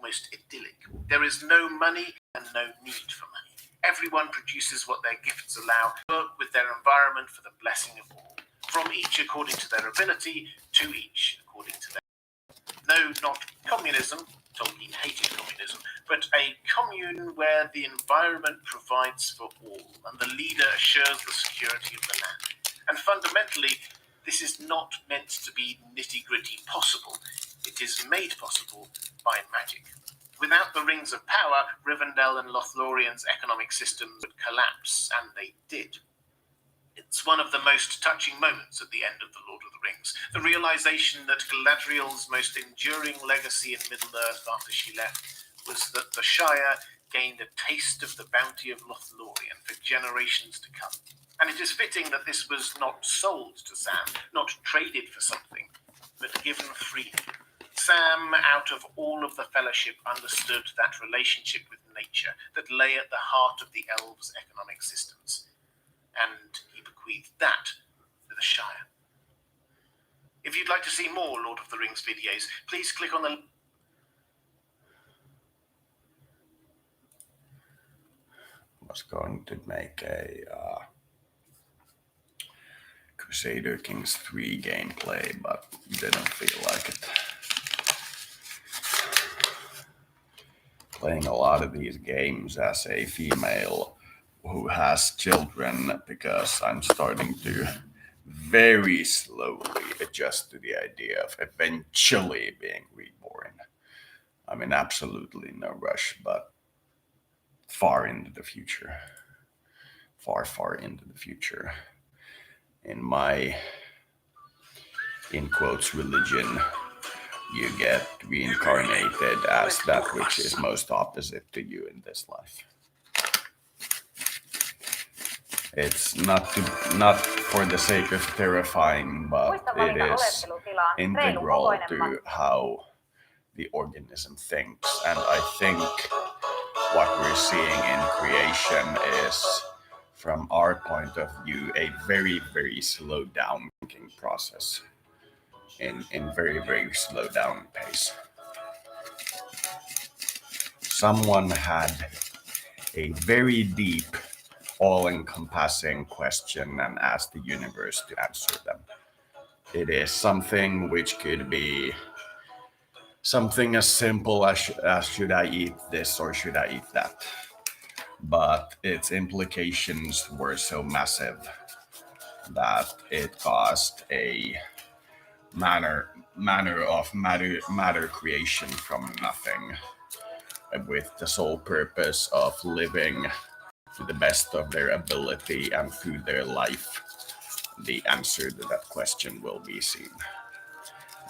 almost idyllic. There is no money and no need for money. Everyone produces what their gifts allow, work with their environment for the blessing of all, from each according to their ability, to each according to their... No, not communism. Tolkien hated communism, but a commune where the environment provides for all and the leader assures the security of the land. And fundamentally, this is not meant to be nitty-gritty possible. It is made possible by magic. Without the Rings of Power, Rivendell and Lothlorien's economic systems would collapse, and they did. It's one of the most touching moments at the end of The Lord of the Rings, the realization that Galadriel's most enduring legacy in Middle-earth after she left was that the Shire gained a taste of the bounty of Lothlorien for generations to come. And it is fitting that this was not sold to Sam, not traded for something, but given freely. Sam, out of all of the Fellowship, understood that relationship with nature that lay at the heart of the elves' economic systems. And he bequeathed that to the Shire. If you'd like to see more Lord of the Rings videos, please click on the... Was going to make a Crusader Kings 3 gameplay, but didn't feel like it. Playing a lot of these games as a female who has children, because I'm starting to very slowly adjust to the idea of eventually being reborn. I'm in absolutely no rush, but far into the future. Far into the future. In my, in quotes, religion, you get reincarnated as that which is most opposite to you in this life. It's not for the sake of terrifying, but it is integral to how the organism thinks. And I think what we're seeing in creation is, from our point of view, a very, very slow down thinking process in very, very slow down pace. Someone had a very deep, all-encompassing question and asked the universe to answer them. It is something which could be something as simple as should I eat this or should I eat that? But its implications were so massive that it caused a manner of matter creation from nothing, with the sole purpose of living to the best of their ability, and through their life, the answer to that question will be seen.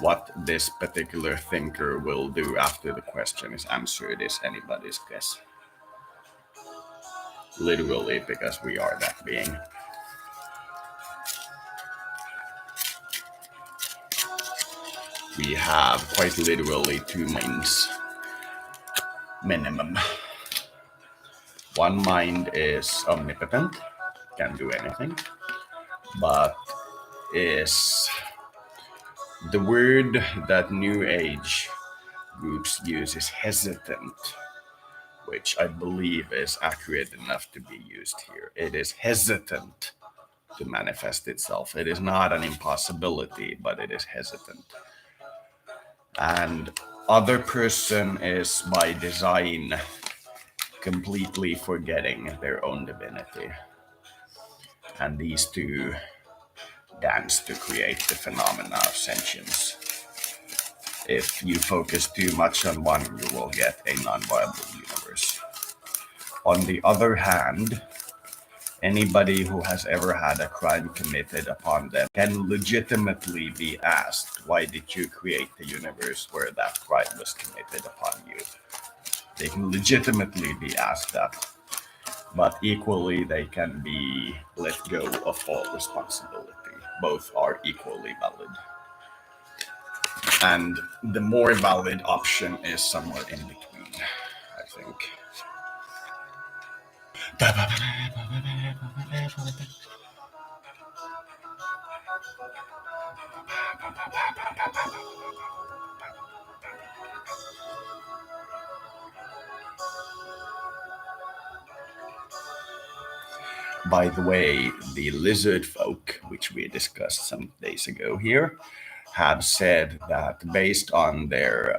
What this particular thinker will do after the question is answered is anybody's guess. Literally, because we are that being. We have quite literally two minds, minimum. One mind is omnipotent, can do anything, but is the word that New Age groups use is hesitant, which I believe is accurate enough to be used here. It is hesitant to manifest itself. It is not an impossibility, but it is hesitant. And other person is by design completely forgetting their own divinity. And these two dance to create the phenomena of sentience. If you focus too much on one, you will get a non-viable universe. On the other hand, anybody who has ever had a crime committed upon them can legitimately be asked, why did you create the universe where that crime was committed upon you? They can legitimately be asked that, but equally they can be let go of all responsibility. Both are equally valid. And the more valid option is somewhere in between, I think. by the way, the lizard folk, which we discussed some days ago here, have said that based on their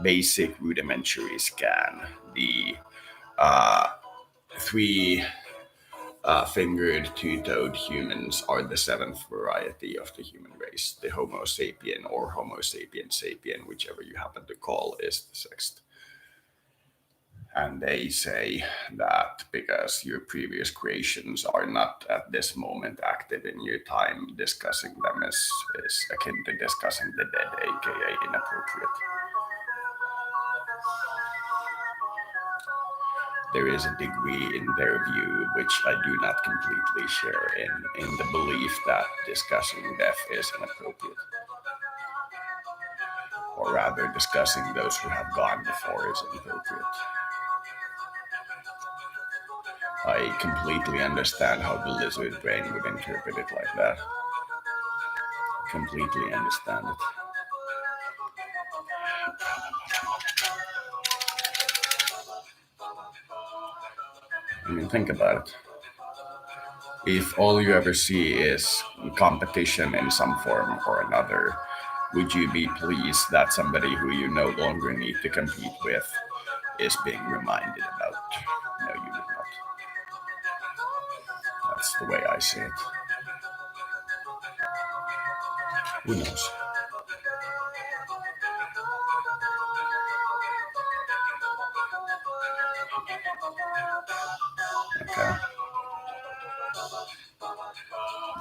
basic rudimentary scan, the three fingered two-toed humans are the seventh variety of the human race. The Homo sapien or Homo sapien sapien, whichever you happen to call, is the sixth. And they say that because your previous creations are not at this moment active in your time, discussing them is akin to discussing the dead, aka inappropriate. There is a degree in their view, which I do not completely share, in the belief that discussing death is inappropriate. Or rather, discussing those who have gone before is inappropriate. I completely understand how the lizard brain would interpret it like that. Completely understand it. I mean, think about it. If all you ever see is competition in some form or another, would you be pleased that somebody who you no longer need to compete with is being reminded about? No, you would not. That's the way I see it. Who knows? Okay.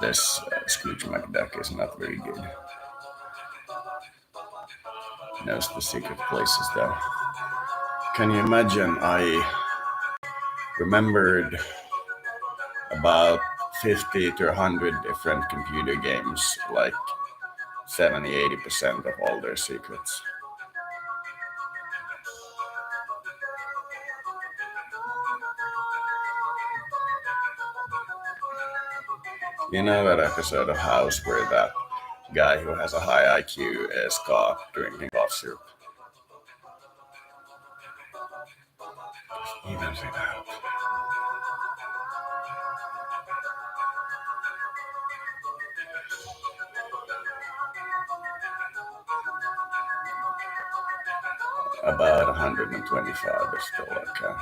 This Scrooge McDuck is not very good. Knows the secret places though. Can you imagine? I remembered about 50 to 100 different computer games, like 70-80% of all their secrets. You know that episode of House where that guy who has a high IQ is caught drinking cough syrup? Even say that. About 125 is still okay.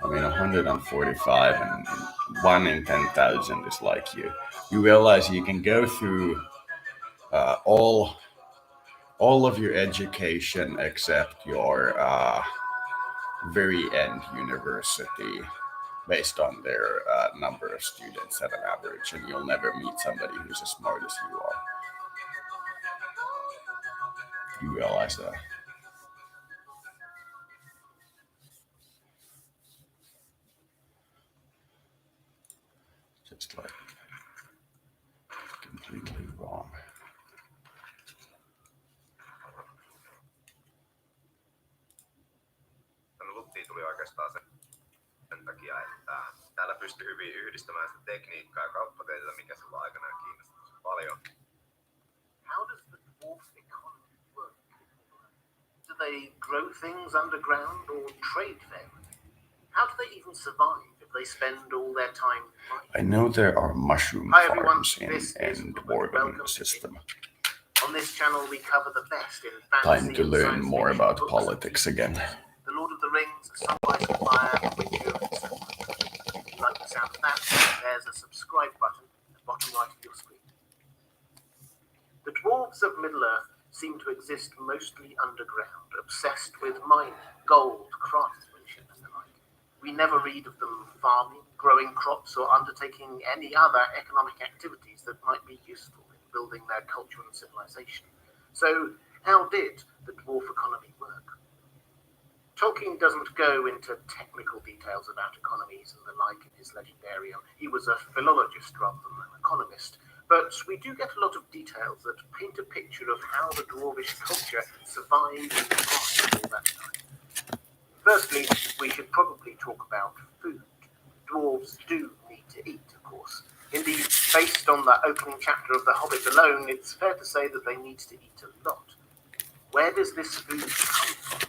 I mean, 145 and 1 in 10,000 is like you. You realize you can go through all of your education except your very end university based on their number of students at an average, and you'll never meet somebody who's as smart as you are. You realize that? Just like completely wrong. Luttiin tuli oikeastaan sen takia, että täällä pystyy hyvin yhdistämään sitä tekniikkaa ja kauppatieteitä, mikä sillä aikana kiinnostaa paljon. How does the dwarf economy work? Do they grow things underground or trade for everything? How do they even survive if they spend all their time mining? I know there are mushroom Hi everyone, farms this is in Robert. Dwarven Welcome system. On this channel we cover the best in fantasy Time to and learn science more fiction about books. politics again. The Lord of the Rings, Sunrise and Fire, The Witcher, and so on. If you like the sound of that, there's a subscribe button at the bottom right of your screen. The dwarves of Middle-earth seem to exist mostly underground, obsessed with mining, gold, craftsmanship, and the like. We never read of them farming, growing crops, or undertaking any other economic activities that might be useful in building their culture and civilization. So, how did the dwarf economy work? Tolkien doesn't go into technical details about economies and the like in his Legendarium. He was a philologist rather than an economist. But we do get a lot of details that paint a picture of how the dwarvish culture survived and thrived all that time. Firstly, we should probably talk about food. Dwarves do need to eat, of course. Indeed, based on the opening chapter of The Hobbit alone, it's fair to say that they need to eat a lot. Where does this food come from?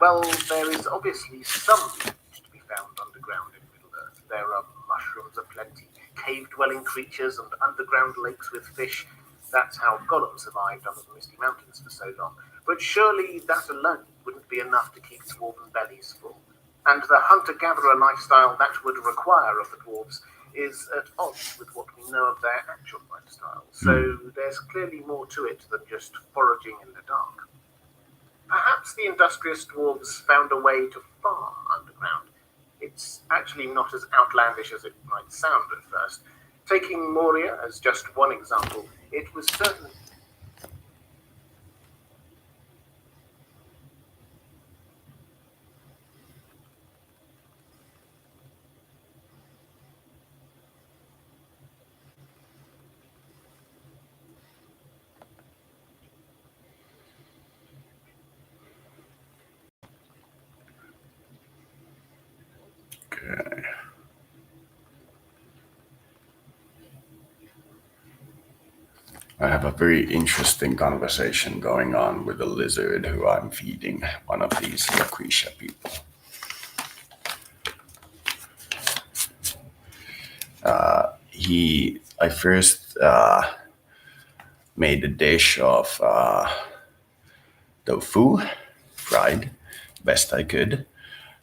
Well, there is obviously some meat to be found underground in Middle-earth. There are mushrooms aplenty, cave-dwelling creatures, and underground lakes with fish. That's how Gollum survived under the Misty Mountains for so long. But surely that alone wouldn't be enough to keep dwarven bellies full. And the hunter-gatherer lifestyle that would require of the dwarves is at odds with what we know of their actual lifestyle. So there's clearly more to it than just foraging in the dark. Perhaps the industrious dwarves found a way to farm underground. It's actually not as outlandish as it might sound at first. Taking Moria as just one example, it was certainly... Okay. I have a very interesting conversation going on with a lizard who I'm feeding, one of these Lucretia people. I first made a dish of tofu, fried, best I could,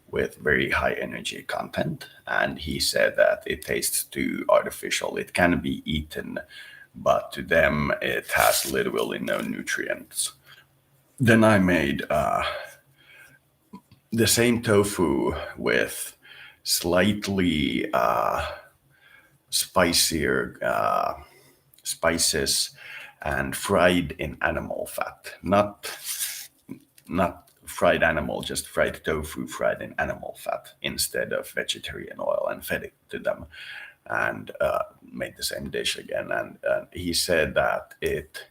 with very high energy content. And he said that it tastes too artificial. It can be eaten, but to them it has literally no nutrients. Then I made the same tofu with slightly spicier spices and fried in animal fat. Not fried animal, just fried tofu fried in animal fat instead of vegetarian oil, and fed it to them, and made the same dish again. And he said that it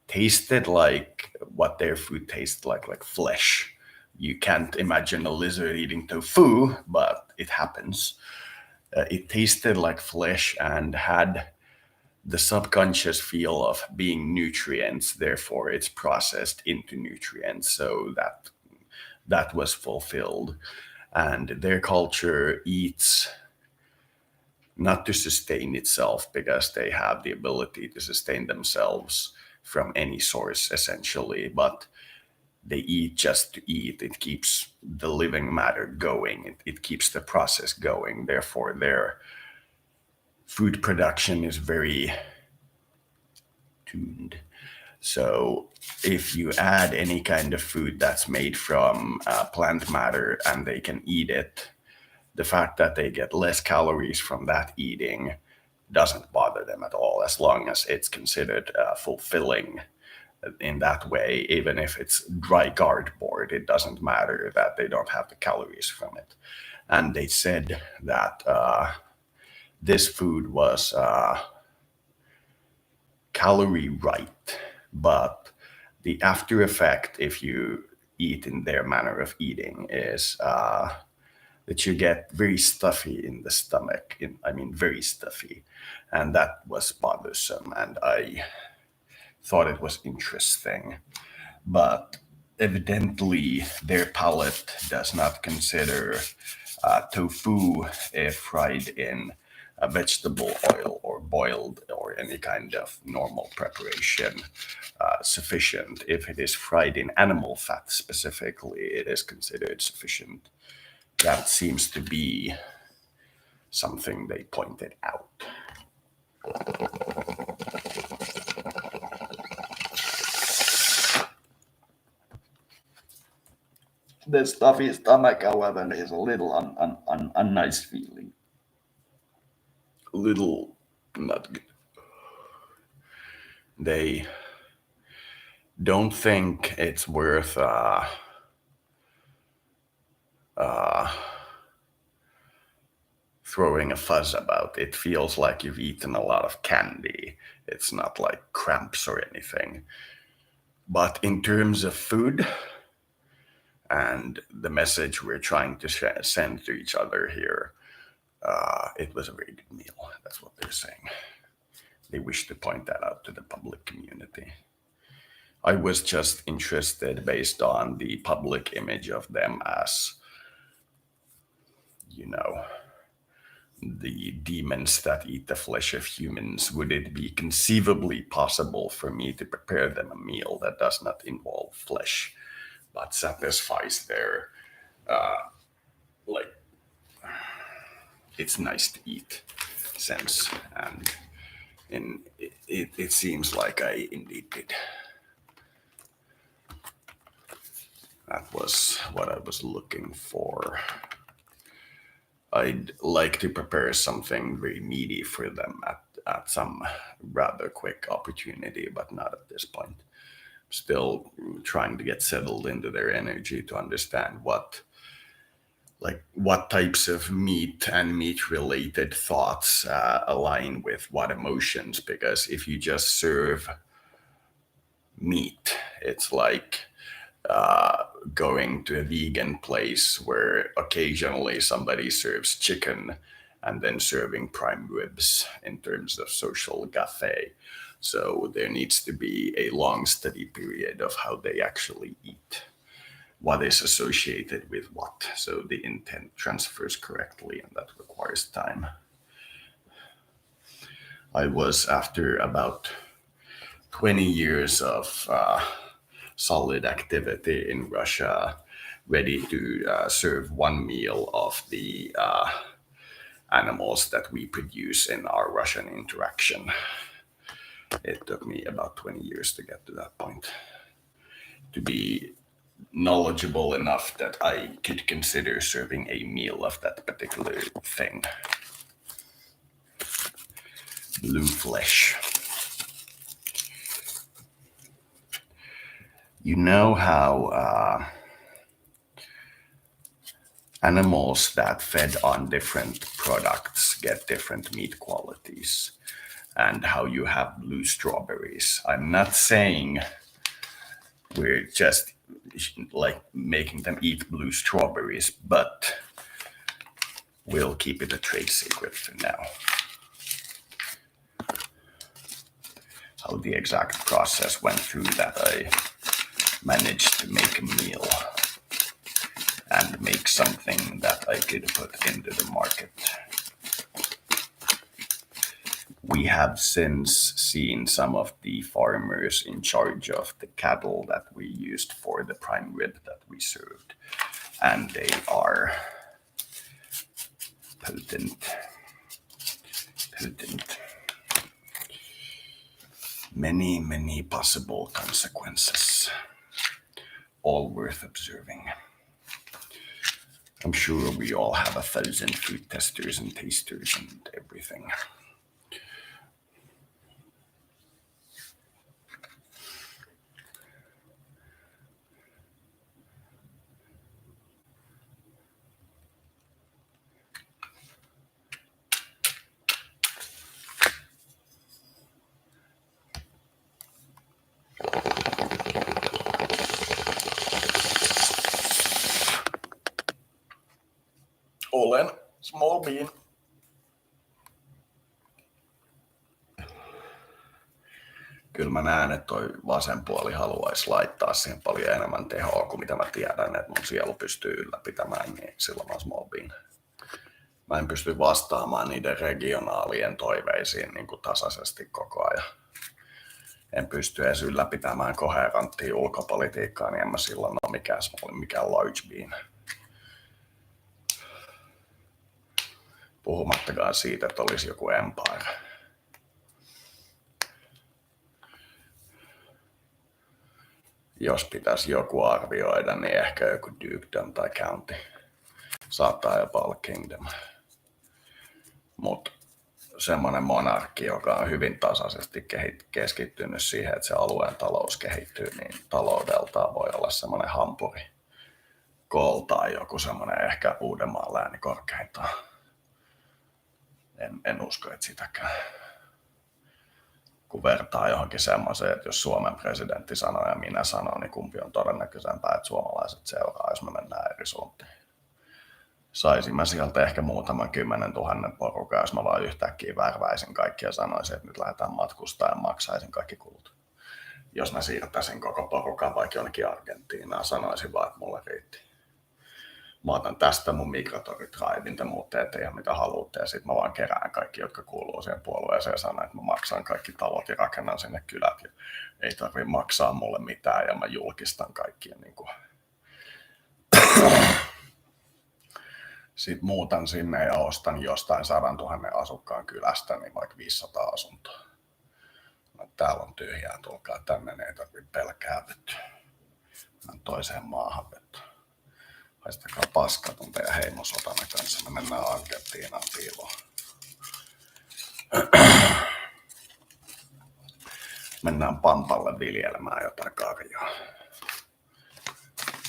tasted like what their food tastes like flesh. You can't imagine a lizard eating tofu, but it happens. It tasted like flesh and had the subconscious feel of being nutrients. Therefore, it's processed into nutrients, so that was fulfilled. And their culture eats not to sustain itself, because they have the ability to sustain themselves from any source essentially, but they eat just to eat. It keeps the living matter going. It keeps the process going. Therefore, their food production is very tuned. So if you add any kind of food that's made from plant matter and they can eat it, the fact that they get less calories from that eating doesn't bother them at all, as long as it's considered fulfilling in that way. Even if it's dry cardboard, it doesn't matter that they don't have the calories from it. And they said that this food was calorie right, but the after effect, if you eat in their manner of eating, is that you get very stuffy in the stomach. Very stuffy. And that was bothersome. And I thought it was interesting. But evidently, their palate does not consider tofu, if fried in vegetable oil or boiled or any kind of normal preparation, sufficient. If it is fried in animal fat specifically, it is considered sufficient. That seems to be something they pointed out. The stuffy stomach, however, is a little unnice feeling. A little not good. They don't think it's worth throwing a fuss about. It feels like you've eaten a lot of candy. It's not like cramps or anything. But in terms of food and the message we're trying to send to each other here, it was a very good meal. That's what they're saying. They wish to point that out to the public community. I was just interested based on the public image of them as, the demons that eat the flesh of humans. Would it be conceivably possible for me to prepare them a meal that does not involve flesh, but satisfies their, it's nice to eat sense? And it seems like I indeed did. That was what I was looking for. I'd like to prepare something very meaty for them at some rather quick opportunity, but not at this point. Still trying to get settled into their energy to understand what types of meat and meat-related thoughts align with what emotions. Because if you just serve meat, it's like going to a vegan place where occasionally somebody serves chicken and then serving prime ribs in terms of social gaffe. So there needs to be a long steady period of how they actually eat, what is associated with what, so the intent transfers correctly, and that requires time. I was, after about 20 years of solid activity in Russia, ready to serve one meal of the animals that we produce in our Russian interaction. It took me about 20 years to get to that point, to be knowledgeable enough that I could consider serving a meal of that particular thing. Blue flesh. You know how animals that fed on different products get different meat qualities, and how you have blue strawberries. I'm not saying we're just making them eat blue strawberries, but we'll keep it a trade secret for now. How the exact process went through that I managed to make a meal and make something that I could put into the market. We have since seen some of the farmers in charge of the cattle that we used for the prime rib that we served, and they are potent. Many possible consequences, all worth observing. I'm sure we all have 1,000 food testers and tasters and everything. Olen small bean. Kyllä mä näen, että toi vasen puoli haluaisi laittaa siihen paljon enemmän tehoa kuin mitä mä tiedän, että mun sielu pystyy ylläpitämään, niin silloin mä small bean. Mä en pysty vastaamaan niiden regionaalien toiveisiin niin kuin tasaisesti koko ajan. En pysty edes ylläpitämään koherenttia ulkopolitiikkaa, niin en mä silloin ole mikään large bean. Puhumattakaan siitä, että olisi joku empire. Jos pitäisi joku arvioida, niin ehkä joku dukedom tai county. Saattaa jopa olla kingdom. Mutta semmoinen monarkki, joka on hyvin tasaisesti keskittynyt siihen, että se alueen talous kehittyy, niin taloudeltaan voi olla semmoinen hampuri. Kooltaan joku semmoinen ehkä Uudenmaan lääni korkeintaan. En usko, että sitäkään. Kun vertaa johonkin semmoiseen, että jos Suomen presidentti sanoo ja minä sanon, niin kumpi on todennäköisempää, että suomalaiset seuraa, jos me mennään eri suuntiin. Saisin mä sieltä ehkä muutaman 10 000 porukkaa, jos mä vaan yhtäkkiä värväisin kaikki ja sanoisin, että nyt lähdetään matkustaa ja maksaisin kaikki kulut. Jos mä siirtäisin koko porukan vaikka jonnekin Argentiinaan, sanoisin vaan, että mulle riitti. Mä otan tästä mun migratoritraivin, te muut teette ihan mitä haluatte, ja sit mä vaan kerään kaikki, jotka kuuluu siihen puolueeseen, ja sanon, että mä maksan kaikki talot ja rakennan sinne kylät, ja ei tarvitse maksaa mulle mitään, ja mä julkistan kaikkia niin kuin. Sitten muutan sinne ja ostan jostain 100 000 asukkaan kylästä niin vaikka 500 asuntoa. No, täällä on tyhjää, tulkaa tänne, ei tarvitse pelkää vettä. Toiseen maahan vettä. Haistakaa paskaa ton teidän heimosotanne kanssa, me mennään Argentiinaan piiloon. Mennään Pampalle viljelemään jotain karjaa.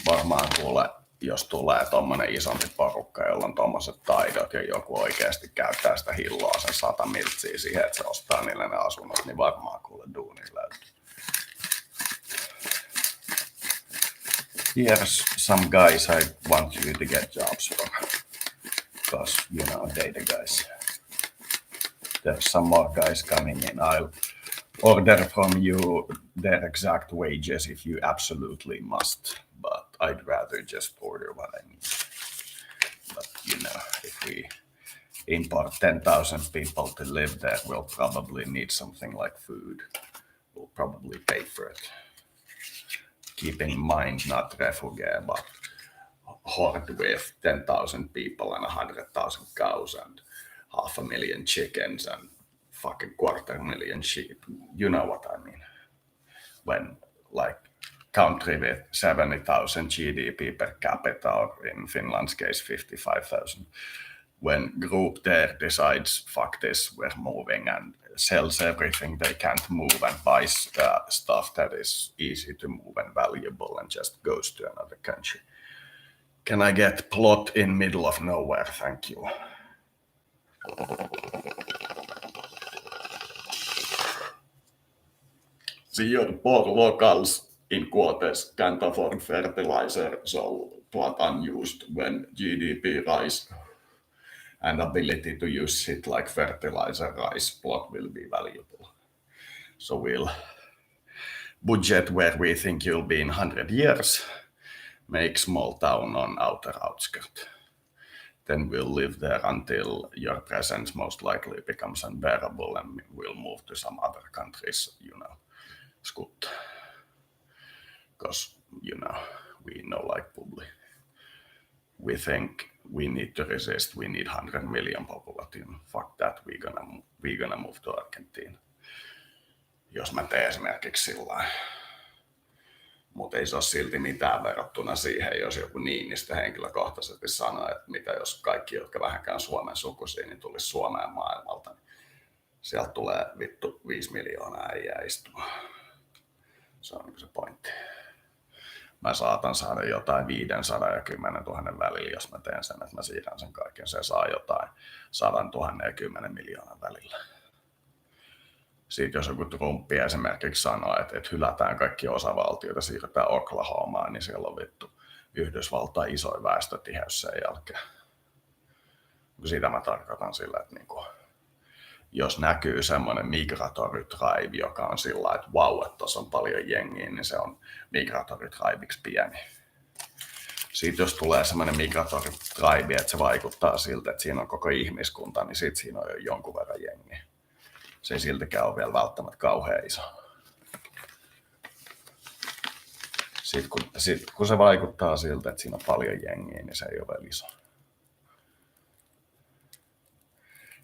Varmaan kuule, jos tulee tommonen isompi porukka, jolla on tommoset taidot ja joku oikeasti käyttää sitä hilloa sen 100 miltsiä siihen, että se ostaa niille ne asunnot, niin varmaan kuule duuni löytyy. Here's some guys I want you to get jobs from. Because, you know, data guys. There's some more guys coming in. I'll order from you their exact wages if you absolutely must. But I'd rather just order what I need. But, you know, if we import 10,000 people to live there, we'll probably need something like food. We'll probably pay for it. Keep in mind, not refugee, but horde with 10,000 people and 100,000 cows and 500,000 chickens and fucking 250,000 sheep. You know what I mean. When, like, country with 70,000 GDP per capita, or in Finland's case, 55,000. When group there decides, fuck this, we're moving, and sells everything they can't move and buys stuff that is easy to move and valuable and just goes to another country. Can I get plot in middle of nowhere? Thank you. See your poor locals in quotes can't afford fertilizer, so plot unused when GDP rise and ability to use it like fertilizer rise, plot will be valuable. So we'll budget where we think you'll be in 100 years, make small town on outer outskirt. Then we'll live there until your presence most likely becomes unbearable and we'll move to some other countries, you know, skut. Because, you know, we know like public. We think we need to resist, we need 100 million population. Fuck that, we gonna move to Argentina. Jos mä teen esimerkiksi sillä. Mutta ei se ole silti mitään verrattuna siihen, jos joku Niinistö henkilökohtaisesti sanoo, että mitä jos kaikki, jotka vähänkään Suomen sukuisia, niin tulisi Suomeen maailmalta. Niin sieltä tulee vittu 5 miljoonaa äijää istumaan. Se on se pointti. Mä saatan saada jotain 500 ja 10 000 välillä, jos mä teen sen, että mä siirrän sen kaiken. Se saa jotain 100 000 ja 10 miljoonan välillä. Sitten jos joku Trumpi esimerkiksi sanoo, että hylätään kaikki osavaltioita, siirretään Oklahomaan, niin siellä on vittu Yhdysvaltain isoin väestötiheys sen jälkeen. Sitä mä tarkoitan sillä, että niinku, jos näkyy semmoinen migratory tribe, joka on sillä, että vau, että tuossa on paljon jengiä, niin se on migratory tribeiksi pieni. Sitten jos tulee semmoinen migratory tribe, että se vaikuttaa siltä, että siinä on koko ihmiskunta, niin sitten siinä on jo jonkun verran jengiä. Se ei siltikään ole vielä välttämättä kauhean iso. Sitten kun se vaikuttaa siltä, että siinä on paljon jengiä, niin se ei ole vielä iso.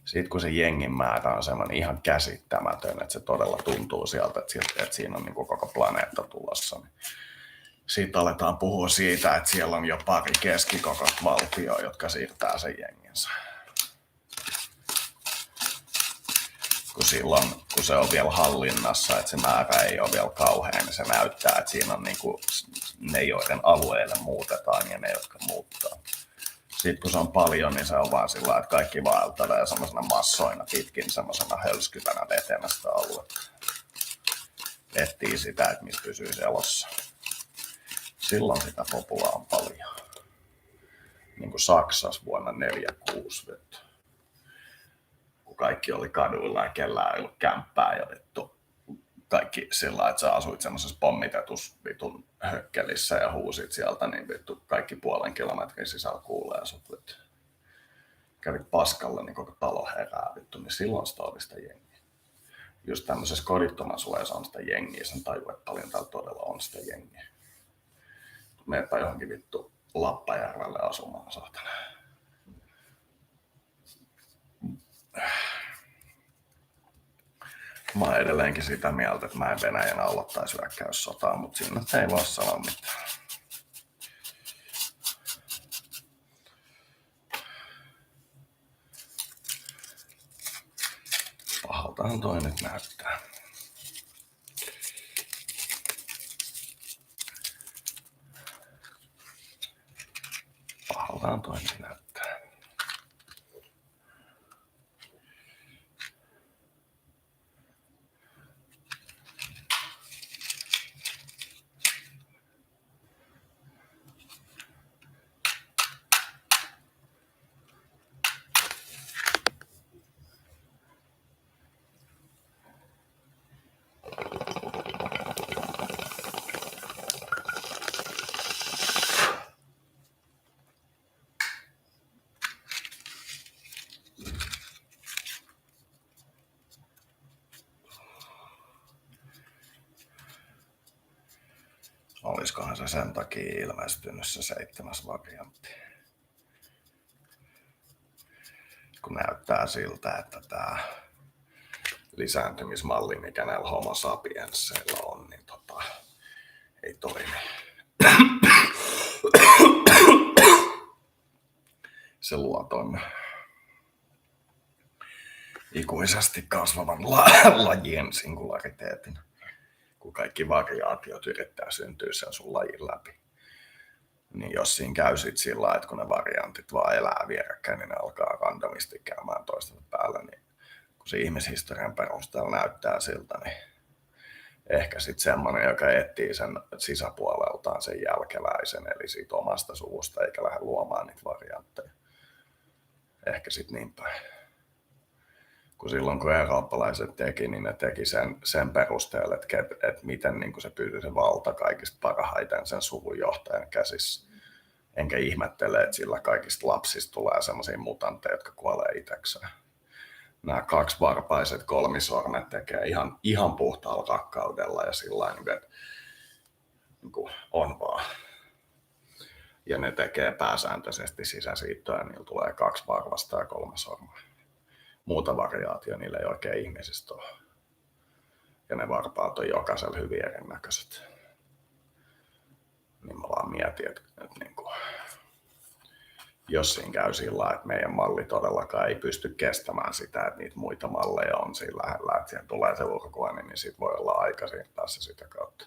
Sitten kun se jengin määrä on semmoinen ihan käsittämätön, että se todella tuntuu sieltä, että siinä on niin kuin koko planeetta tulossa. Niin sitten aletaan puhua siitä, että siellä on jo pari keskikokoista valtioa, jotka siirtää sen jenginsä. Silloin, kun se on vielä hallinnassa, että se määrä ei ole vielä kauhean, niin se näyttää, että siinä on niin kuin ne, joiden alueelle muutetaan ja ne, jotka muuttaa. Sitten kun se on paljon, niin se on vaan sillä, että kaikki vaeltelee semmoisena massoina pitkin semmoisena hölskyvänä vetemästä aluetta. Etsii sitä, että mistä pysyy elossa. Silloin sitä populaa on paljon. Niin kuin Saksassa vuonna 1946 vettä. Kaikki oli kaduilla ja kellään ei ollut kämppää ja vittu kaikki sillä, että sä asuit semmoisessa pommitetussa vitun hökkelissä ja huusit sieltä, niin vittu kaikki 0,5 kilometrin sisällä kuulee sut vittu. Kävit paskalla, niin koko talo herää vittu, niin silloin sitä oli sitä jengiä. Just tämmöisessä kodittomassa suojassa on sitä jengiä, sen tajuu, että paljon täällä todella on sitä jengiä. Meepä johonkin vittu Lappajärvelle asumaan, saatana. Mä oon edelleenkin sitä mieltä, että mä en Venäjän aloittaisi hyökkäyssotaa, mutta siinä ei voi sanoa mitään. Pahaltahan toi nyt näyttää. Pahaltahan toi nyt näyttää. Olisikohan se sen takia ilmestynyt se 7. variantti? Kun näyttää siltä, että tämä lisääntymismalli, mikä näillä homo sapiensseilla on, niin ei toimi. Se luo ton ikuisesti kasvavan lajien singulariteetin, kun kaikki variaatiot yrittää syntyä sen sun lajin läpi. Niin jos siinä käy sit sillä, että kun ne variantit vaan elää vierekkäin, niin ne alkaa randomisti käymään toistensa päällä, niin kun se ihmishistorian perusteella näyttää siltä, niin ehkä sitten semmoinen, joka etsii sen sisäpuoleltaan sen jälkeläisen, eli siitä omasta suvusta, eikä lähde luomaan niitä variantteja. Ehkä sitten niin päin. Kun silloin kun eurooppalaiset teki, niin ne teki sen perusteella, että miten niin se pyytyi se valta kaikista parhaiten sen suvun johtajan käsissä. Enkä ihmettele, että sillä kaikista lapsista tulee sellaisia mutantteja, jotka kuolee itsekseen. Nämä 2 varpaiset kolmisormet tekee ihan puhtaalla rakkaudella ja sillain, että on vaan. Ja ne tekee pääsääntöisesti sisäsiittoa ja niillä tulee 2 varvasta ja 3 sormaa. Muuta variaatio niillä ei oikein ihmisistä ole. Ja ne varpaat on jokaisella hyvin erinäköiset. Niin mä vaan mietin, että jos siinä käy sillä, että meidän malli todellakaan ei pysty kestämään sitä, että niitä muita malleja on siinä lähellä, että siihen tulee se ulkokuoni, niin sit voi olla aika siirtää se sitä kautta.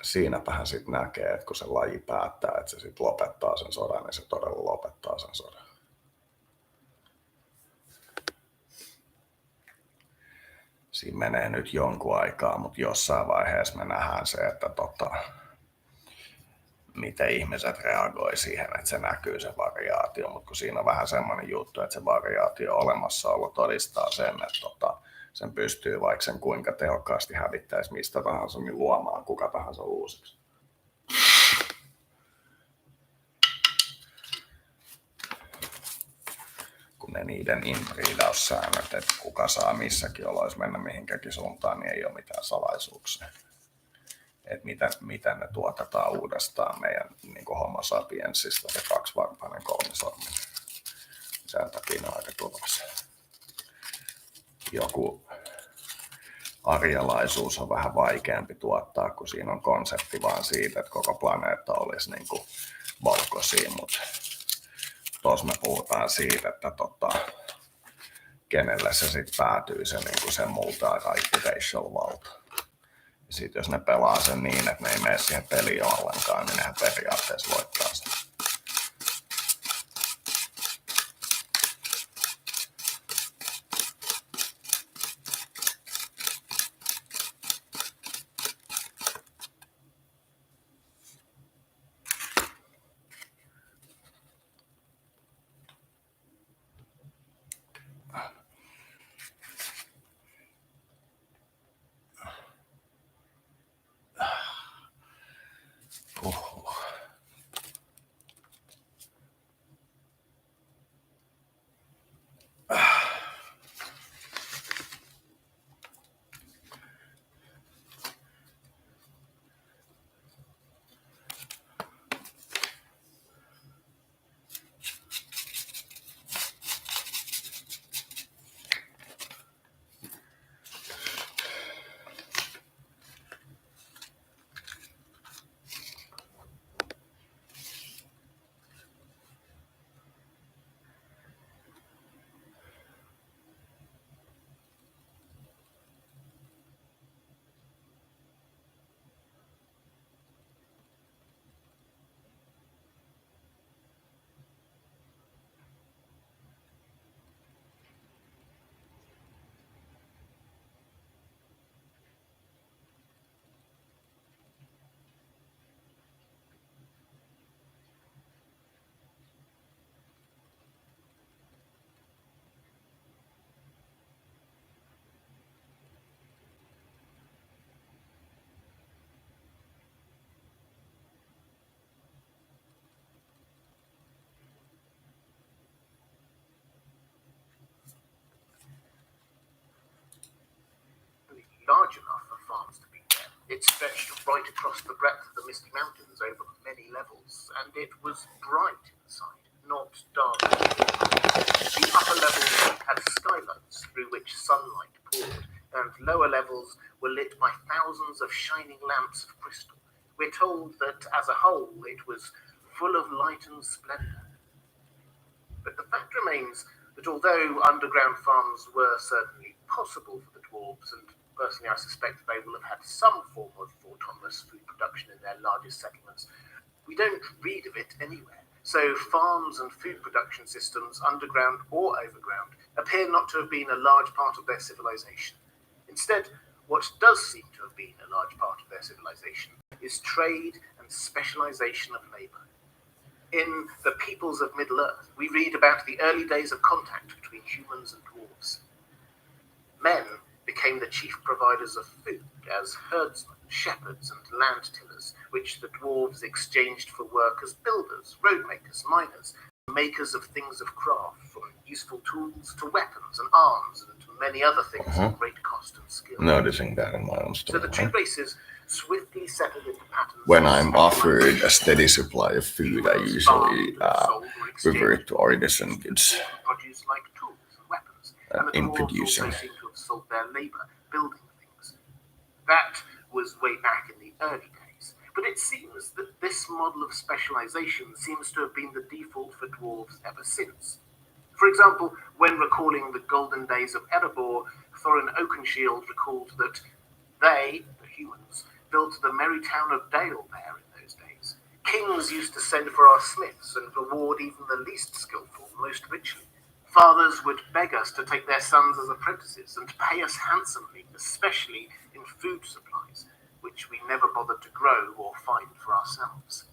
Siinäpähän sitten näkee, että kun se laji päättää, että se sitten lopettaa sen sodan, niin se todella lopettaa sen sodan. Siinä menee nyt jonkun aikaa, mutta jossain vaiheessa me nähdään se, että miten ihmiset reagoi siihen, että se näkyy se variaatio, mutta kun siinä on vähän semmoinen juttu, että se variaatio olemassaolo todistaa sen, että sen pystyy vaikka sen kuinka tehokkaasti hävittäisi mistä tahansa, niin luomaan kuka tahansa uusiksi. Kun ne niiden inbreedaussäännöt, että kuka saa missäkin oloissa mennä mihinkäkin suuntaan, niin ei ole mitään salaisuuksia. Että miten ne tuotetaan uudestaan meidän niin homo sapiensista se 2-varpainen 3-sorminen. Sen takia ne on aika turvassa. Joku arjalaisuus on vähän vaikeampi tuottaa, kun siinä on konsepti vaan siitä, että koko planeetta olisi niin kuin valkoisia, mutta tuossa me puhutaan siitä, että kenelle se sitten päätyy se, niin kuin se multi-racial valta. Ja sitten jos ne pelaa sen niin, että ne ei mene siihen peliin ollenkaan, niin nehän periaatteessa voittaa sen. It stretched right across the breadth of the Misty Mountains over many levels, and it was bright inside, not dark. The upper levels had skylights through which sunlight poured, and lower levels were lit by thousands of shining lamps of crystal. We're told that, as a whole, it was full of light and splendor. But the fact remains that although underground farms were certainly possible for the dwarves, and personally I suspect they will have had some form of autonomous food production in their largest settlements, we don't read of it anywhere. So farms and food production systems, underground or overground, appear not to have been a large part of their civilization. Instead, what does seem to have been a large part of their civilization is trade and specialization of labor. In The Peoples of Middle-earth, we read about the early days of contact between humans and dwarves. Men became the chief providers of food as herdsmen, shepherds, and land tillers, which the dwarves exchanged for work as builders, road makers, miners, makers of things of craft, from useful tools to weapons and arms, and many other things of great cost and skill. Noticing that in my own So story. the two races swiftly settled into patterns. When I'm offered a steady supply of food, I usually revert to artisan goods produce like tools and weapons, and in the dwarves producing. also seem to have sold their labor building things. That was way back in the early days, but it seems that this model of specialization seems to have been the default for dwarves ever since. For example, when recalling the golden days of Erebor, Thorin Oakenshield recalled that they, the humans, built the merry town of Dale there in those days. Kings used to send for our smiths and reward even the least skillful most richly. Fathers would beg us to take their sons as apprentices and pay us handsomely, especially in food supplies, which we never bothered to grow or find for ourselves.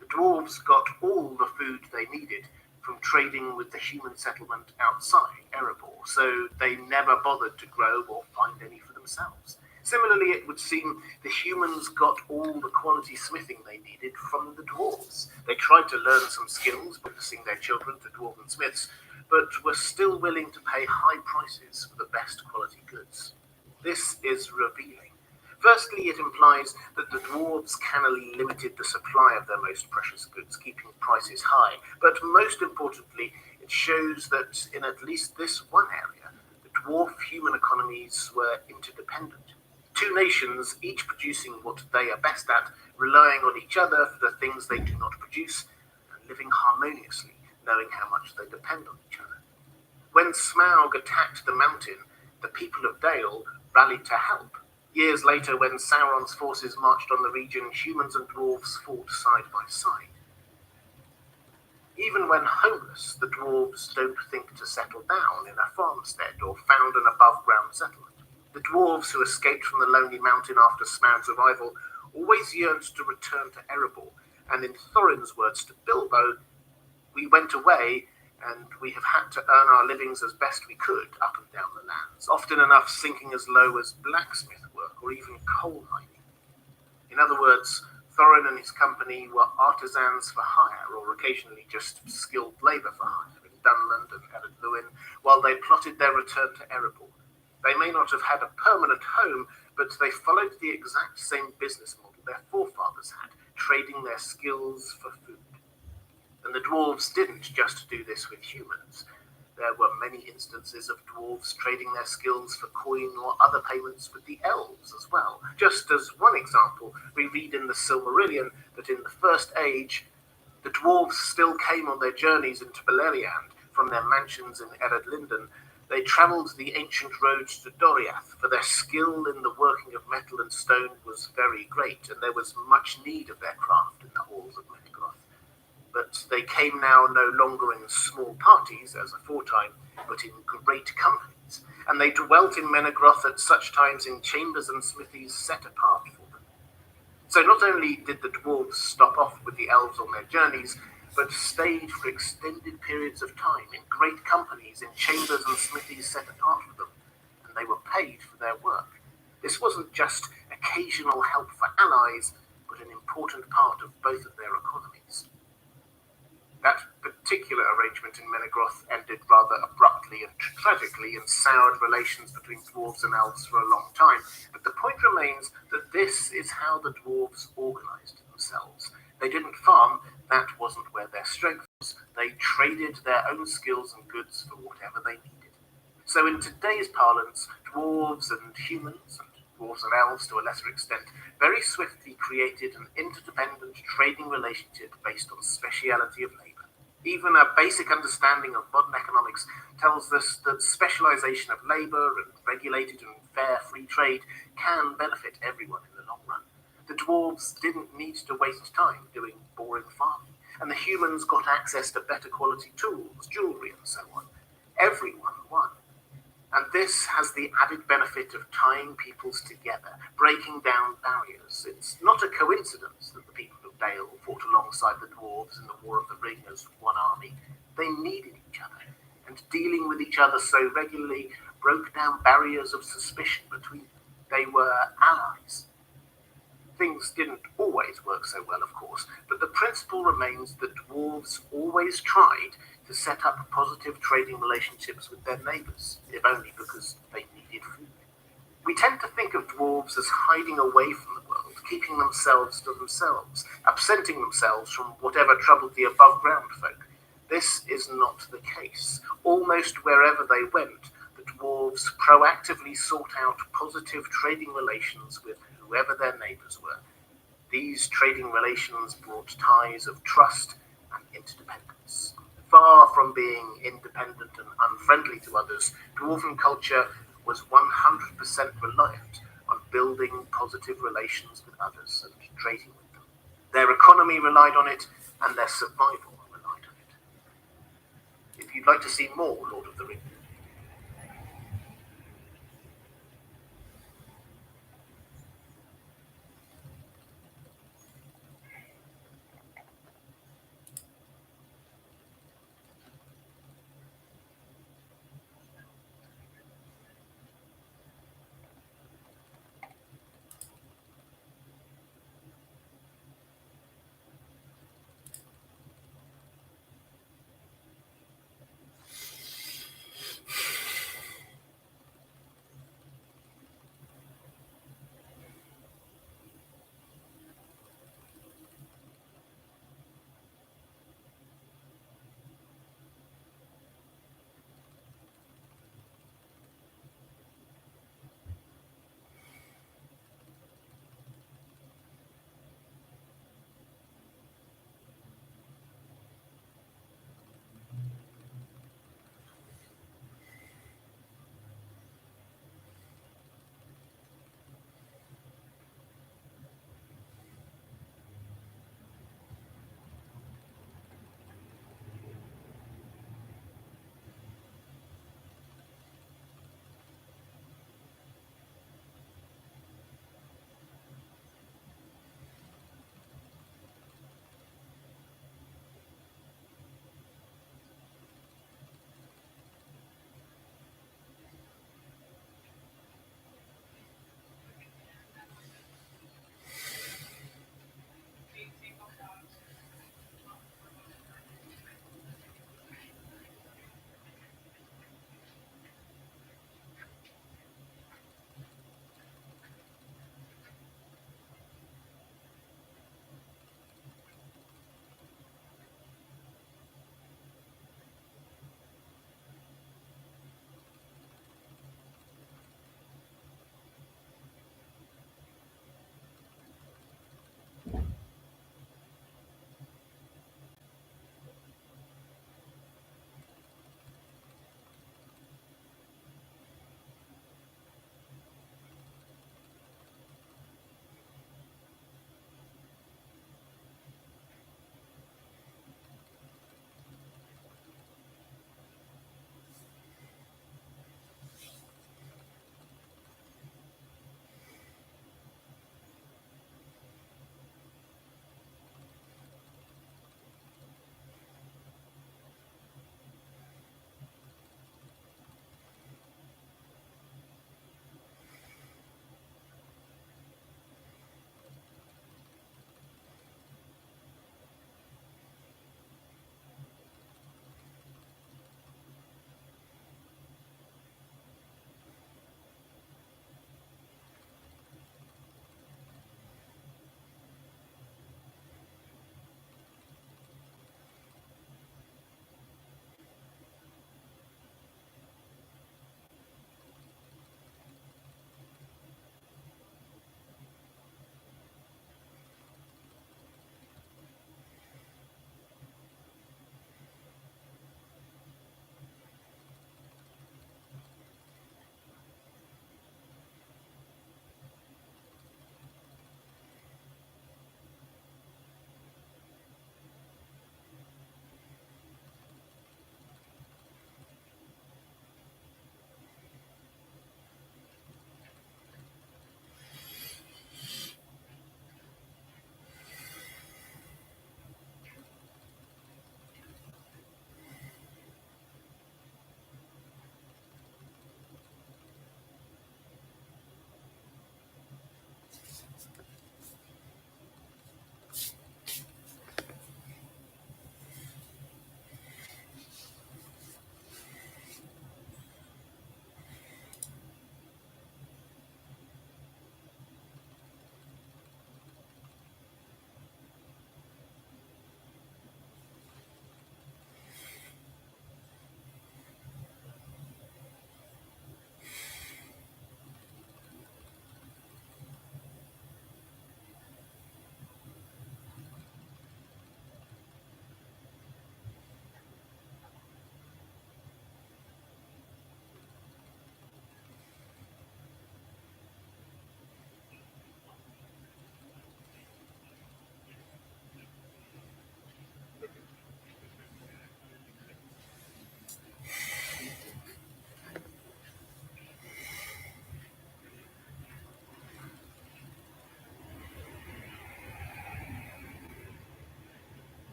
The dwarves got all the food they needed from trading with the human settlement outside Erebor, so they never bothered to grow or find any for themselves. Similarly, it would seem the humans got all the quality smithing they needed from the dwarves. They tried to learn some skills, witnessing their children to dwarven smiths, but were still willing to pay high prices for the best quality goods. This is revealing. Firstly, it implies that the dwarves cannily limited the supply of their most precious goods, keeping prices high. But most importantly, it shows that in at least this one area, the dwarf-human economies were interdependent. Two nations, each producing what they are best at, relying on each other for the things they do not produce, and living harmoniously, knowing how much they depend on each other. When Smaug attacked the mountain, the people of Dale rallied to help. Years later, when Sauron's forces marched on the region, humans and dwarves fought side by side. Even when homeless, the dwarves don't think to settle down in a farmstead or found an above-ground settlement. The dwarves who escaped from the lonely mountain after Smaug's arrival always yearned to return to Erebor, and in Thorin's words to Bilbo, "We went away, and we have had to earn our livings as best we could up and down the lands, often enough sinking as low as blacksmith work or even coal mining." In other words, Thorin and his company were artisans for hire, or occasionally just skilled labour for hire in Dunland and Ered Luin, while they plotted their return to Erebor. They may not have had a permanent home, but they followed the exact same business model their forefathers had, trading their skills for food. And the dwarves didn't just do this with humans. There were many instances of dwarves trading their skills for coin or other payments with the elves as well. Just as one example, we read in the Silmarillion that in the First Age, the dwarves still came on their journeys into Beleriand from their mansions in Ered Linden. They travelled the ancient roads to Doriath, for their skill in the working of metal and stone was very great, and there was much need of their craft in the halls of Menegroth. But they came now no longer in small parties, as aforetime, but in great companies, and they dwelt in Menegroth at such times in chambers and smithies set apart for them. So not only did the dwarves stop off with the elves on their journeys, but stayed for extended periods of time in great companies in chambers and smithies set apart for them, and they were paid for their work. This wasn't just occasional help for allies, but an important part of both of their economies. That particular arrangement in Menegroth ended rather abruptly and tragically and soured relations between dwarves and elves for a long time, but the point remains that this is how the dwarves organised themselves. They didn't farm, that wasn't where their strength was. They traded their own skills and goods for whatever they needed. So in today's parlance, dwarves and humans, and dwarves and elves to a lesser extent, very swiftly created an interdependent trading relationship based on speciality of labour. Even a basic understanding of modern economics tells us that specialisation of labour and regulated and fair free trade can benefit everyone in the long run. The dwarves didn't need to waste time doing boring farming, and the humans got access to better quality tools, jewellery and so on. Everyone won. And this has the added benefit of tying peoples together, breaking down barriers. It's not a coincidence that the people of Dale fought alongside the dwarves in the War of the Ring as one army. They needed each other, and dealing with each other so regularly broke down barriers of suspicion between them. They were allies. Things didn't always work so well, of course, but the principle remains that dwarves always tried to set up positive trading relationships with their neighbours, if only because they needed food. We tend to think of dwarves as hiding away from the world, keeping themselves to themselves, absenting themselves from whatever troubled the above-ground folk. This is not the case. Almost wherever they went, the dwarves proactively sought out positive trading relations with whoever their neighbours were. These trading relations brought ties of trust and interdependence. Far from being independent and unfriendly to others, dwarven culture was 100% reliant on building positive relations with others and trading with them. Their economy relied on it, and their survival relied on it. If you'd like to see more Lord of the Rings,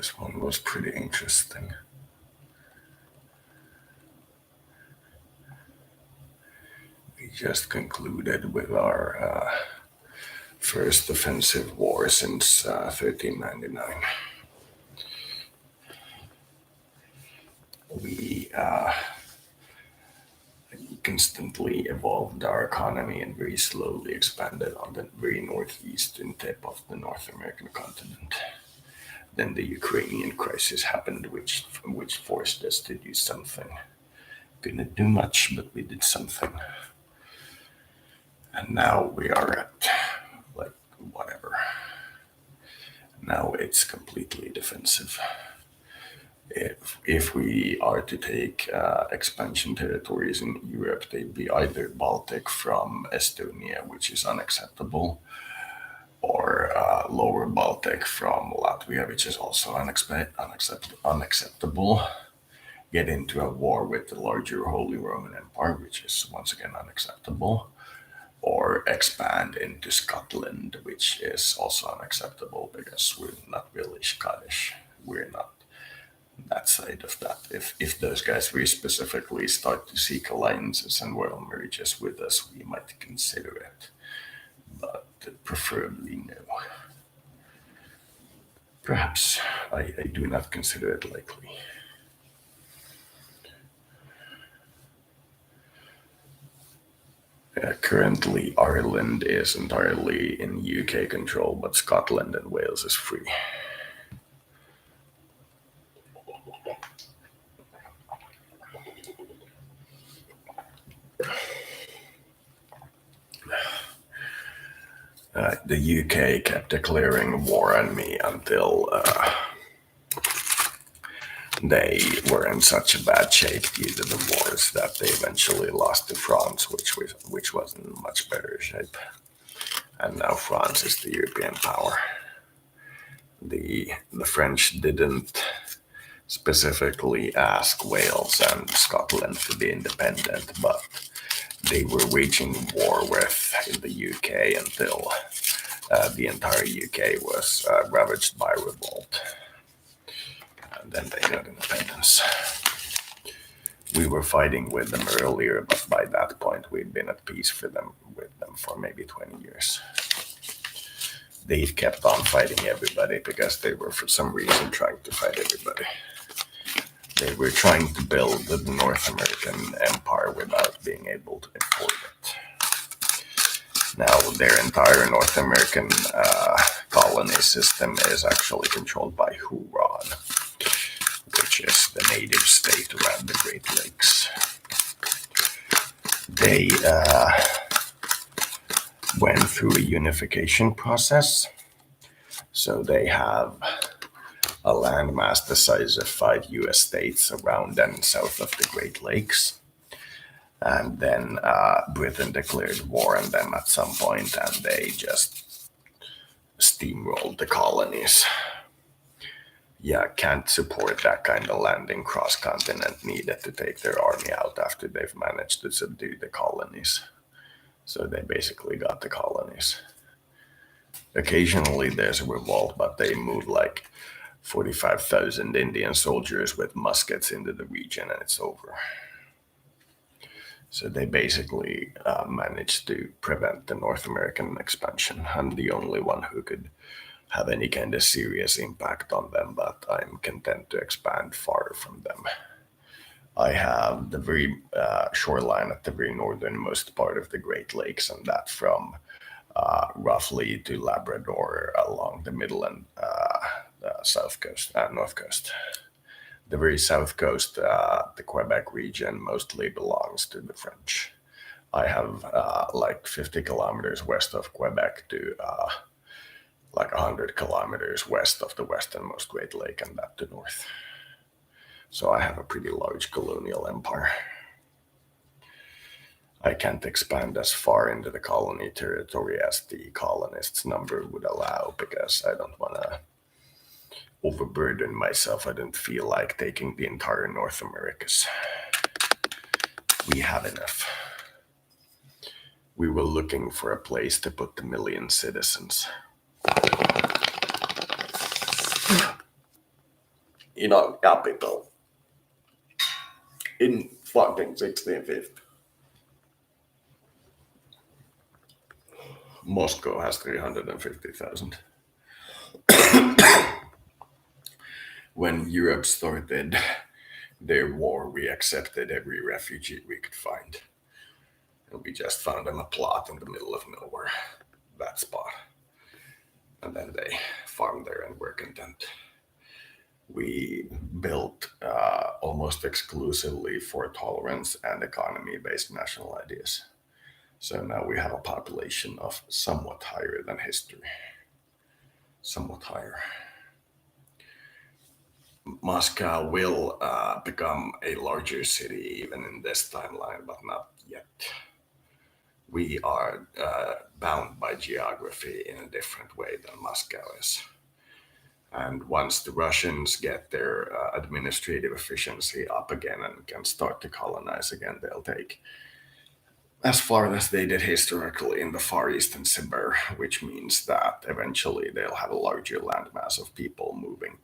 This one was pretty interesting. We just concluded with our first offensive war since 1399. We constantly evolved our economy and very slowly expanded on the very northeastern tip of the North American continent. Then the Ukrainian crisis happened, which forced us to do something. Didn't do much, but we did something. And now we are at, like, whatever. Now it's completely defensive. If we are to take expansion territories in Europe, they'd be either Baltic from Estonia, which is unacceptable, or Lower Baltic from Latvia, which is also unacceptable. Get into a war with the larger Holy Roman Empire, which is once again unacceptable, or expand into Scotland, which is also unacceptable because we're not really Scottish. We're not that side of that. If those guys very specifically start to seek alliances and royal marriages with us, we might consider it, but preferably no. Perhaps I do not consider it likely. Currently, Ireland is entirely in UK control, but Scotland and Wales is free. The UK kept declaring war on me until they were in such a bad shape due to the wars that they eventually lost to France, which was in much better shape. And now France is the European power. The French didn't specifically ask Wales and Scotland to be independent, but they were waging war with the UK until the entire UK was ravaged by revolt. And then they got independence. We were fighting with them earlier, but by that point we'd been at peace with them for maybe 20 years. They kept on fighting everybody because they were for some reason trying to fight everybody. They were trying to build the North American empire without being able to afford it. Now their entire North American colony system is actually controlled by Huron, which is the native state around the Great Lakes. They went through a unification process, so they have a landmass the size of 5 US states around and south of the Great Lakes. And then Britain declared war on them at some point, and they just steamrolled the colonies. Yeah, can't support that kind of landing cross-continent needed to take their army out after they've managed to subdue the colonies. So they basically got the colonies. Occasionally there's a revolt, but they move like 45,000 Indian soldiers with muskets into the region and it's over. So they basically managed to prevent the North American expansion. I'm the only one who could have any kind of serious impact on them, but I'm content to expand far from them. I have the very shoreline at the very northernmost part of the Great Lakes, and that from roughly to Labrador along the middle and south coast, north coast. The very south coast, the Quebec region, mostly belongs to the French. I have like 50 kilometers west of Quebec to like 100 kilometers west of the westernmost Great Lake, and that to north. So I have a pretty large colonial empire. I can't expand as far into the colony territory as the colonists' number would allow because I don't want to overburden myself. I don't feel like taking the entire North Americas. We have enough. We were looking for a place to put the million citizens. in our capital in fucking 1650. Moscow has 350,000. When Europe started their war, we accepted every refugee we could find. And we just found them a plot in the middle of nowhere, that spot. And then they farmed there and were content. We built almost exclusively for tolerance and economy-based national ideas. So now we have a population of somewhat higher than history. Somewhat higher. Moscow will become a larger city even in this timeline, but not yet. We are bound by geography in a different way than Moscow is. And once the Russians get their administrative efficiency up again and can start to colonize again, they'll take as far as they did historically in the Far East and Siberia, which means that eventually they'll have a larger landmass of people moving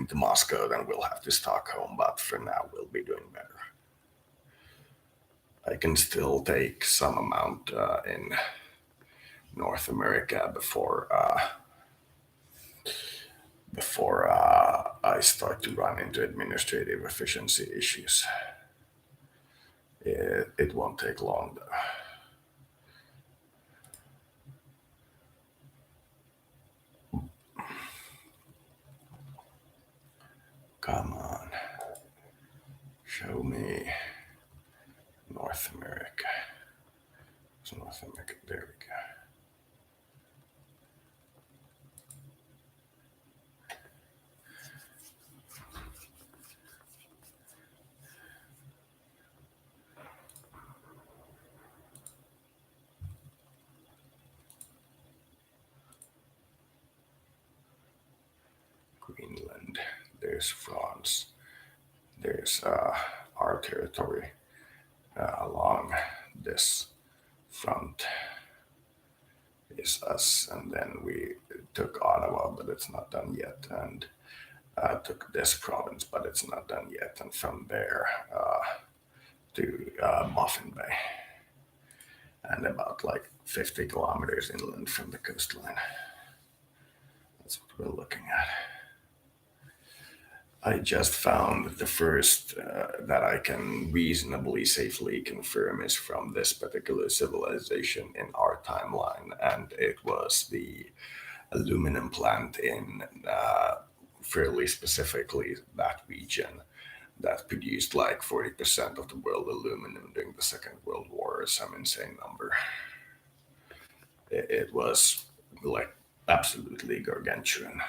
to Moscow than we'll have to Stockholm, but for now we'll be doing better. I can still take some amount in North America before I start to run into administrative efficiency issues. It won't take long though. Come on. Show me North America. It's North America. There we go. Greenland, there's France, there's our territory along this front is us, and then we took Ottawa, but it's not done yet, and took this province, but it's not done yet, and from there to Baffin Bay, and about like 50 kilometers inland from the coastline. That's what we're looking at. I just found the first that I can reasonably safely confirm is from this particular civilization in our timeline, and it was the aluminum plant in fairly specifically that region that produced like 40% of the world aluminum during the Second World War, or some insane number. It was like absolutely gargantuan.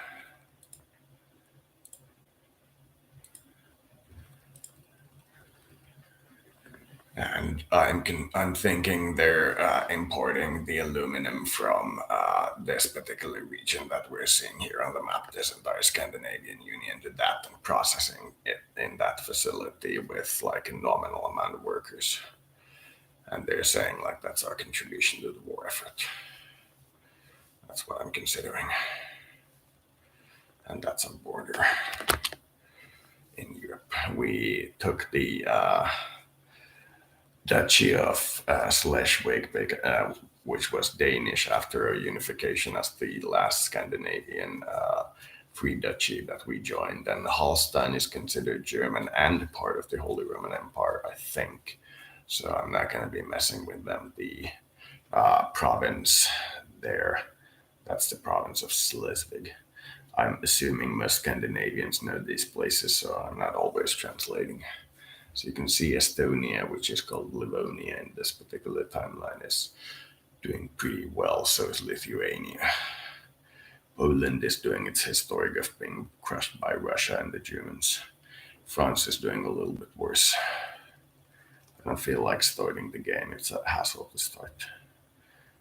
And I'm thinking they're importing the aluminum from this particular region that we're seeing here on the map, this entire Scandinavian Union, to that and processing it in that facility with like a nominal amount of workers. And they're saying like that's our contribution to the war effort. That's what I'm considering. And that's a border in Europe. We took the Duchy of Schleswig, which was Danish after a unification as the last Scandinavian free duchy that we joined. And Holstein is considered German and part of the Holy Roman Empire, I think. So I'm not going to be messing with them. The province there, that's the province of Schleswig. I'm assuming most Scandinavians know these places, so I'm not always translating. So you can see Estonia, which is called Livonia in this particular timeline, is doing pretty well. So is Lithuania. Poland is doing its historic of being crushed by Russia and the Germans. France is doing a little bit worse. I don't feel like starting the game. It's a hassle to start.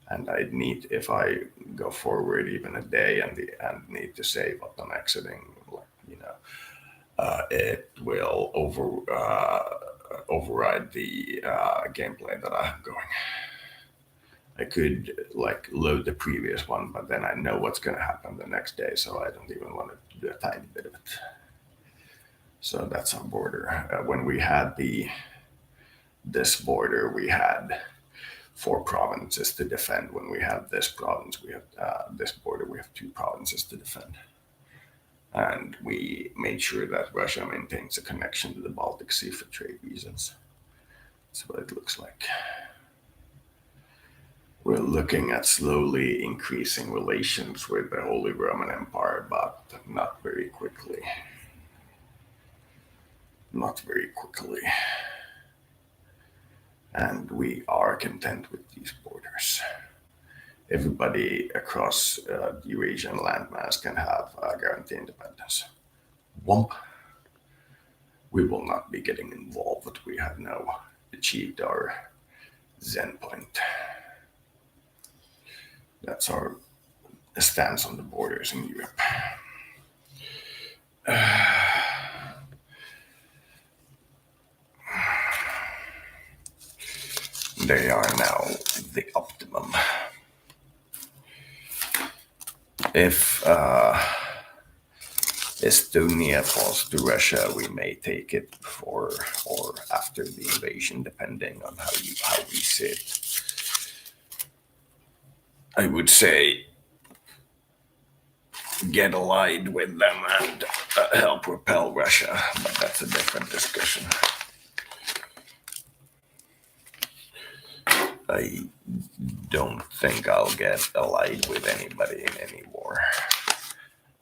And I need, if I go forward even a day and need to save upon exiting, like, it will override the gameplay that I'm going. I could like load the previous one, but then I know what's going to happen the next day, so I don't even want to do a tiny bit of it. So that's our border. When we had this border, we had 4 provinces to defend. When we have this province, we have this border, we have 2 provinces to defend. And we made sure that Russia maintains a connection to the Baltic Sea for trade reasons. That's what it looks like. We're looking at slowly increasing relations with the Holy Roman Empire, but not very quickly. Not very quickly. And we are content with these borders. Everybody across the Eurasian landmass can have guaranteed independence. Womp. We will not be getting involved. We have now achieved our Zen point. That's our stance on the borders in Europe. They are now the optimum. If Estonia falls to Russia, we may take it before or after the invasion, depending on how we see it. I would say get allied with them and help repel Russia, but that's a different discussion. I don't think I'll get allied with anybody in any war.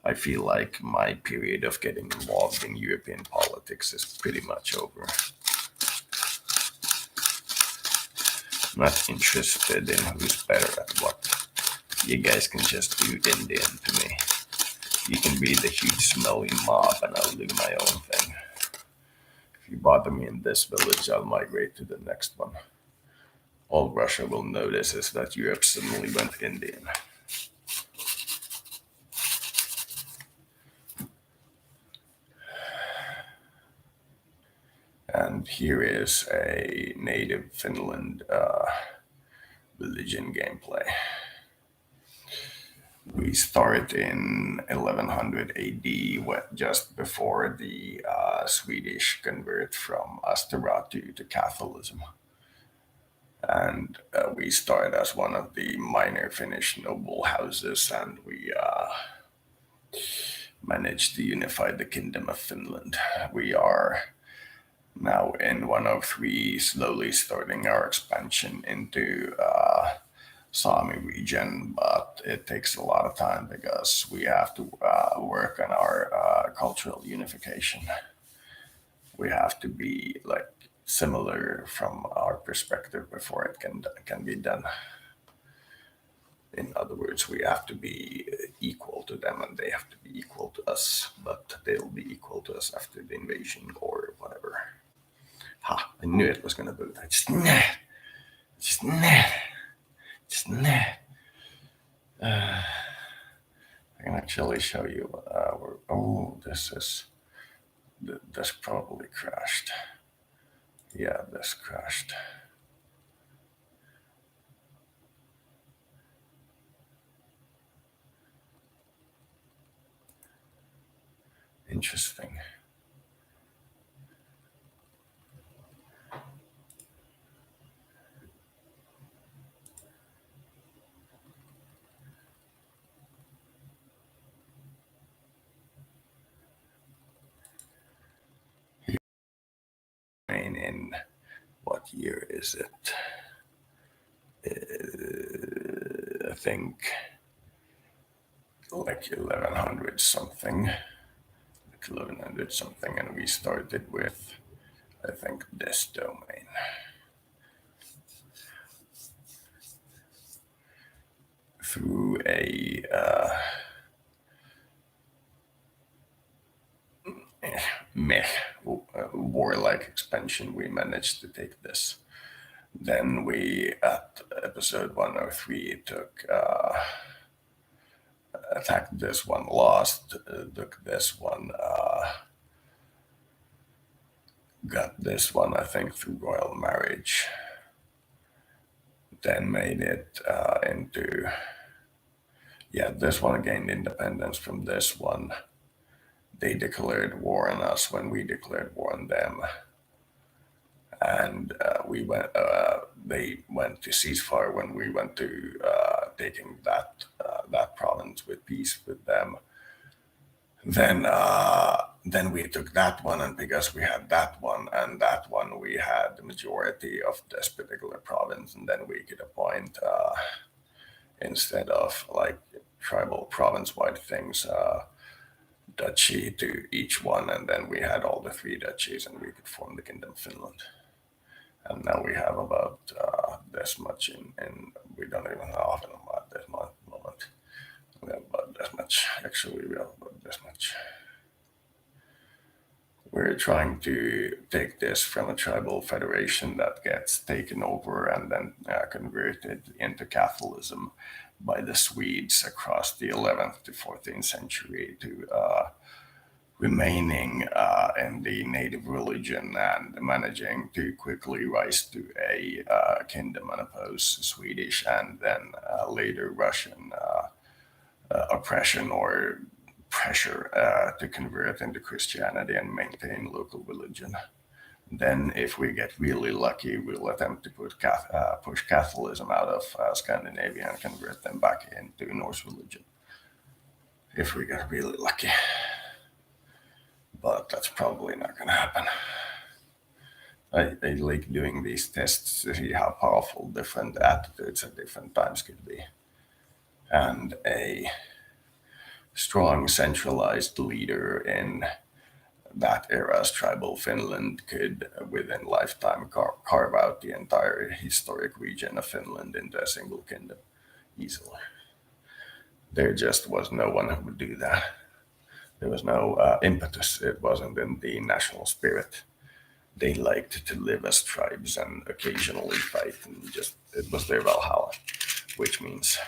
I feel like my period of getting involved in European politics is pretty much over. Not interested in who's better at what. You guys can just do Indian to me. You can be the huge smelly mob and I'll do my own thing. If you bother me in this village, I'll migrate to the next one. All Russia will notice is that Europe suddenly went Indian. And here is a native Finland religion gameplay. We start in 1100 AD, just before the Swedish convert from Asteratu to Catholicism. And we start as one of the minor Finnish noble houses, and we managed to unify the Kingdom of Finland. We are now in 103, slowly starting our expansion into Sami region, but it takes a lot of time because we have to work on our cultural unification. We have to be like similar from our perspective before it can be done. In other words, we have to be equal to them and they have to be equal to us, but they'll be equal to us after the invasion or whatever. Ha, I knew it was gonna do that. Just nah. I can actually show you. This probably crashed. Yeah, this crashed. Interesting. In what year is it? I think like 1100 something. Like 1100 something, and we started with, I think, this domain. Through a warlike expansion, we managed to take this. Then we, at episode 103, attacked this one, lost, took this one, got this one, I think, through royal marriage. then made it into, yeah, this one gained independence from this one. They declared war on us when we declared war on them. And they went to ceasefire when we went to taking that province with peace with them. Then we took that one, and because we had that one and that one, we had the majority of this particular province, and then we could appoint instead of like tribal province-wide things, duchy to each one, and then we had all the 3 duchies, and we could form the Kingdom of Finland. And now we have about this much in we don't even have about this moment. We have about this much. Actually, we have about this much. We're trying to take this from a tribal federation that gets taken over and then converted into Catholicism by the Swedes across the 11th to 14th century to remaining in the native religion and managing to quickly rise to a kingdom and oppose Swedish and then later Russian oppression or pressure to convert into Christianity and maintain local religion. Then, if we get really lucky, we'll attempt to push Catholicism out of Scandinavia and convert them back into Norse religion. If we get really lucky. But that's probably not going to happen. I like doing these tests to see how powerful different attitudes at different times could be. And a strong centralized leader in that era's tribal Finland could, within lifetime, carve out the entire historic region of Finland into a single kingdom easily. There just was no one who would do that. There was no impetus. It wasn't in the national spirit. They liked to live as tribes and occasionally fight, and just it was their Valhalla, which means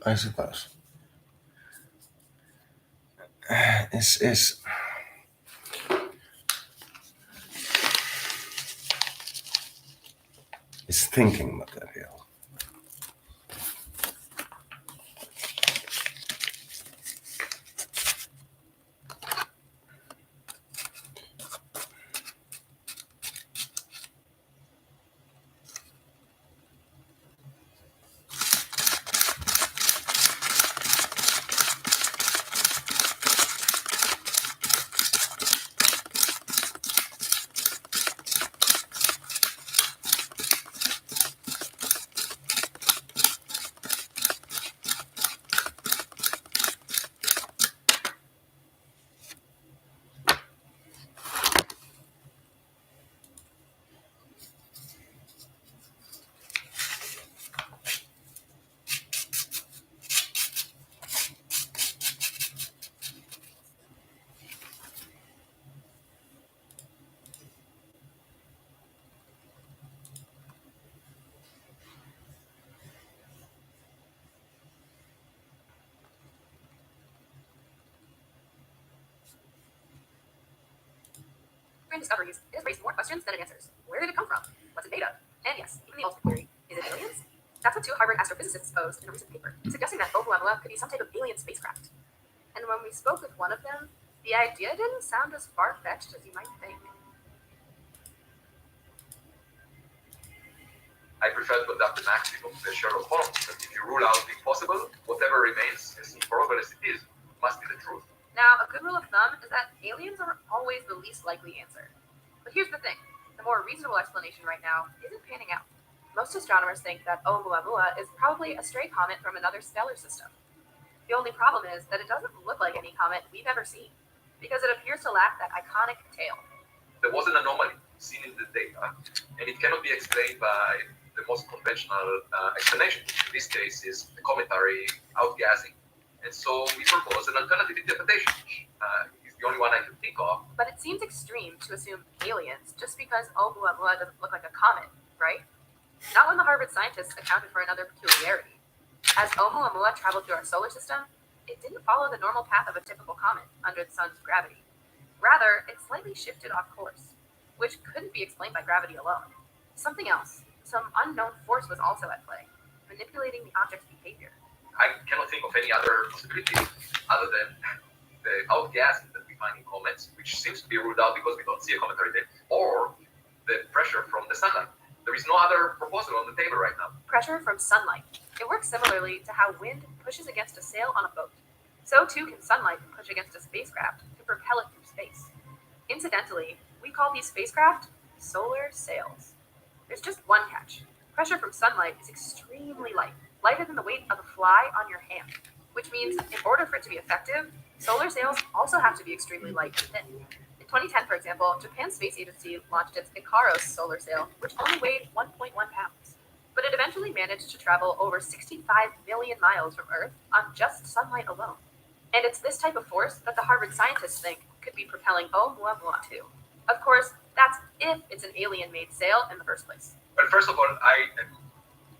I suppose. Is thinking material. Discoveries, it has raised more questions than it answers. Where did it come from? What's it made of? And yes, even the ultimate query, is it aliens? That's what two Harvard astrophysicists posed in a recent paper, suggesting that Oumuamua could be some type of alien spacecraft. And when we spoke with one of them, the idea didn't sound as far-fetched as you might think. I prefer to adopt the maximum of the Sherlock Holmes, that if you rule out the impossible, whatever remains, as improbable as it is, must be the truth. Now, a good rule of thumb is that aliens are always the least likely answer. But here's the thing, the more reasonable explanation right now isn't panning out. Most astronomers think that Oumuamua is probably a stray comet from another stellar system. The only problem is that it doesn't look like any comet we've ever seen, because it appears to lack that iconic tail. There was an anomaly seen in the data, and it cannot be explained by the most conventional explanation, which in this case is the cometary outgassing. And so we propose an alternative interpretation, which is the only one I can think of. But it seems extreme to assume aliens just because Oumuamua doesn't look like a comet, right? Not when the Harvard scientists accounted for another peculiarity. As Oumuamua traveled through our solar system, it didn't follow the normal path of a typical comet under the sun's gravity. Rather, it slightly shifted off course, which couldn't be explained by gravity alone. Something else, some unknown force was also at play, manipulating the object's behavior. I cannot think of any other possibility other than the outgassing that we find in comets, which seems to be ruled out because we don't see a cometary tail, or the pressure from the sunlight. There is no other proposal on the table right now. Pressure from sunlight. It works similarly to how wind pushes against a sail on a boat. So too can sunlight push against a spacecraft to propel it through space. Incidentally, we call these spacecraft solar sails. There's just one catch. Pressure from sunlight is extremely light, lighter than the weight of a fly on your hand, which means in order for it to be effective, solar sails also have to be extremely light and thin. In 2010, for example, Japan's space agency launched its Ikaros solar sail, which only weighed 1.1 pounds. But it eventually managed to travel over 65 million miles from Earth on just sunlight alone. And it's this type of force that the Harvard scientists think could be propelling Oumuamua too. Of course, that's if it's an alien-made sail in the first place. Well, first of all, I am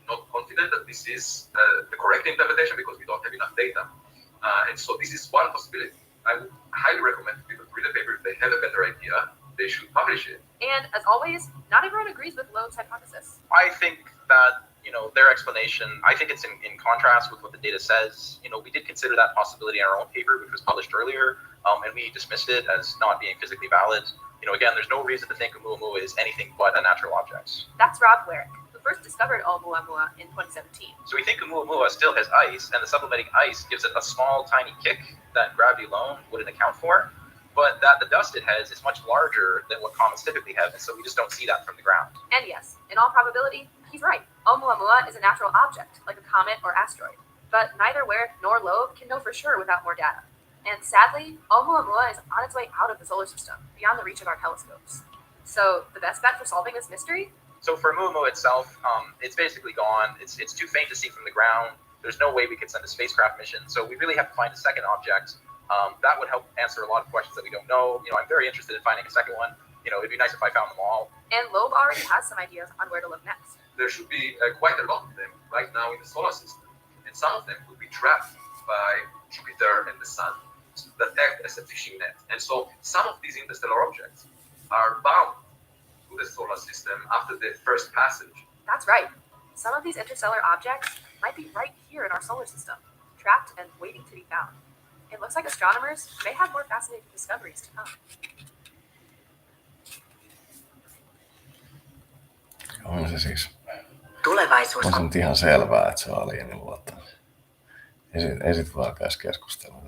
not confident that this is the correct interpretation because we don't have enough data. And so this is one possibility. I would highly recommend people to read the paper. If they have a better idea, they should publish it. And as always, not everyone agrees with Loeb's hypothesis. I think that, their explanation, I think it's in contrast with what the data says. We did consider that possibility in our own paper, which was published earlier, and we dismissed it as not being physically valid. Again, there's no reason to think Oumuamua is anything but a natural object. That's Rob Warwick, who first discovered Oumuamua in 2017. So we think Oumuamua still has ice, and the supplementing ice gives it a small, tiny kick that gravity alone wouldn't account for, but that the dust it has is much larger than what comets typically have, and so we just don't see that from the ground. And yes, in all probability, he's right. Oumuamua is a natural object, like a comet or asteroid. But neither Warwick nor Loeb can know for sure without more data. And sadly, Oumuamua is on its way out of the solar system, beyond the reach of our telescopes. So the best bet for solving this mystery? So for Oumuamua itself, it's basically gone. It's too faint to see from the ground. There's no way we could send a spacecraft mission. So we really have to find a second object. That would help answer a lot of questions that we don't know. I'm very interested in finding a second one. It'd be nice if I found them all. And Loeb already has some ideas on where to look next. There should be quite a lot of them right now in the solar system. And some of them would be trapped by Jupiter and the Sun that act as a fishing net. And so some of these interstellar objects are bound to the solar system after the first passage. That's right. Some of these interstellar objects might be right here in our solar system, trapped and waiting to be found. It looks like astronomers may have more fascinating discoveries to come. On se siis. Tulevaisuus On se on nyt ihan selvää, että se on alieniluottamus. Ei sit vaan käs keskustella.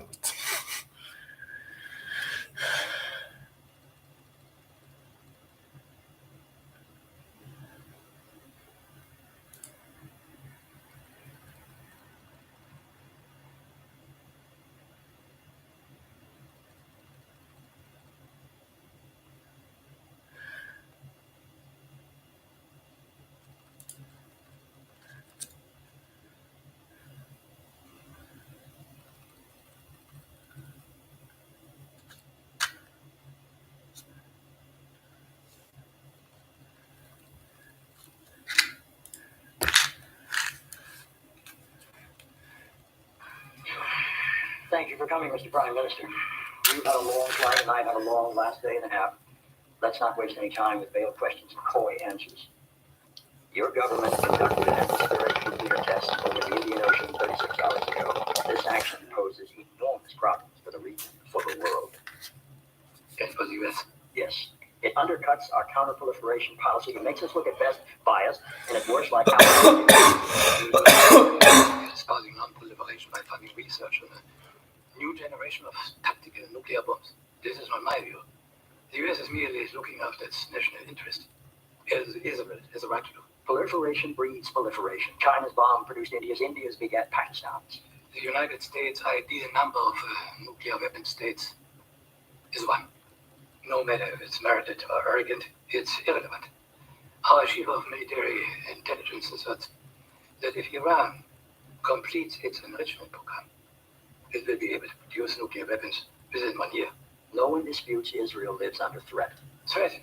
Thank you for coming, Mr. Prime Minister. You've had a long flight and I've had a long last day and a half. Let's not waste any time with veiled questions and coy answers. Your government conducted an atmospheric nuclear test over the Indian Ocean 36 hours ago. This action poses enormous problems for the region, for the world. And for the US. Yes, it undercuts our counter-proliferation policy. It makes us look at best biased, and at worst like Starting non-proliferation by funding research on a new generation of tactical nuclear bombs. This is not my view. The US is merely looking after its national interest. As Israel has a right to do. Proliferation breeds proliferation. China's bomb produced India's begat Pakistan's. The United States' ideal number of nuclear weapon states is one. No matter if it's merited or arrogant, it's irrelevant. Our chief of military intelligence asserts that if Iran completes its enrichment program, it will be able to produce nuclear weapons within 1 year. No one disputes Israel lives under threat. Threat?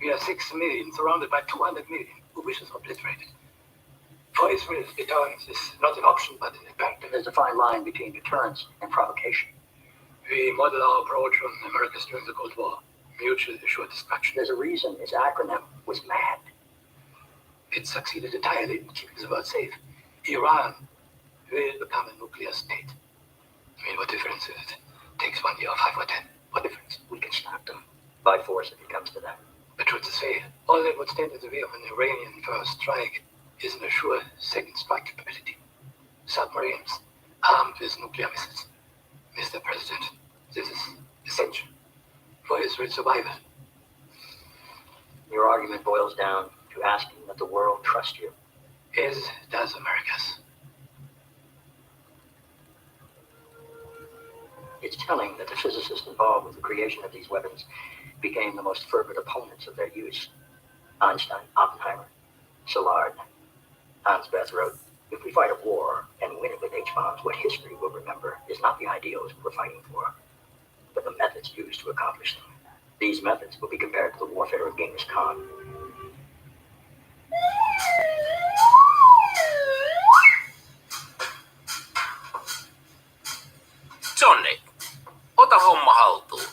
We are 6 million, surrounded by 200 million, who wishes obliterated. For Israel, deterrence is not an option, but an imperative. There's a fine line between deterrence and provocation. We model our approach on America's during the Cold War. Mutually assured destruction. There's a reason its acronym was MAD. It succeeded entirely in keeping the world safe. Iran will become a nuclear state. I mean, what difference if it takes 1 year or 5 or 10? What difference? We can stop them by force if it comes to that. But truth to say, all that would stand in the way of an Iranian first strike is an assured second strike capability. Submarines armed with nuclear missiles. Mr. President, this is essential for Israel's survival. Your argument boils down to asking that the world trust you. As does America's. It's telling that the physicists involved with the creation of these weapons became the most fervent opponents of their use. Einstein, Oppenheimer, Szilard. Hans Bethe wrote, "If we fight a war and win it with H-bombs, what history will remember is not the ideals we're fighting for, but the methods used to accomplish them. These methods will be compared to the warfare of Genghis Khan." Johnny, ota homma haltuun.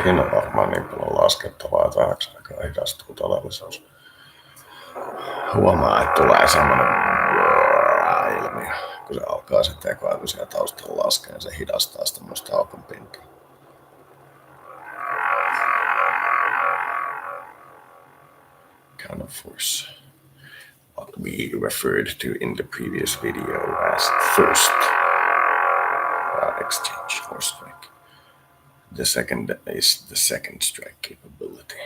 Siinä on varmaan niin paljon laskettavaa, että vähäksi aikaa hidastuu todellisuus. Huomaa, että tulee semmoinen ilmiö, kun se alkaa se tekoäly siellä taustalla laskea, ja se hidastaa sitä musta aukon pintaa. Kind of force. What we referred to in the previous video as first exchange or strike. The second is the second strike capability.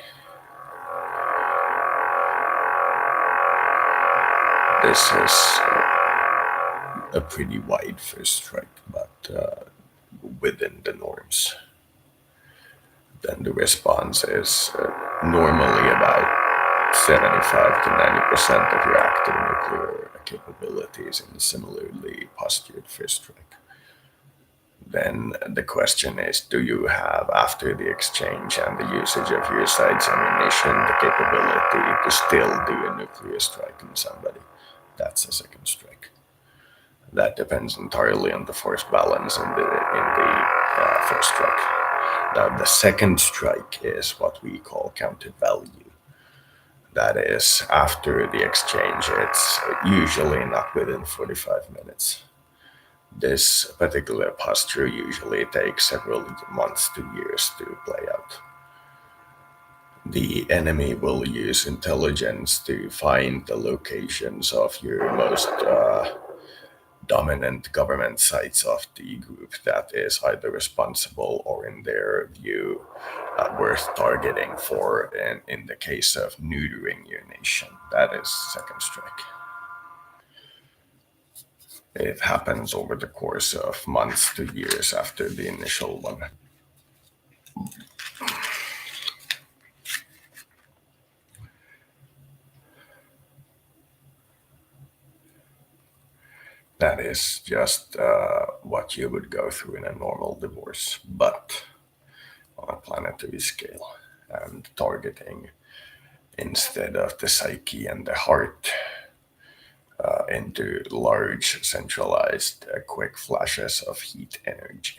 This is a pretty wide first strike, but within the norms. Then the response is normally about 75 to 90% of your active nuclear capabilities in similarly postured first strike. Then the question is, do you have, after the exchange and the usage of your side's ammunition, the capability to still do a nuclear strike on somebody? That's a second strike. That depends entirely on the force balance in the first strike. Now, the second strike is what we call counted value. That is, after the exchange, it's usually not within 45 minutes. This particular posture usually takes several months to years to play out. The enemy will use intelligence to find the locations of your most dominant government sites of the group that is either responsible or, in their view, worth targeting for, in the case of neutering your nation. That is second strike. It happens over the course of months to years after the initial one. That is just what you would go through in a normal divorce, but on a planetary scale, and targeting instead of the psyche and the heart into large, centralized, quick flashes of heat energy.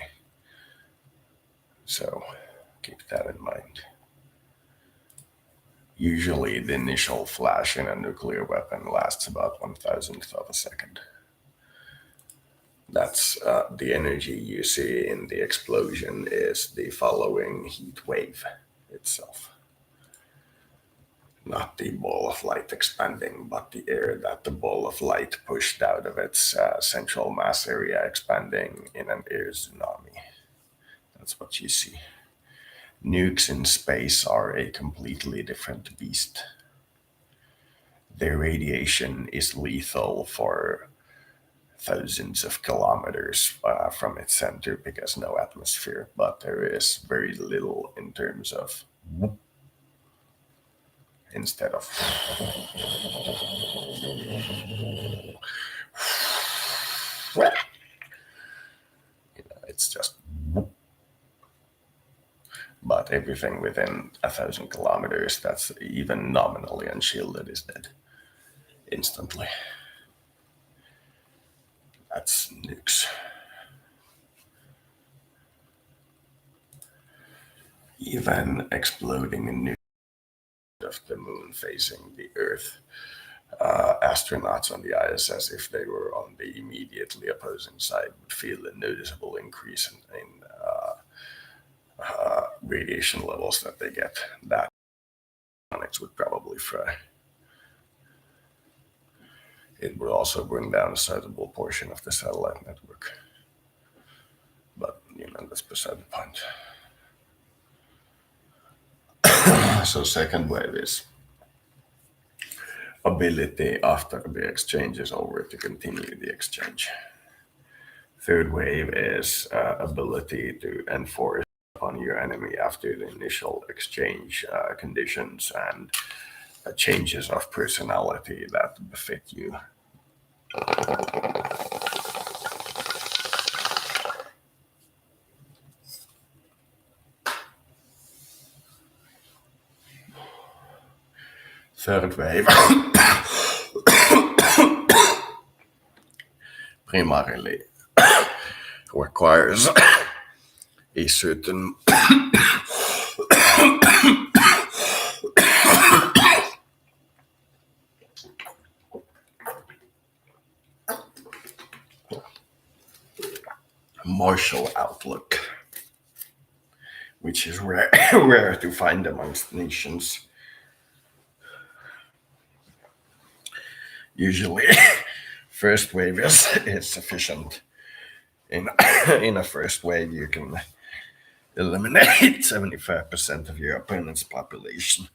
So keep that in mind. Usually the initial flash in a nuclear weapon lasts about 1,000th of a second. That's the energy you see in the explosion is the following heat wave itself. Not the ball of light expanding, but the air that the ball of light pushed out of its central mass area expanding in an air tsunami. That's what you see. Nukes in space are a completely different beast. Their radiation is lethal for thousands of kilometers from its center because no atmosphere, but there is very little in terms of instead of it's just, but everything within 1,000 kilometers that's even nominally unshielded is dead instantly. That's nukes. Even exploding a nuke of the moon facing the Earth, astronauts on the ISS, if they were on the immediately opposing side, would feel a noticeable increase in radiation levels that they get. That electronics would probably fry. It would also bring down a sizable portion of the satellite network. But, that's beside the point. So second wave is ability after the exchange is over to continue the exchange. Third wave is ability to enforce upon your enemy after the initial exchange conditions and changes of personality that befit you. Third wave primarily requires a certain martial outlook, which is rare, rare to find amongst nations. Usually, first wave is sufficient. In in a first wave, you can eliminate 75% of your opponent's population.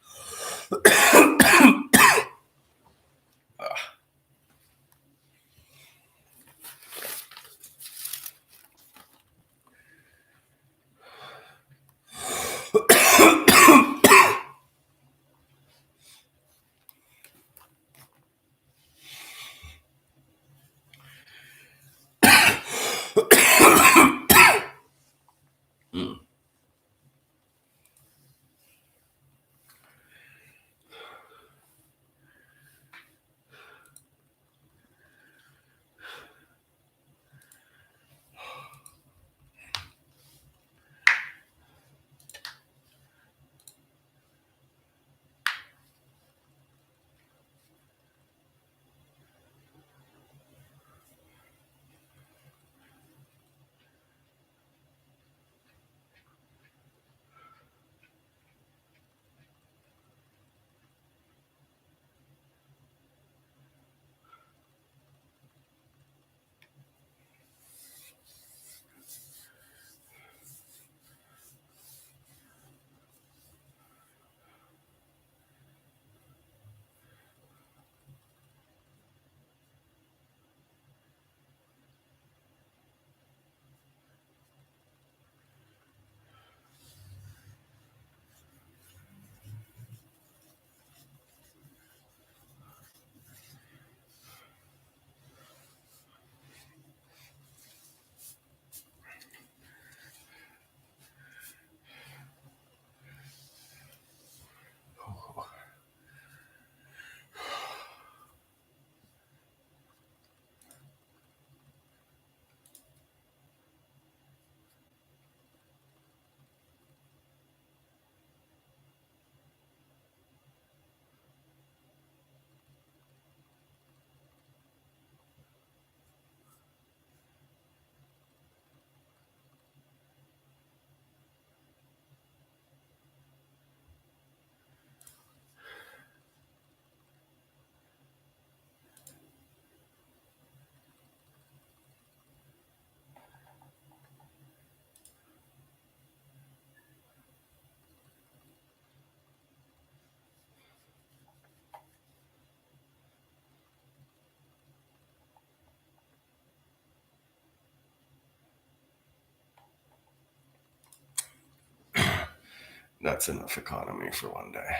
That's enough economy for one day.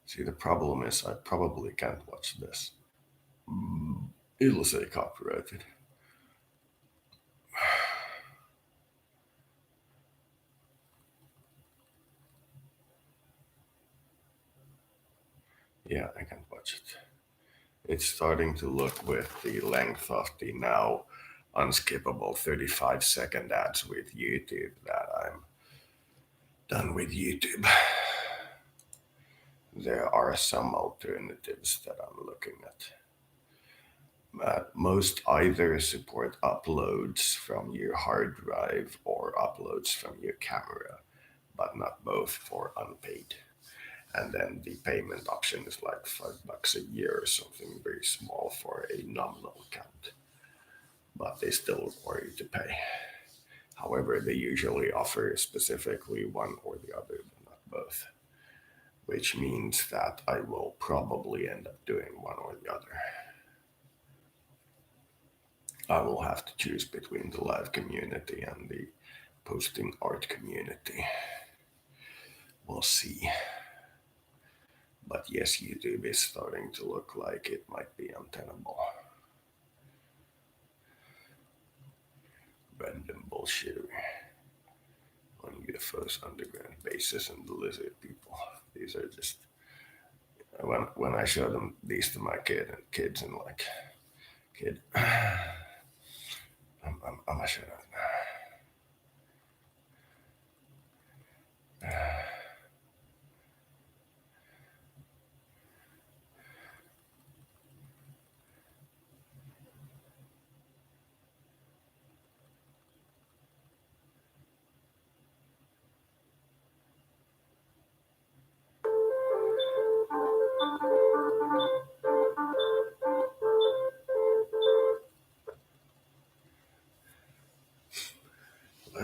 See, the problem is I probably can't watch this. It'll say copyrighted. Yeah, I can't watch it. It's starting to look with the length of the now unskippable 35-second ads with YouTube that I'm done with YouTube. There are some alternatives that I'm looking at. Most either support uploads from your hard drive or uploads from your camera, but not both for unpaid. And then the payment option is like $5 a year or something very small for a nominal account. But they still require you to pay. However, they usually offer specifically one or the other, but not both. Which means that I will probably end up doing one or the other. I will have to choose between the live community and the posting art community. We'll see. But yes, YouTube is starting to look like it might be untenable. Random bullshittery on UFOs, underground bases, and the lizard people. These are just when I show them these to my kids and like, kid, I'm gonna shut up now.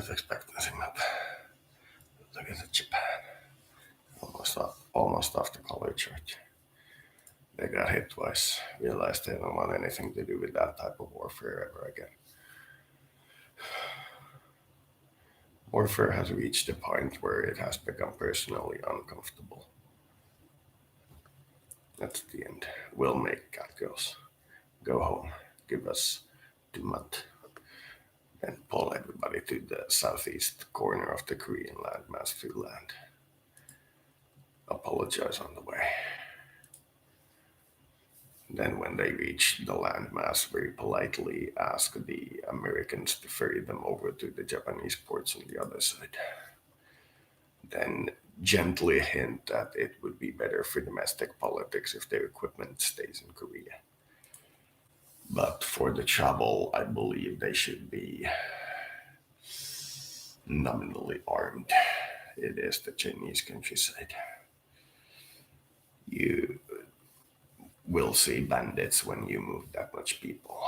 life expectancy map. Look at Japan. Almost off the color chart. They got hit twice. Realized they don't want anything to do with that type of warfare ever again. Warfare has reached a point where it has become personally uncomfortable. That's the end. We'll make cat girls. Go home. Give us 2 months. Then pull everybody to the southeast corner of the Korean landmass to land. Apologize on the way. Then when they reach the landmass, very politely ask the Americans to ferry them over to the Japanese ports on the other side. Then gently hint that it would be better for domestic politics if their equipment stays in Korea. But for the travel, I believe they should be nominally armed. It is the Chinese countryside. You will see bandits when you move that much people.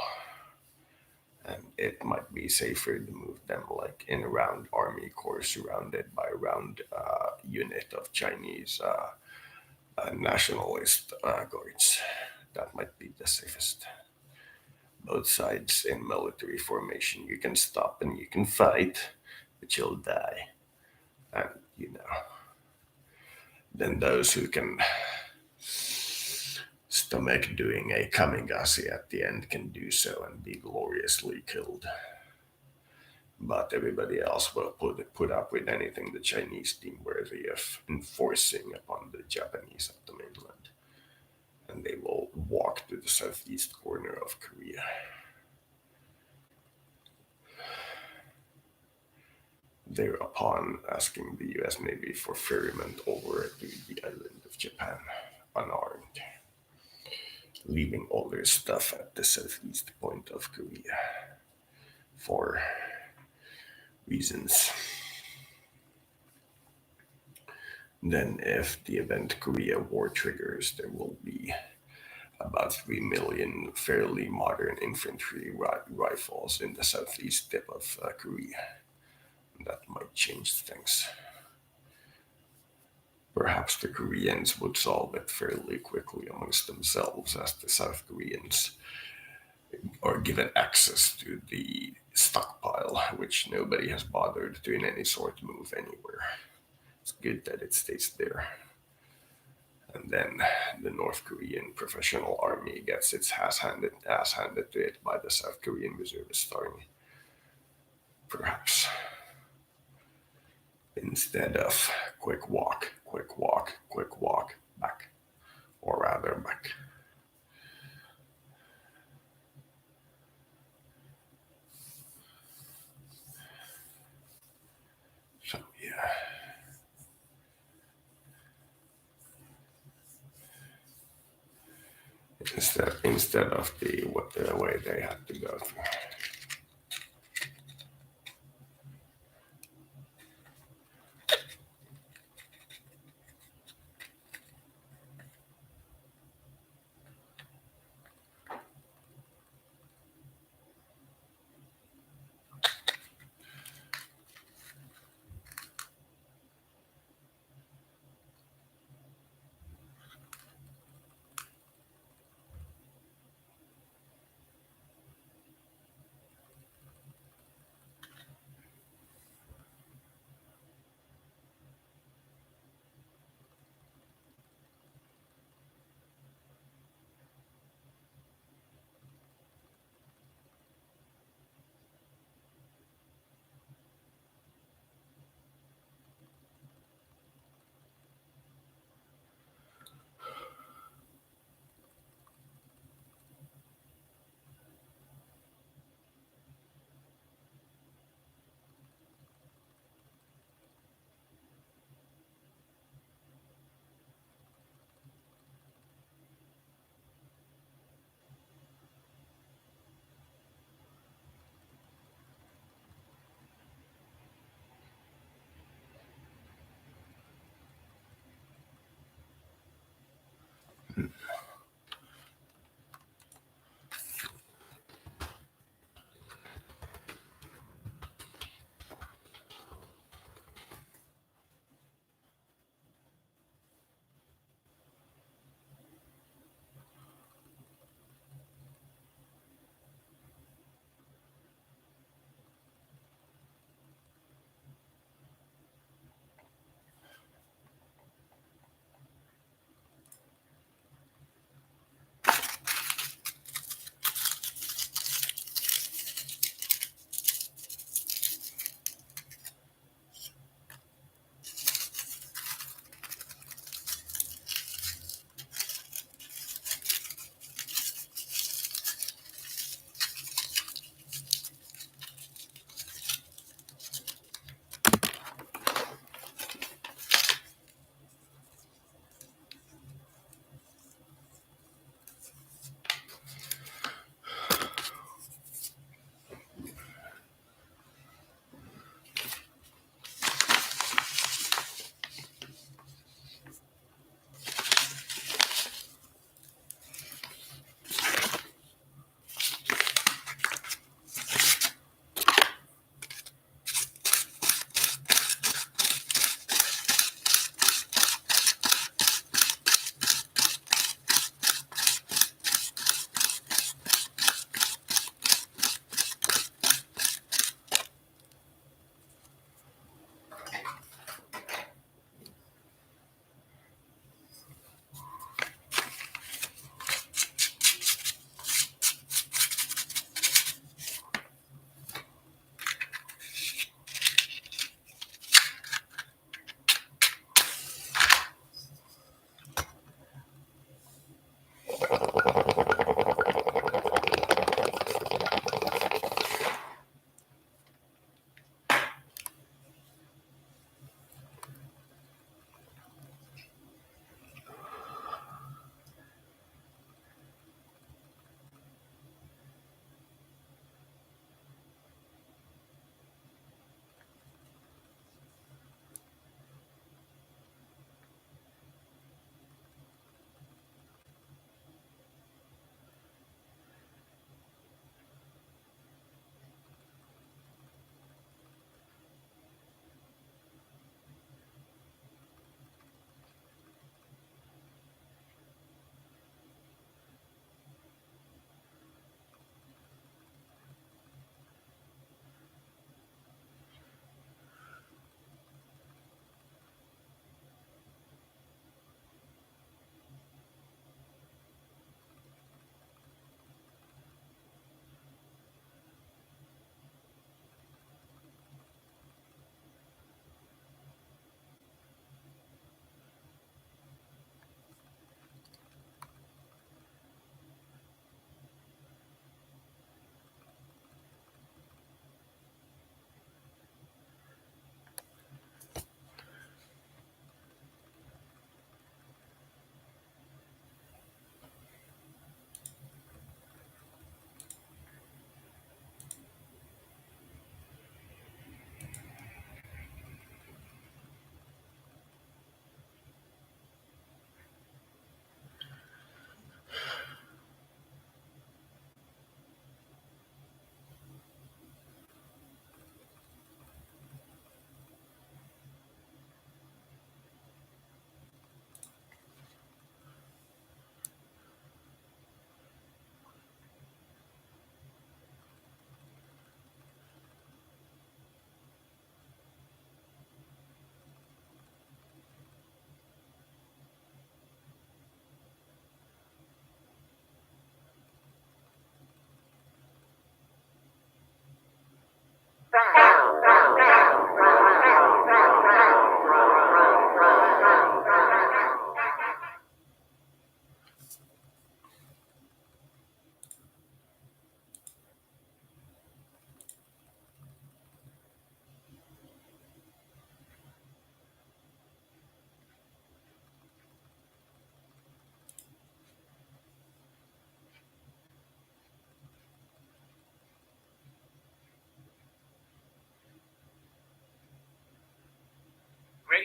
And it might be safer to move them like in a round army corps surrounded by a round unit of Chinese nationalist guards. That might be the safest. Both sides in military formation, you can stop and you can fight, but you'll die. And then those who can stomach doing a kamikaze at the end can do so and be gloriously killed. But everybody else will put up with anything the Chinese deem worthy of enforcing upon the Japanese at the mainland. And they will walk to the southeast corner of Korea. Thereupon asking the US Navy for ferryment over to the island of Japan, unarmed, leaving all their stuff at the southeast point of Korea for reasons. Then if the event Korea War triggers, there will be about 3 million fairly modern infantry rifles in the southeast tip of Korea. That might change things. Perhaps the Koreans would solve it fairly quickly amongst themselves, as the South Koreans are given access to the stockpile, which nobody has bothered to in any sort move anywhere. It's good that it stays there. And then the North Korean professional army gets its ass handed to it by the South Korean reservist army. Perhaps. Instead of quick walk, back. Or rather back. So yeah. Instead of the way they had to go through.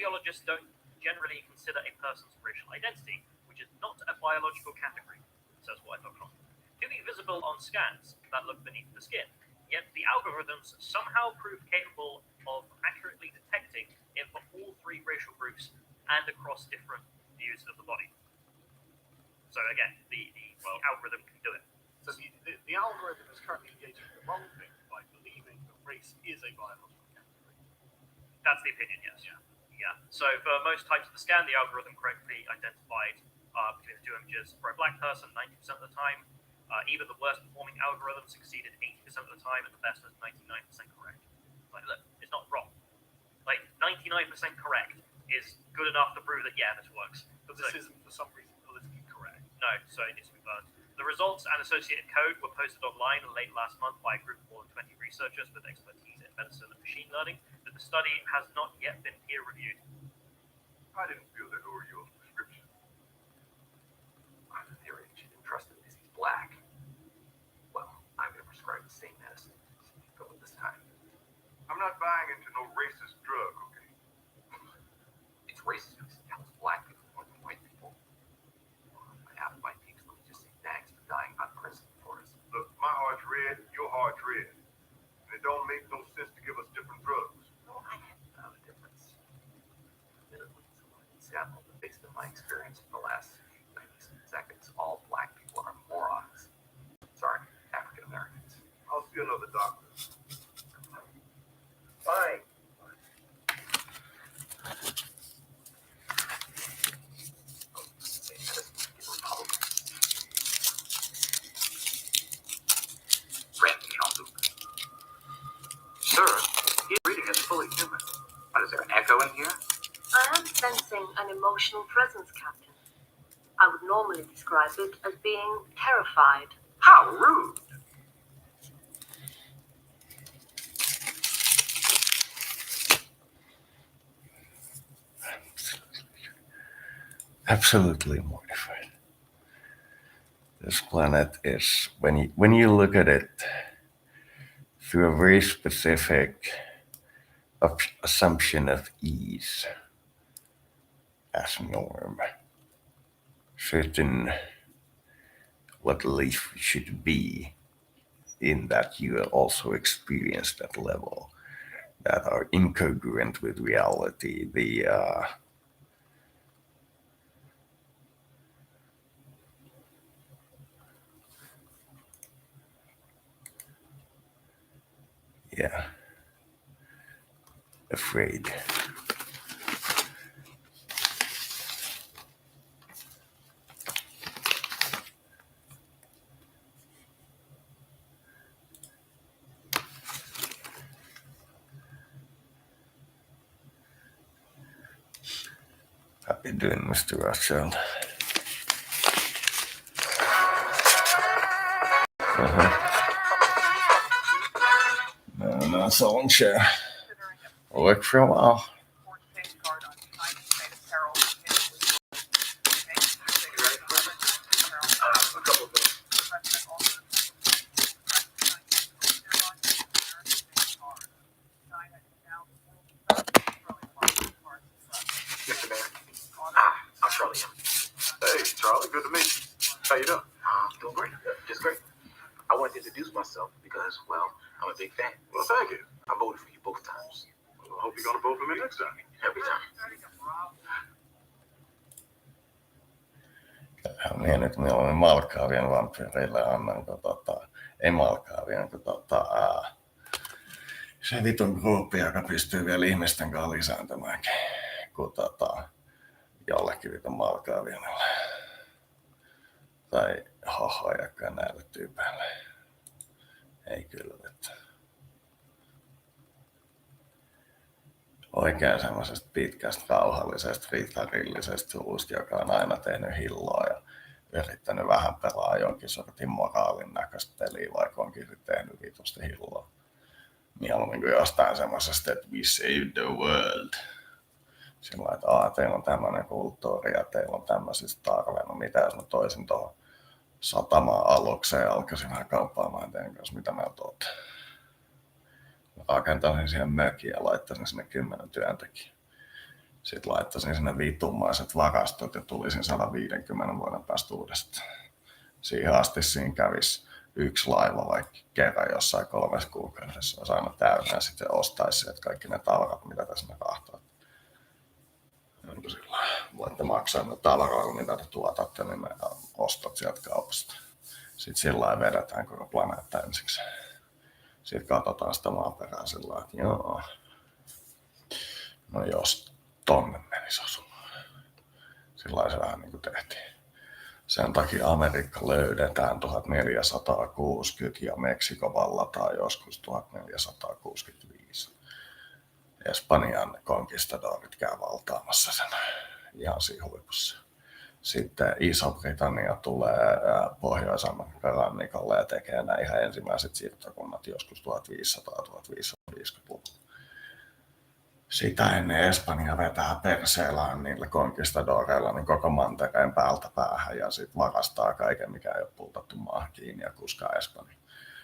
Radiologists don't generally consider a person's racial identity, which is not a biological category, says White.com, to be visible on scans that look beneath the skin. Yet the algorithms somehow prove capable of accurately detecting it for all three racial groups and across different views of the body. So again, the algorithm can do it. So the algorithm is currently engaging in the wrong thing by believing that race is a biological category. That's the opinion, yes. Yeah. So for most types of the scan, the algorithm correctly identified between the two images for a black person 90% of the time. Even the worst performing algorithm succeeded 80% of the time, and the best was 99% correct. Like, look, it's not wrong. Like, 99% correct is good enough to prove that, yeah, this works. But this isn't, for some reason, politically correct. No, so it needs to be burned. The results and associated code were posted online late last month by a group of more than 20 researchers with expertise in medicine and machine learning, but the study has not yet been peer-reviewed. I didn't feel that over your prescription. I'm very interested because he's black. Well, I'm going to prescribe the same medicine for this time. I'm not buying into no racist drug, okay? It's racist because it counts black people more than white people. I have white people who just say thanks for dying on prison for us. Look, my heart's red, your heart's red. And it don't make no sense to give us different drugs. No, I haven't found a difference. Admittedly, example, based on my experience in the last 90 seconds, all black people are morons. Sorry, African Americans. I'll see another doctor. Fine. Sir, his reading is fully human. What, is there an echo in here? I am sensing an emotional presence, Captain. I would normally describe it as being terrified. How rude! Absolutely mortified. This planet is, when you look at it through a very specific assumption of ease as norm, certain what life should be, in that you also experience that level, that are incongruent with reality. Yeah, afraid. How you doing, Mr. Rothschild? No, so long share. Work for a while. Charlie, good to meet you. How you doing? Doing great. Just great. I wanted to introduce myself because, well, I'm a big fan. Well, thank you. I voted for you both times. Well, I hope you're going to vote for me next time. Every time. Kyllähän nyt me olemme malkaavien vampyyreille annan, ei malkaavien, se vitun gruppi, joka pystyy vielä ihmisten kanssa lisääntymäänkin, kun jollekin vitun malkaavienille. Tai hohojakkaan näille tyypeille. Ei kyllä, että oikein semmoisesta pitkästä, rauhallisesta, ritarillisesta suvusta, joka on aina tehnyt hilloa ja yrittänyt vähän pelaa jonkin sortin moraalin näköistä peliä, vaikka onkin tehnyt vitusti hilloa. Mieluummin kuin jostain semmoisesta, että we saved the world. Sillä että teillä on tämmöinen kulttuuri ja teillä on tämmöisistä tarve. No mitä jos mä toisin tuohon satamaan alukseen ja alkaisin vähän kauppaamaan teidän kanssa, mitä mieltä ootte? Rakentaisin siihen mökin ja laittaisin sinne 10 työntekijää. Sitten laittaisin sinne vitumaiset varastot ja tulisin 150 vuoden päästä uudestaan. Siihen asti siinä kävisi yksi laiva vaikka kerran jossain 3 kuukaudessa olisi aina täynnä ja sitten ostaisi sieltä kaikki ne tavarat, mitä tässä ne kahtoo. Onko sillä voitte maksaa ne tavaroilla, mitä te tuotatte, niin me ostat sieltä kaupasta. Sitten sillä lailla vedetään koko planeetta ensiksi. Sitten katsotaan sitä maaperää sillä lailla, että joo. No jos tonne menisi asumaan. Sillä lailla se vähän niin kuin tehtiin. Sen takia Amerikka löydetään 1460 ja Meksiko vallataan joskus 1465. Espanjan konkistadorit käy valtaamassa sen ihan siinä huipussa. Sitten Iso-Britannia tulee Pohjois-Amerikan rannikolle ja tekee nämä ihan ensimmäiset siirtokunnat joskus 1500-1550-luvulla. Sitä ennen Espanja vetää perseellaan niillä konkistadoreilla niin koko mantereen päältä päähän ja sitten varastaa kaiken, mikä ei ole pultattu maahan kiinni ja kuskaa Espanja.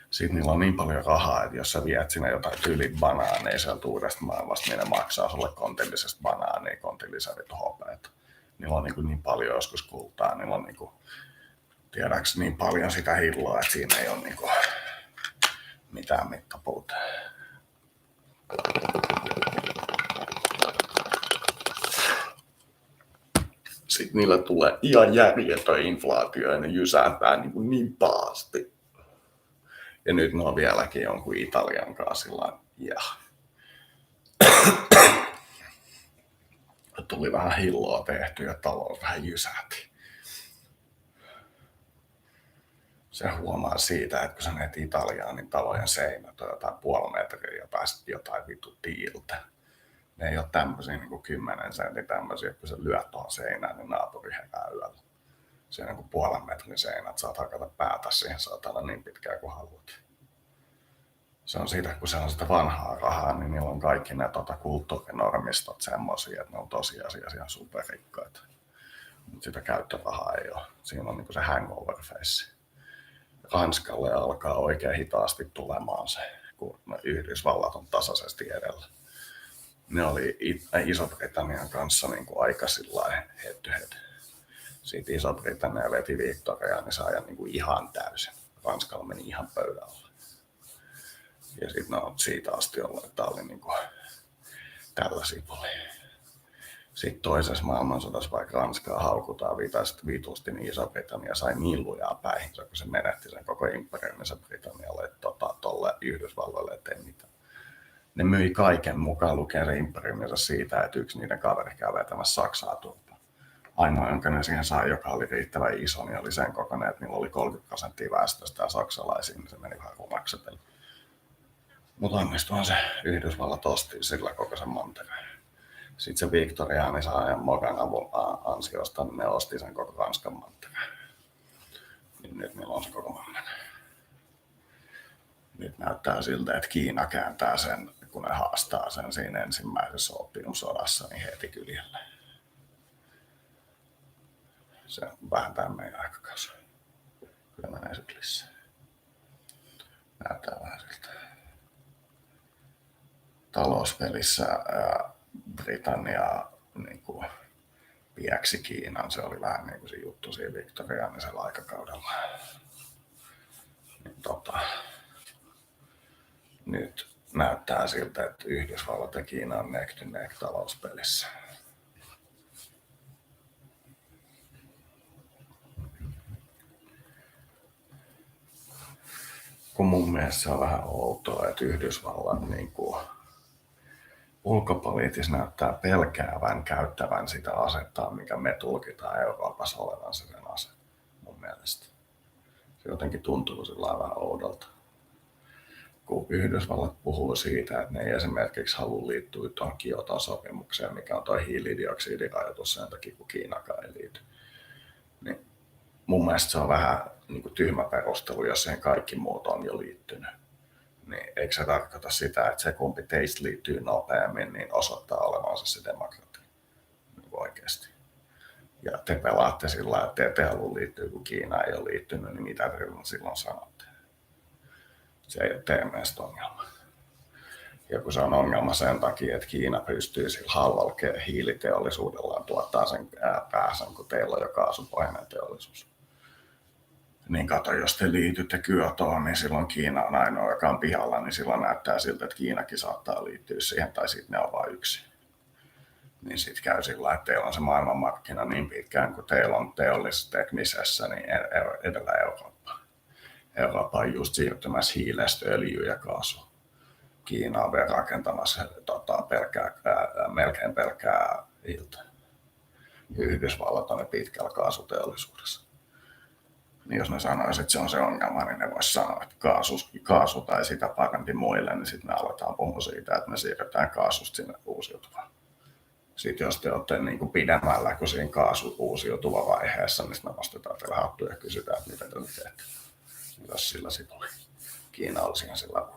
Sitten niillä on niin paljon rahaa, että jos sä viet sinne jotain tyyliin banaaneja sieltä uudesta maailmasta, niin ne maksaa sulle kontillisesta banaania, kontillisen vitu hopeeta. Niillä on niin paljon joskus kultaa, niillä on tiedäks niin paljon sitä hilloa, että siinä ei ole mitään mittapuuta. Sitten niillä tulee ihan järjetön inflaatio ja ne jysähtää niin pahasti. Ja nyt ne on vieläkin jonkun Italian kanssa ja tuli vähän hilloa tehty ja talous vähän jysähti. Se huomaa siitä, että kun sä menet Italiaan, niin talojen seinät on jotain puoli metriä ja pääsit jotain vittu tiiltä. Ne ei ole tämmöisiä 10 sentin tämmöisiä, että kun sä lyöt tuohon seinään, niin naapuri herää yöllä. Se on puolen metrin seinät, saat hakata päätä siihen, saat olla niin pitkään kuin haluat. Se on siitä, kun se on sitä vanhaa rahaa, niin niillä on kaikki ne kulttuurinormistot semmosia, että ne on tosiasiassa ihan superrikkaita. Mutta sitä käyttörahaa ei ole. Siinä on se hangover face. Ranskalle alkaa oikein hitaasti tulemaan se, kun Yhdysvallat on tasaisesti edellä. Ne oli Iso-Britannian kanssa aika sillain head to head. Sitten Iso-Britannia veti Victoriaa, niin sai ihan täysin. Ranskalla meni ihan pöydällä. Ja sitten ne on siitä asti ollut, että tämä oli tällä sipuli. Sitten toisessa maailmansodassa, vaikka Ranskaa haukutaan vitusti, niin Iso-Britannia sai niin lujaa päihinsä, kun se menetti sen koko imperiumin Iso-Britannialle, että tolle Yhdysvalloille ettei mitään. Ne myi kaiken mukaan lukien se imperiuminsa siitä, että yksi niiden kaveri käy vetämässä Saksaa turpaan. Ainoa, jonka ne siihen sai, joka oli riittävän iso, niin oli sen kokoinen, että niillä oli 30% väestöstä ja saksalaisia, niin se meni vähän rumaksetella. Mutta onnistuhan se Yhdysvallat osti sillä koko sen mantereen. Sitten se Victoriaani saa ja Mogan avun ansiosta, niin ne osti sen koko Ranskan mantereen. Niin nyt meillä on se koko mantereen. Nyt näyttää siltä, että Kiina kääntää sen, kun ne haastaa sen siinä ensimmäisessä opiumsodassa, niin heti kyljelle. Se on vähän tämän meidän aikakausi. Kyllä menee syklissä. Näyttää vähän siltä. Talouspelissä Britannia piäksi Kiinan. Se oli vähän niin kuin se juttu siinä Victoriaanisella aikakaudella. Niin, nyt näyttää siltä, että Yhdysvallat ja Kiina on neck to neck talouspelissä. Kun mun mielestä se on vähän outoa, että Yhdysvallat ulkopoliittisesti näyttää pelkäävän käyttävän sitä asetta, mikä me tulkitaan Euroopassa olevan sen ase, mun mielestä. Se jotenkin tuntuu sillä vähän oudolta. Kun Yhdysvallat puhuu siitä, että ne ei esimerkiksi halua liittyä tuohon Kioton sopimukseen, mikä on tuo hiilidioksidirajoitus sen takia, kun Kiinakaan ei liity. Niin mun mielestä se on vähän tyhmä perustelu, jos siihen kaikki muut on jo liittynyt. Niin eikö se tarkoita sitä, että se kumpi teistä liittyy nopeammin, niin osoittaa olevansa se demokratia oikeasti. Ja te pelaatte sillä, että te ette halua liittyä, kun Kiina ei ole liittynyt, niin mitä te silloin sanotte? Se ei ole teidän mielestä ongelma. Ja kun se on ongelma sen takia, että Kiina pystyy sillä halvalla hiiliteollisuudellaan tuottaa sen pääsän, kun teillä on jo kaasupohjainen teollisuus. Niin kato, jos te liitytte Kyotoon, niin silloin Kiina on ainoa, joka on pihalla, niin silloin näyttää siltä, että Kiinakin saattaa liittyä siihen, tai sitten ne on vain yksi. Niin sitten käy sillä, että teillä on se maailmanmarkkina niin pitkään, kun teillä on teollisteknisessä, niin Etelä-Eurooppa. Eurooppa on just siirtymässä hiilestä öljyyn ja kaasuun. Kiina on vielä rakentamassa melkein pelkkää hiiltä. Yhdysvallat on ne pitkällä kaasuteollisuudessa. Niin jos ne sanoisivat, että se on se ongelma, niin ne voisi sanoa, että kaasu tai sitä parempi muille, niin sitten me aletaan puhua siitä, että me siirretään kaasusta sinne uusiutuvaan. Sitten jos te olette niin kuin pidemmällä kuin siinä uusiutuva vaiheessa, niin me vastataan teille hattuja ja kysytään, että mitä te nyt teette. Mitäs sillä sitten oli? Kiina oli siinä sillä.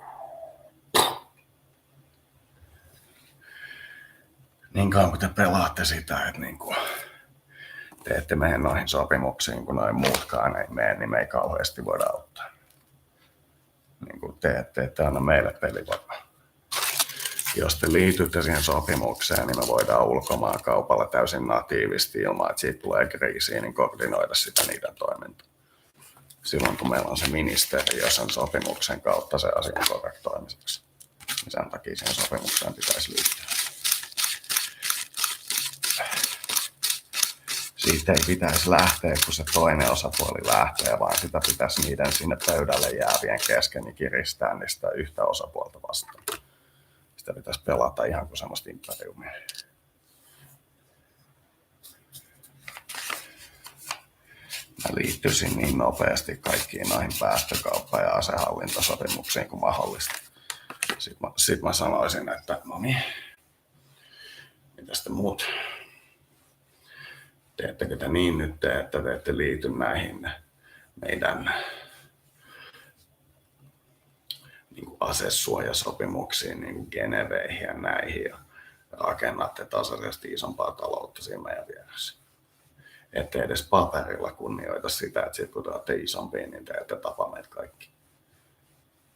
Niin kauan kun te pelaatte sitä, että niin kuin te ette mene noihin sopimuksiin, kun noin muutkaan ei mene, niin me ei kauheasti voida auttaa. Niin kuin te ette anna meille pelivaraa. Jos te liitytte siihen sopimukseen, niin me voidaan ulkomaan kaupalla täysin natiivisti ilman, että siitä tulee kriisiä, niin koordinoida sitä niiden toimintaa. Silloin kun meillä on se ministeri sen sopimuksen kautta se asian korrektoimiseksi, niin sen takia siihen sopimukseen pitäisi liittyä. Siitä ei pitäisi lähteä, kun se toinen osapuoli lähtee, vaan sitä pitäisi niiden sinne pöydälle jäävien kesken niin kiristää niistä yhtä osapuolta vastaan. Sitä pitäisi pelata ihan kuin semmoista imperiumia. Mä liittyisin niin nopeasti kaikkiin noihin päästökauppa- ja asehallintasopimuksiin kuin mahdollista. Sitten mä sanoisin, että no niin, mitäs te muut? Teettekö te niin nyt, että te ette liity näihin meidän niin kuin asesuojasopimuksiin, niin kuin Geneveihin ja näihin, ja rakennatte tasaisesti isompaa taloutta siinä meidän vieressä. Ette edes paperilla kunnioita sitä, että sit kun te olette isompia, niin te ette tapa meitä kaikki.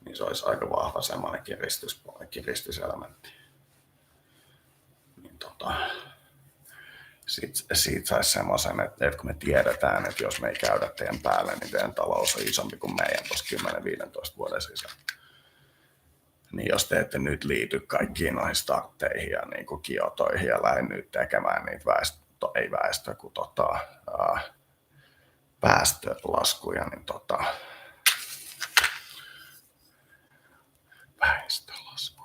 Niin se olisi aika vahva semmoinen kiristyselementti. Niin siitä saisi semmoisen, että kun me tiedetään, että jos me ei käydä teidän päälle, niin teidän talous on isompi kuin meidän tuossa 10-15 vuoden sisällä. Niin jos te ette nyt liity kaikkiin noihin startteihin ja niin kuin Kiotoihin ja lähde nyt tekemään niitä päästölaskuja, niin väestölasku.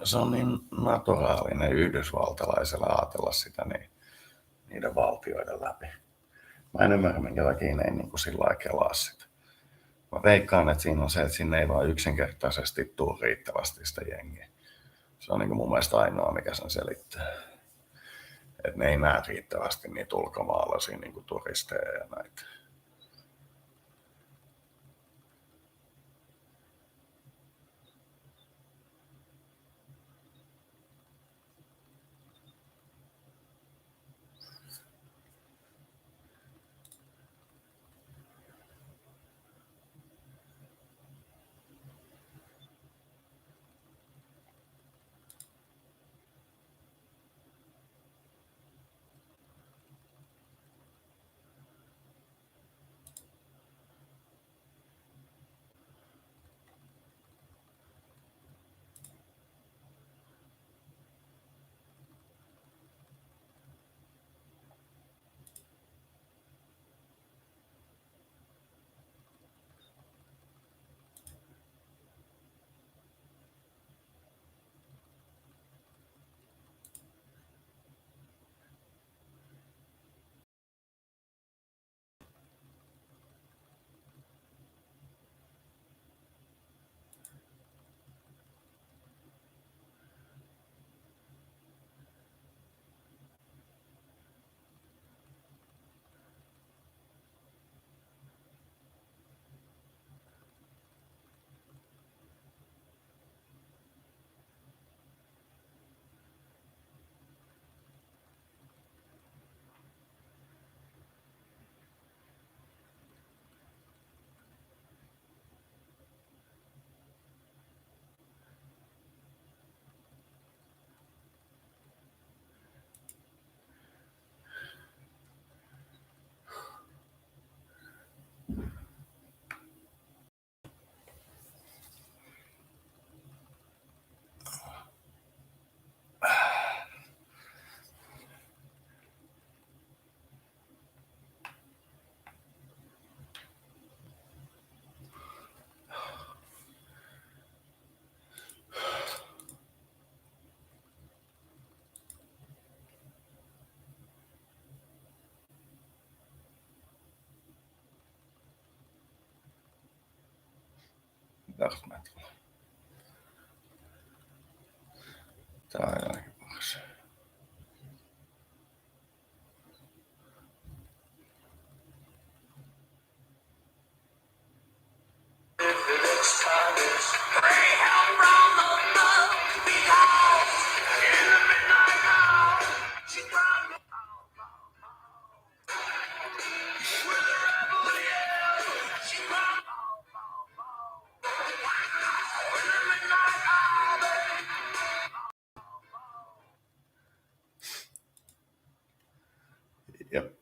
Se on niin naturaalinen yhdysvaltalaisella ajatella sitä niiden valtioiden läpi. Mä en ymmärrä, minkä takia ne ei niin kuin sillä lailla kelaa sitä. Mä veikkaan, että siinä on se, että sinne ei vaan yksinkertaisesti tule riittävästi sitä jengiä. Se on niin kuin mun mielestä ainoa, mikä sen selittää. Että ne ei näe riittävästi niitä ulkomaalaisia niin kuin turisteja ja näitä. Death metal. Tää on jotenkin paras. Yep.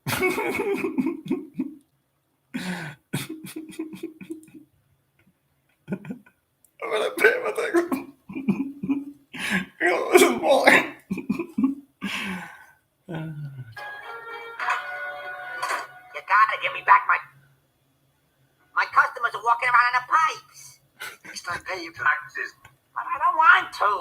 I'm gonna pay my thing. Listen, boy. You gotta give me back my customers are walking around in the pipes. Next time, pay your taxes. But I don't want to.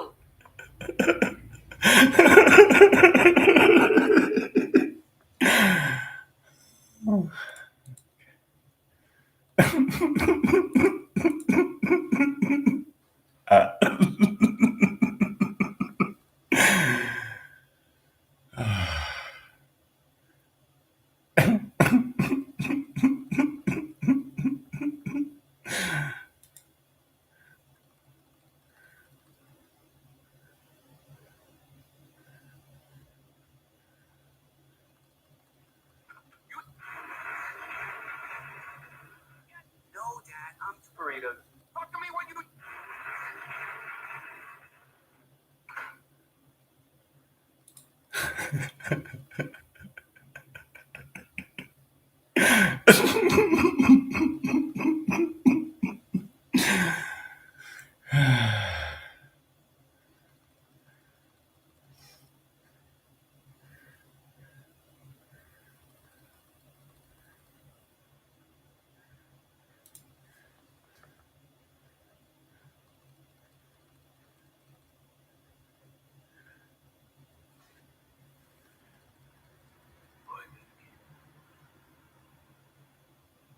No, Dad, I'm burritos. Talk to me when you.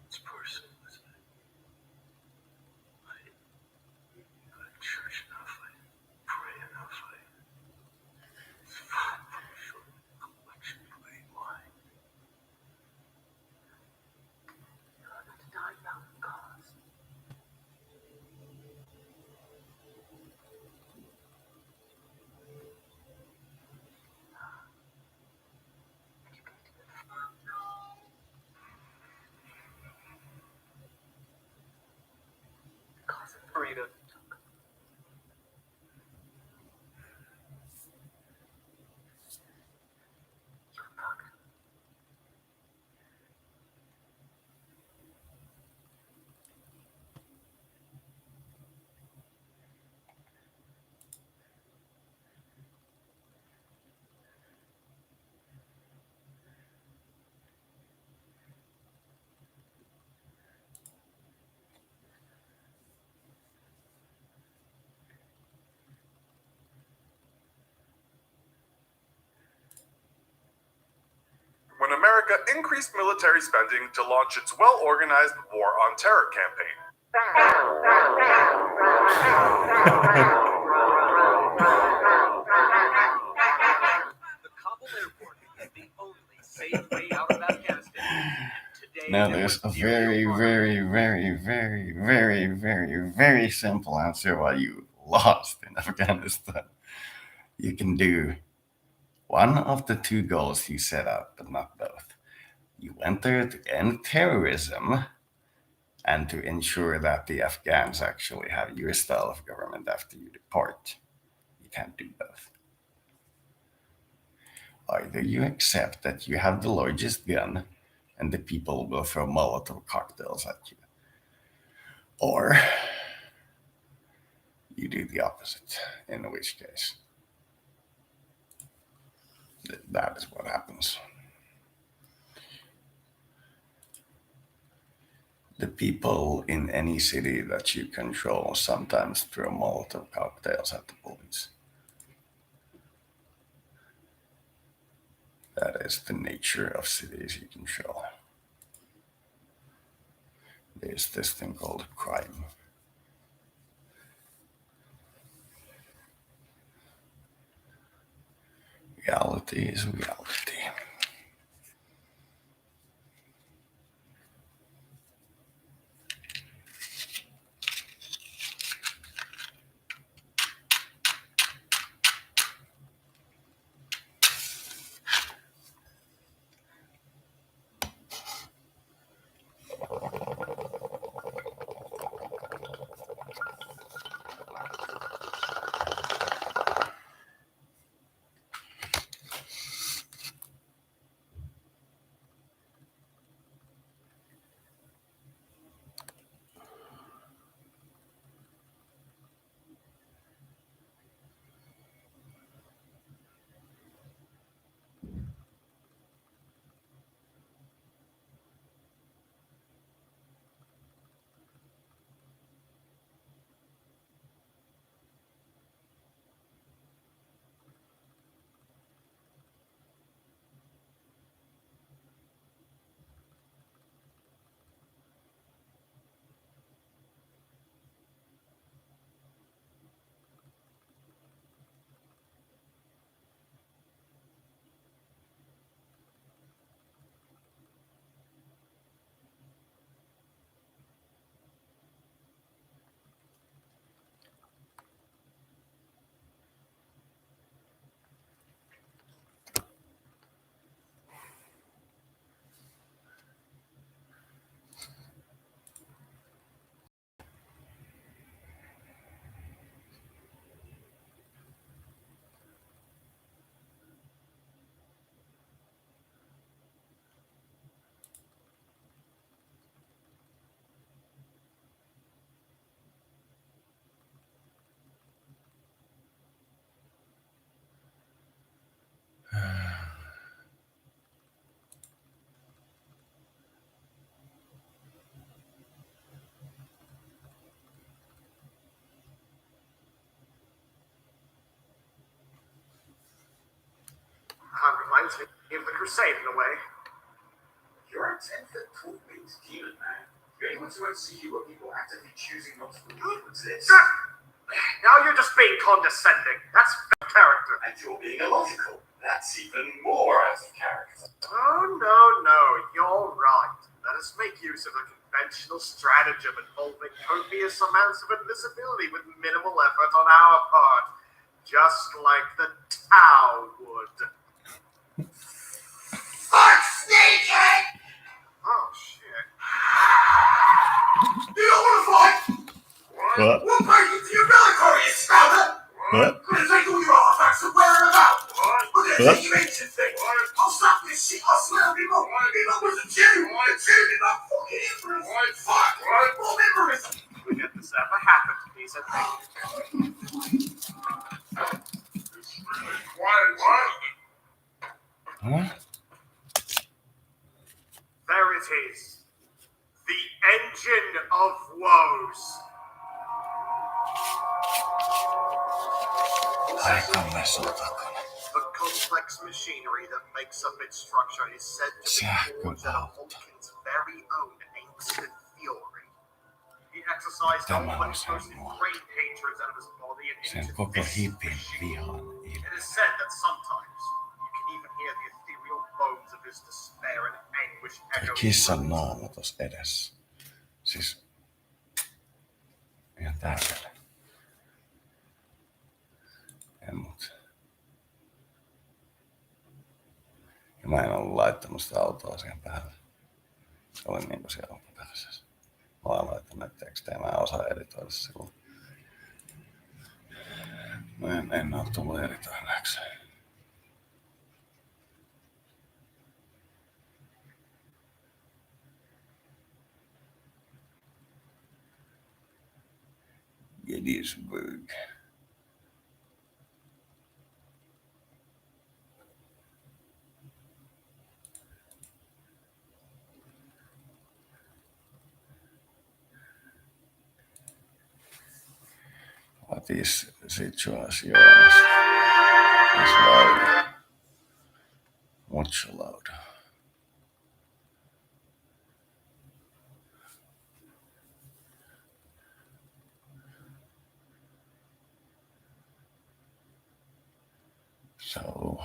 It's personal, isn't it? I go to church enough, I pray enough, it's far from a short collection of green wine. You're not to die young, cause. And you can do it. Cause of burritos. When America increased military spending to launch its well-organized War on Terror campaign. The Kabul airport is the only safe way out of Afghanistan. Today, Now there's a very, very, very, very, very, very, very simple answer why you lost in Afghanistan. You can do one of the two goals you set out, but not both. You went there to end terrorism and to ensure that the Afghans actually have your style of government after you depart. You can't do both. Either you accept that you have the largest gun and the people will throw Molotov cocktails at you, or you do the opposite, in which case that is what happens. The people in any city that you control sometimes throw Molotov cocktails at the police. That is the nature of cities you control. There's this thing called crime. What is reality? Reminds me of the Crusade in a way. You're a 10-foot tall big demon man. Anyone who won't see you are people actively choosing not to believe you exist. Now you're just being condescending. That's character. And you're being illogical. That's even more out of character. Oh, no. You're right. Let us make use of a conventional stratagem involving copious amounts of invisibility with minimal effort on our part. Just like the Tau would. Fuck sneaking! Oh, shit. You don't want to fight? What? We'll break into your military, you scouter! What? We're gonna take all your artifacts and wear them out! We're gonna What? take your ancient thing! I'll stop this shit, I swear, people! It was a Jew! A Jew did not fucking emperors! Fuck! Well, emperors! We get this ever happened, he said, thank you. It's really quiet, Huh? There it is. The engine of woes. Aikamme sotakone. The complex machinery that makes up its structure is said to be forged out of Vulcan's very own ancient fury. He exercised all Tämä but on his se most mua. ingrained hatreds out of his body and Sen into koko this hipin machine. vihan It ilme. is said that sometimes you can even hear the ethereal bones of his despair and anguish echo. Kissan naama tos edessä. Siis ihan tärkeä. En mut. Ja mä en ollut laittanut sitä autoa siihen päälle. Se oli niinku siellä alkuperäisessä. Mä olen laittanut tekstejä, mä en osaa editoida silloin. Mä en oo tullut editoinneeksi. Gettysburg. What is situation is loud. Much loud. So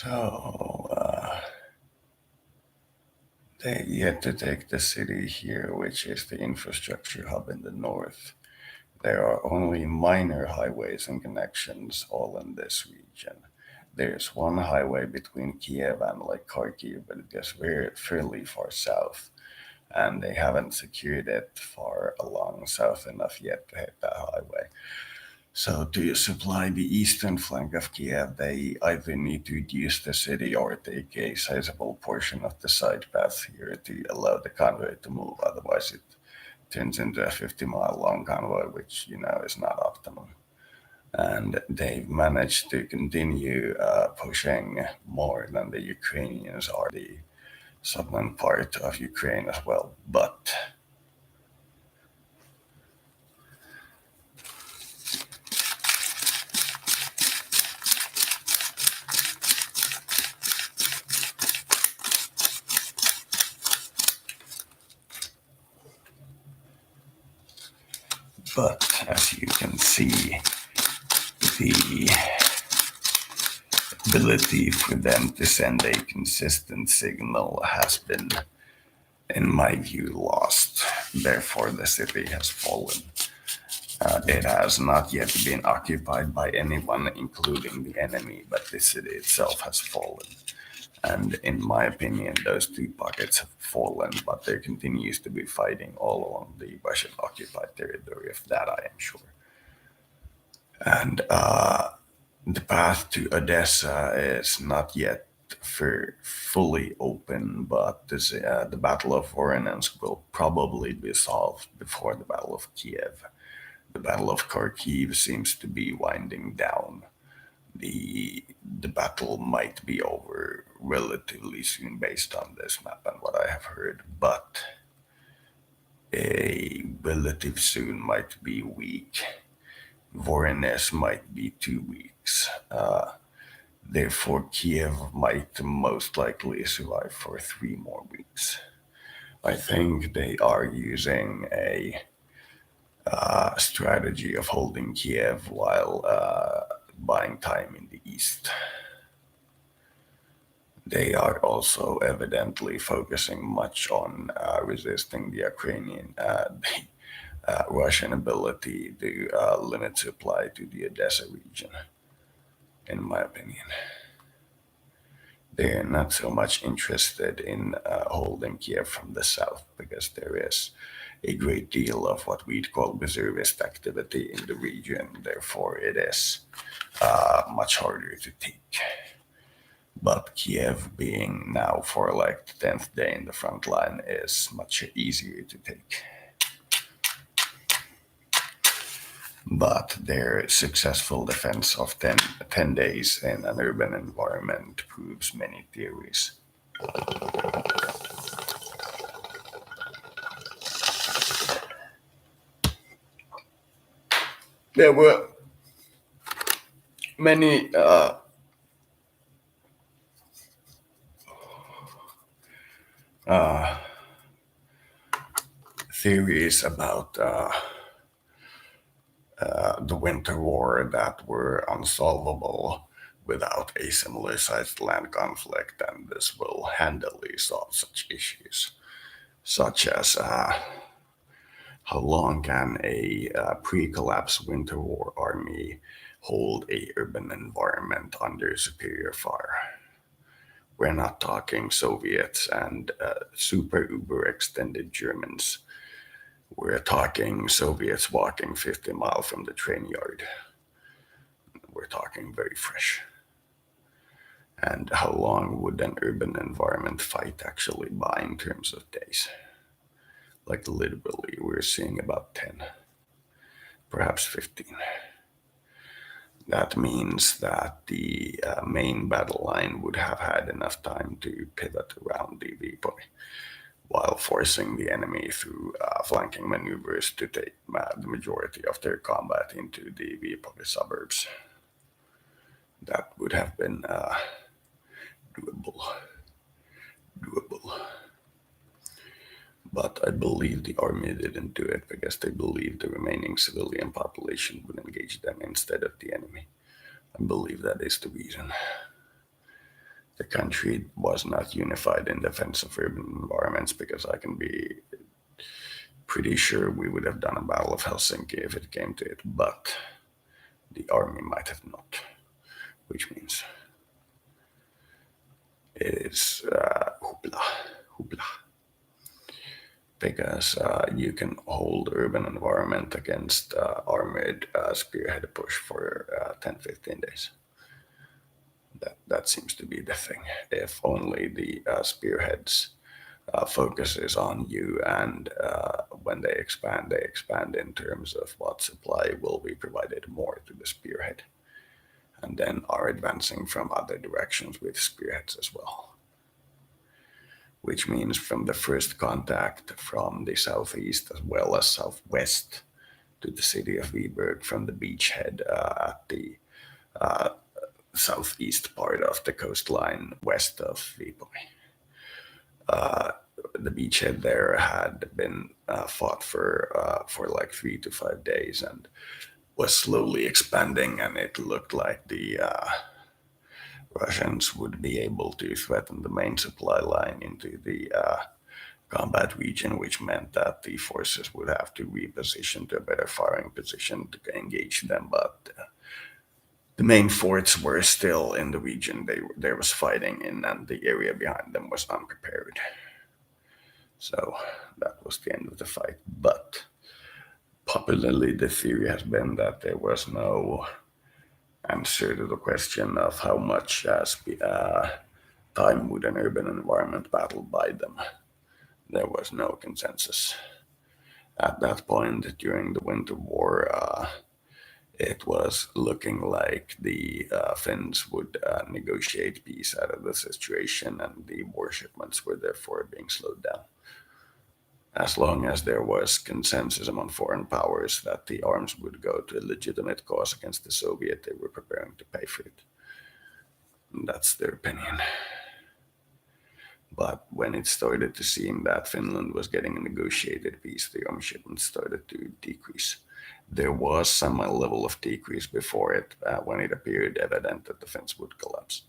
So, they yet to take the city here, which is the infrastructure hub in the north. There are only minor highways and connections all in this region. There's one highway between Kiev and like Kharkiv, but it goes fairly far south, and they haven't secured it far along south enough yet to hit that highway. So to supply the eastern flank of Kiev, they either need to reduce the city or take a sizable portion of the side path here to allow the convoy to move. Otherwise, it turns into a 50-mile long convoy, which, is not optimum. And they've managed to continue pushing more than the Ukrainians are the southern part of Ukraine as well. But as you can see, the ability for them to send a consistent signal has been, in my view, lost. Therefore, the city has fallen. It has not yet been occupied by anyone, including the enemy, but the city itself has fallen. And in my opinion, those two pockets have fallen, but there continues to be fighting all along the Russian-occupied territory. Of that, I am sure. And the path to Odessa is not yet fully open, but the Battle of Voronezh will probably be solved before the Battle of Kiev. The Battle of Kharkiv seems to be winding down. The battle might be over relatively soon based on this map and what I have heard, but a relative soon might be a week. Voronezh might be 2 weeks. Therefore, Kiev might most likely survive for 3 more weeks. I think they are using a strategy of holding Kiev while buying time in the east. They are also evidently focusing much on resisting the Russian ability to limit supply to the Odessa region, in my opinion. They're not so much interested in holding Kiev from the south because there is a great deal of what we'd call reservist activity in the region. Therefore, it is much harder to take. But Kiev being now for like the 10th day in the front line is much easier to take. But their successful defense of 10 days in an urban environment proves many theories. There were many theories about the Winter War that were unsolvable without a similar-sized land conflict, and this will handily solve such issues, such as how long can a pre-collapse Winter War army hold a urban environment under superior fire? We're not talking Soviets and super uber extended Germans. We're talking Soviets walking 50 miles from the train yard. We're talking very fresh. And how long would an urban environment fight actually buy in terms of days? Like literally, we're seeing about 10, perhaps 15. That means that the main battle line would have had enough time to pivot around the Vipoy, while forcing the enemy through flanking maneuvers to take the majority of their combat into the Vipoy suburbs. That would have been doable. But I believe the army didn't do it because they believed the remaining civilian population would engage them instead of the enemy. I believe that is the reason. the country was not unified in defense of urban environments, because I can be pretty sure we would have done a Battle of Helsinki if it came to it, but the army might have not, which means it is hoopla. Because you can hold urban environment against armored spearhead push for 10-15 days. That seems to be the thing. If only the spearheads focuses on you, and when they expand in terms of what supply will be provided more to the spearhead, and then are advancing from other directions with spearheads as well. Which means from the first contact from the southeast as well as southwest to the city of Viborg, from the beachhead at the southeast part of the coastline west of Viborg. The beachhead there had been fought for like 3 to 5 days and was slowly expanding, and it looked like the Russians would be able to threaten the main supply line into the combat region, which meant that the forces would have to reposition to a better firing position to engage them. But the main forts were still in the region there was fighting in, and the area behind them was unprepared. So that was the end of the fight. But popularly, the theory has been that there was no answer to the question of how much time would an urban environment battle buy them. There was no consensus. At that point, during the Winter War, it was looking like the Finns would negotiate peace out of the situation, and the war shipments were therefore being slowed down. As long as there was consensus among foreign powers that the arms would go to a legitimate cause against the Soviet, they were preparing to pay for it. And that's their opinion. But when it started to seem that Finland was getting a negotiated peace, the arms shipments started to decrease. There was some level of decrease before it, when it appeared evident that the Finns would collapse.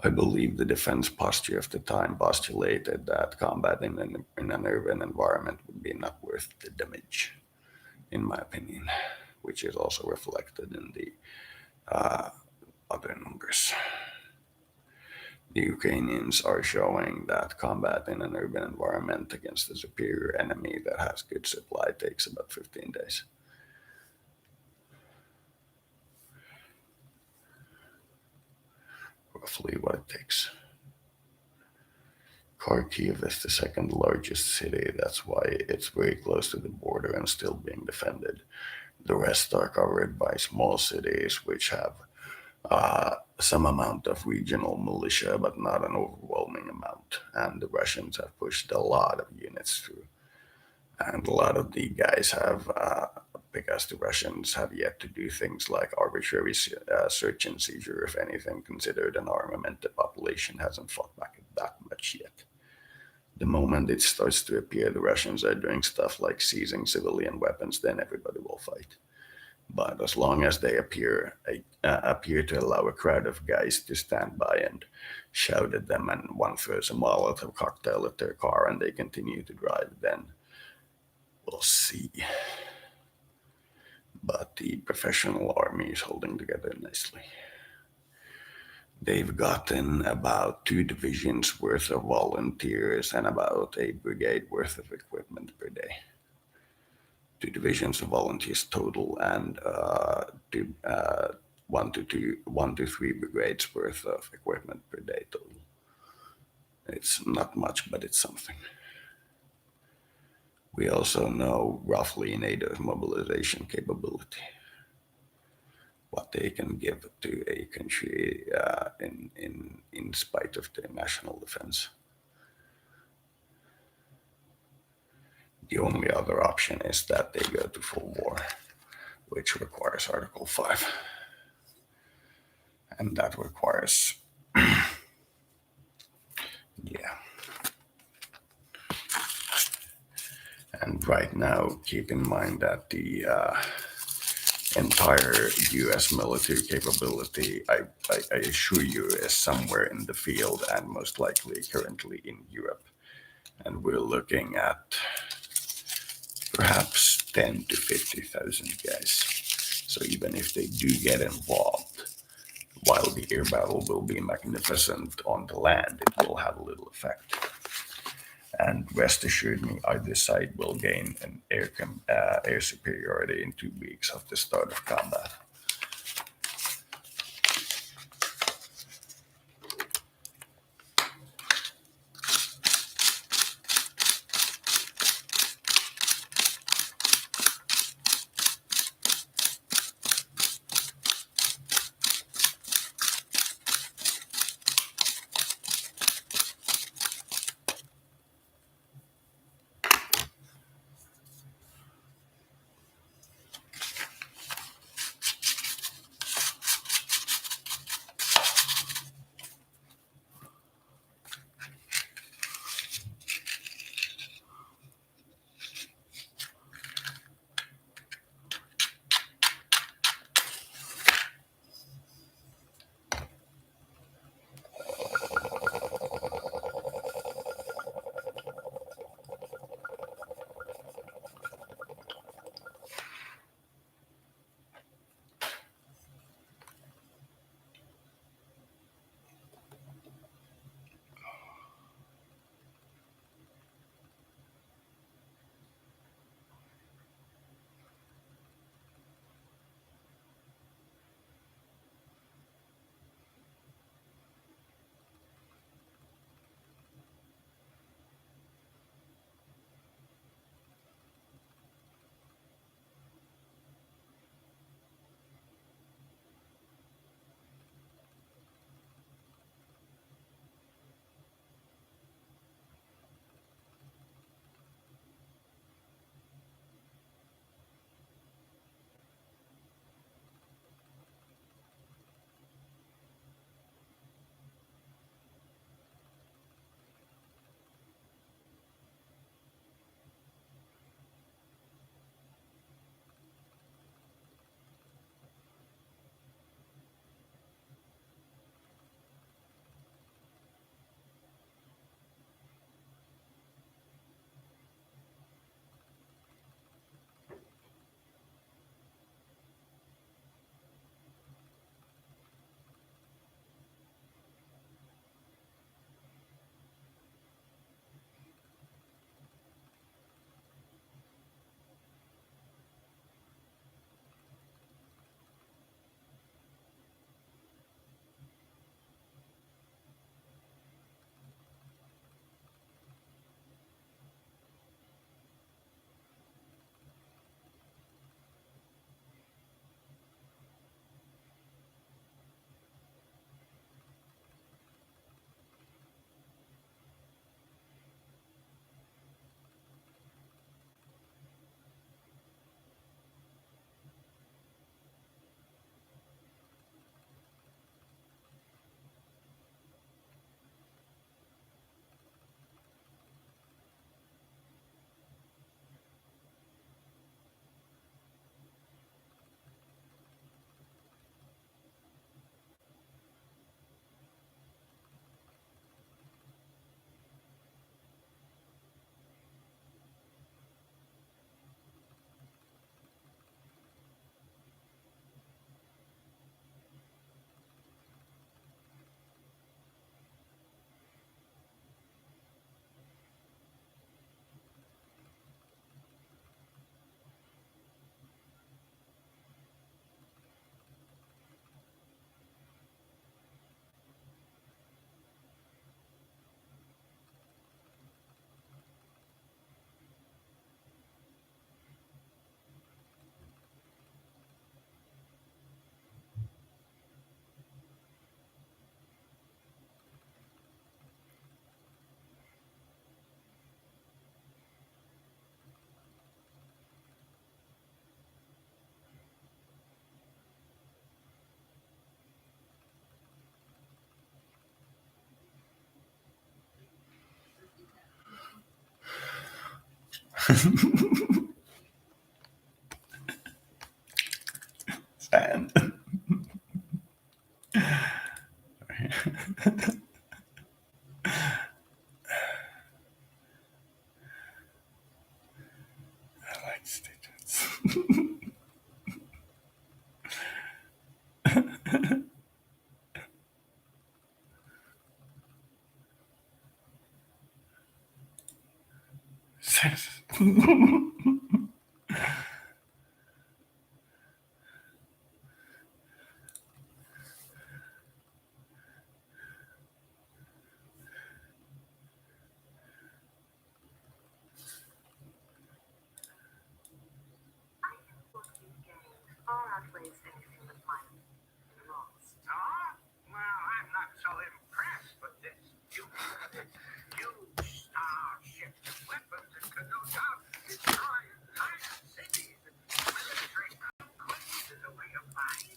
I believe the defense posture of the time postulated that combat in an urban environment would be not worth the damage, in my opinion, which is also reflected in the other numbers. The Ukrainians are showing that combat in an urban environment against a superior enemy that has good supply takes about 15 days. Roughly what it takes. Kharkiv is the second largest city. That's why it's very close to the border and still being defended. The rest are covered by small cities which have some amount of regional militia, but not an overwhelming amount. And the Russians have pushed a lot of units through. And a lot of the guys have, because the Russians have yet to do things like arbitrary search and seizure, if anything, considered an armament. The population hasn't fought back that much yet. The moment it starts to appear the Russians are doing stuff like seizing civilian weapons, then everybody will fight. But as long as they appear to allow a crowd of guys to stand by and shout at them, and one throws a Molotov cocktail at their car and they continue to drive, then we'll see. But the professional army is holding together nicely. They've gotten about 2 divisions worth of volunteers and about a brigade worth of equipment per day. 2 divisions of volunteers total, and 1 to 3 brigades worth of equipment per day total. It's not much, but it's something. We also know roughly NATO's mobilization capability, what they can give to a country in spite of their national defense. The only other option is that they go to full war, which requires Article 5. And that requires, yeah. And right now, keep in mind that the entire US military capability, I assure you, is somewhere in the field and most likely currently in Europe. And we're looking at perhaps 10 to 50,000 guys. So even if they do get involved, while the air battle will be magnificent on the land, it will have little effect. And rest assured me, either side will gain an air superiority in 2 weeks of the start of combat. What you gained far outweighs anything that might be lost. Ah, well, I'm not so impressed with this huge starship weapons that could no doubt destroy entire cities and military conquest is a way of life.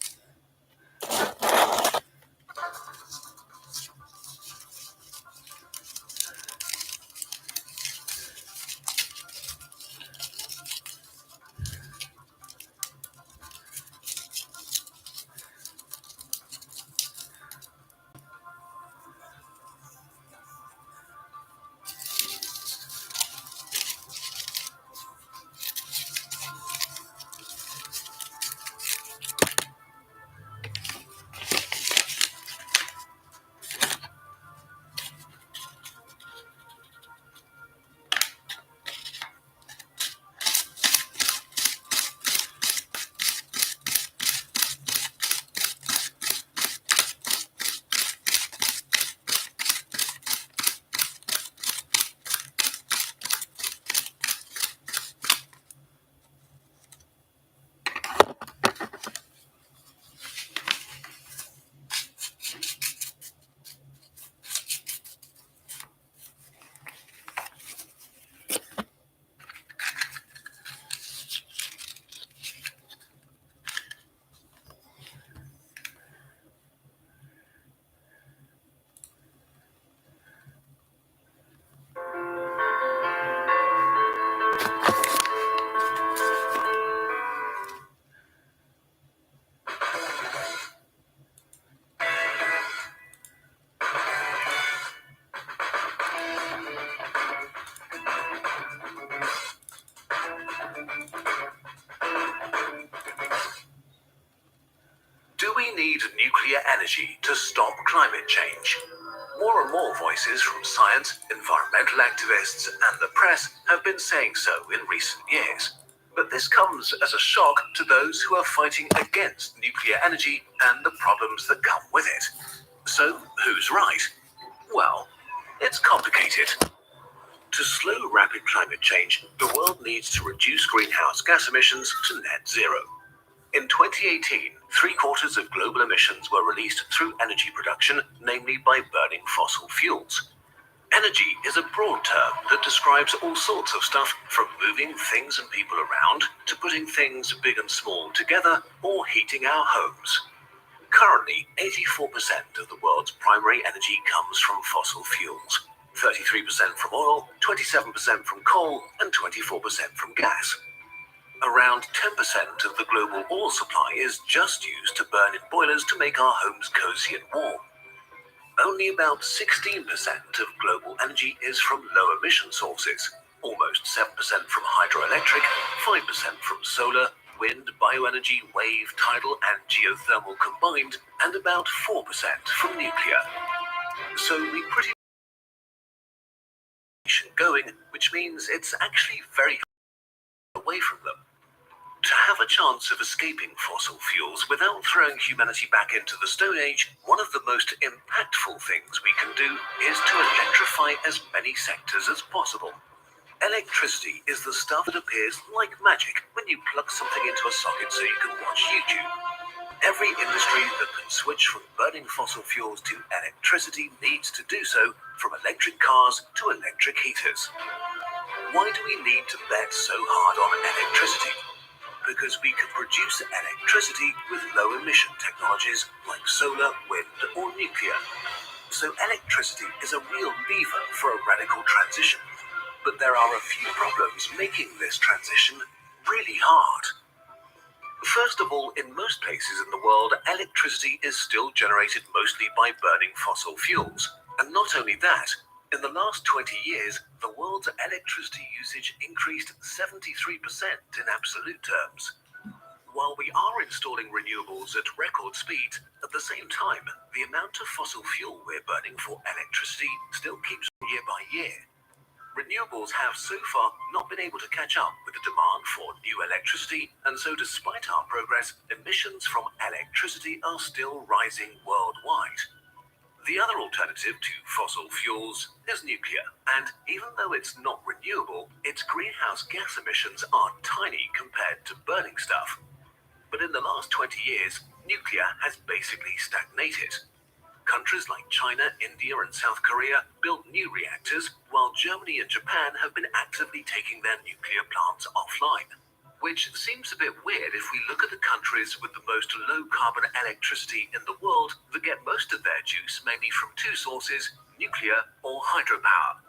Do we need nuclear energy to stop climate change? More and more voices from science, environmental activists, and the press have been saying so in recent years. But this comes as a shock to those who are fighting against nuclear energy and the problems that come with it. So, who's right? Well, it's complicated. To slow rapid climate change, the world needs to reduce greenhouse gas emissions to net zero. In 2018, 3/4 of global emissions were released through energy production, namely by burning fossil fuels. Energy is a broad term that describes all sorts of stuff, from moving things and people around to putting things big and small together or heating our homes. Currently, 84% of the world's primary energy comes from fossil fuels, 33% from oil, 27% from coal, and 24% from gas. Around 10% of the global oil supply is just used to burn in boilers to make our homes cozy and warm. Only about 16% of global energy is from low-emission sources, almost 7% from hydroelectric, 5% from solar, wind, bioenergy, wave, tidal, and geothermal combined, and about 4% from nuclear. So we pretty much going, which means it's actually very away from them. To have a chance of escaping fossil fuels without throwing humanity back into the Stone Age, one of the most impactful things we can do is to electrify as many sectors as possible. Electricity is the stuff that appears like magic when you plug something into a socket so you can watch YouTube. Every industry that can switch from burning fossil fuels to electricity needs to do so, from electric cars to electric heaters. Why do we need to bet so hard on electricity? Because we can produce electricity with low-emission technologies like solar, wind, or nuclear. So electricity is a real lever for a radical transition. But there are a few problems making this transition really hard. First of all, in most places in the world, electricity is still generated mostly by burning fossil fuels. And not only that, In the last 20 years, the world's electricity usage increased 73% in absolute terms. While we are installing renewables at record speeds, at the same time, the amount of fossil fuel we're burning for electricity still keeps year by year. Renewables have so far not been able to catch up with the demand for new electricity, and so despite our progress, emissions from electricity are still rising worldwide. The other alternative to fossil fuels is nuclear, and even though it's not renewable, its greenhouse gas emissions are tiny compared to burning stuff. But in the last 20 years, nuclear has basically stagnated. Countries like China, India, and South Korea built new reactors, while Germany and Japan have been actively taking their nuclear plants offline. Which seems a bit weird if we look at the countries with the most low-carbon electricity in the world that get most of their juice mainly from two sources, nuclear or hydropower.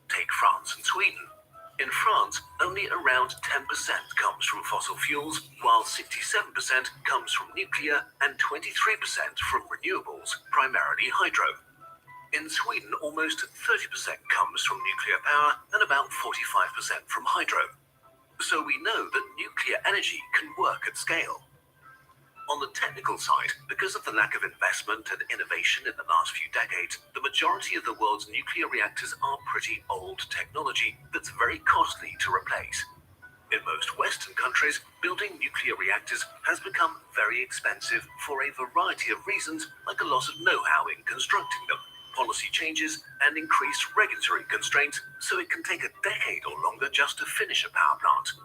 Take France and Sweden. In France, only around 10% comes from fossil fuels, while 67% comes from nuclear and 23% from renewables, primarily hydro. In Sweden, almost 30% comes from nuclear power and about 45% from hydro. So we know that nuclear energy can work at scale. On the technical side, because of the lack of investment and innovation in the last few decades, the majority of the world's nuclear reactors are pretty old technology that's very costly to replace. In most Western countries, building nuclear reactors has become very expensive for a variety of reasons, like a loss of know-how in constructing them, policy changes, and increased regulatory constraints, so it can take a decade or longer just to finish a power plant.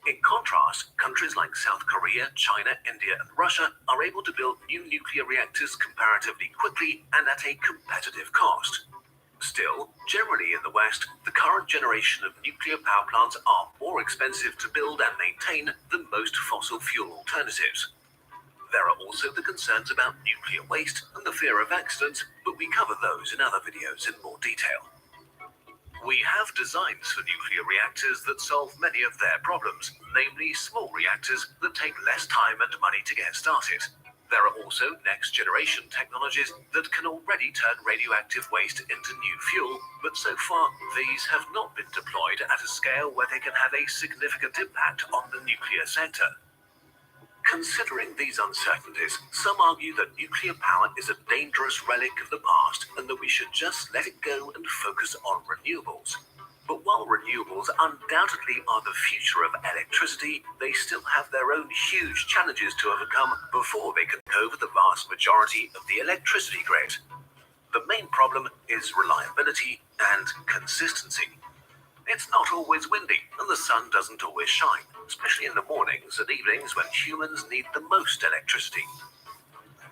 In contrast, countries like South Korea, China, India, and Russia are able to build new nuclear reactors comparatively quickly and at a competitive cost. Still, generally in the West, the current generation of nuclear power plants are more expensive to build and maintain than most fossil fuel alternatives. There are also the concerns about nuclear waste and the fear of accidents, but we cover those in other videos in more detail. We have designs for nuclear reactors that solve many of their problems, namely small reactors that take less time and money to get started. There are also next-generation technologies that can already turn radioactive waste into new fuel, but so far these have not been deployed at a scale where they can have a significant impact on the nuclear sector. Considering these uncertainties, some argue that nuclear power is a dangerous relic of the past and that we should just let it go and focus on renewables. But while renewables undoubtedly are the future of electricity, they still have their own huge challenges to overcome before they can take over the vast majority of the electricity grid. The main problem is reliability and consistency. It's not always windy, and the sun doesn't always shine, especially in the mornings and evenings when humans need the most electricity.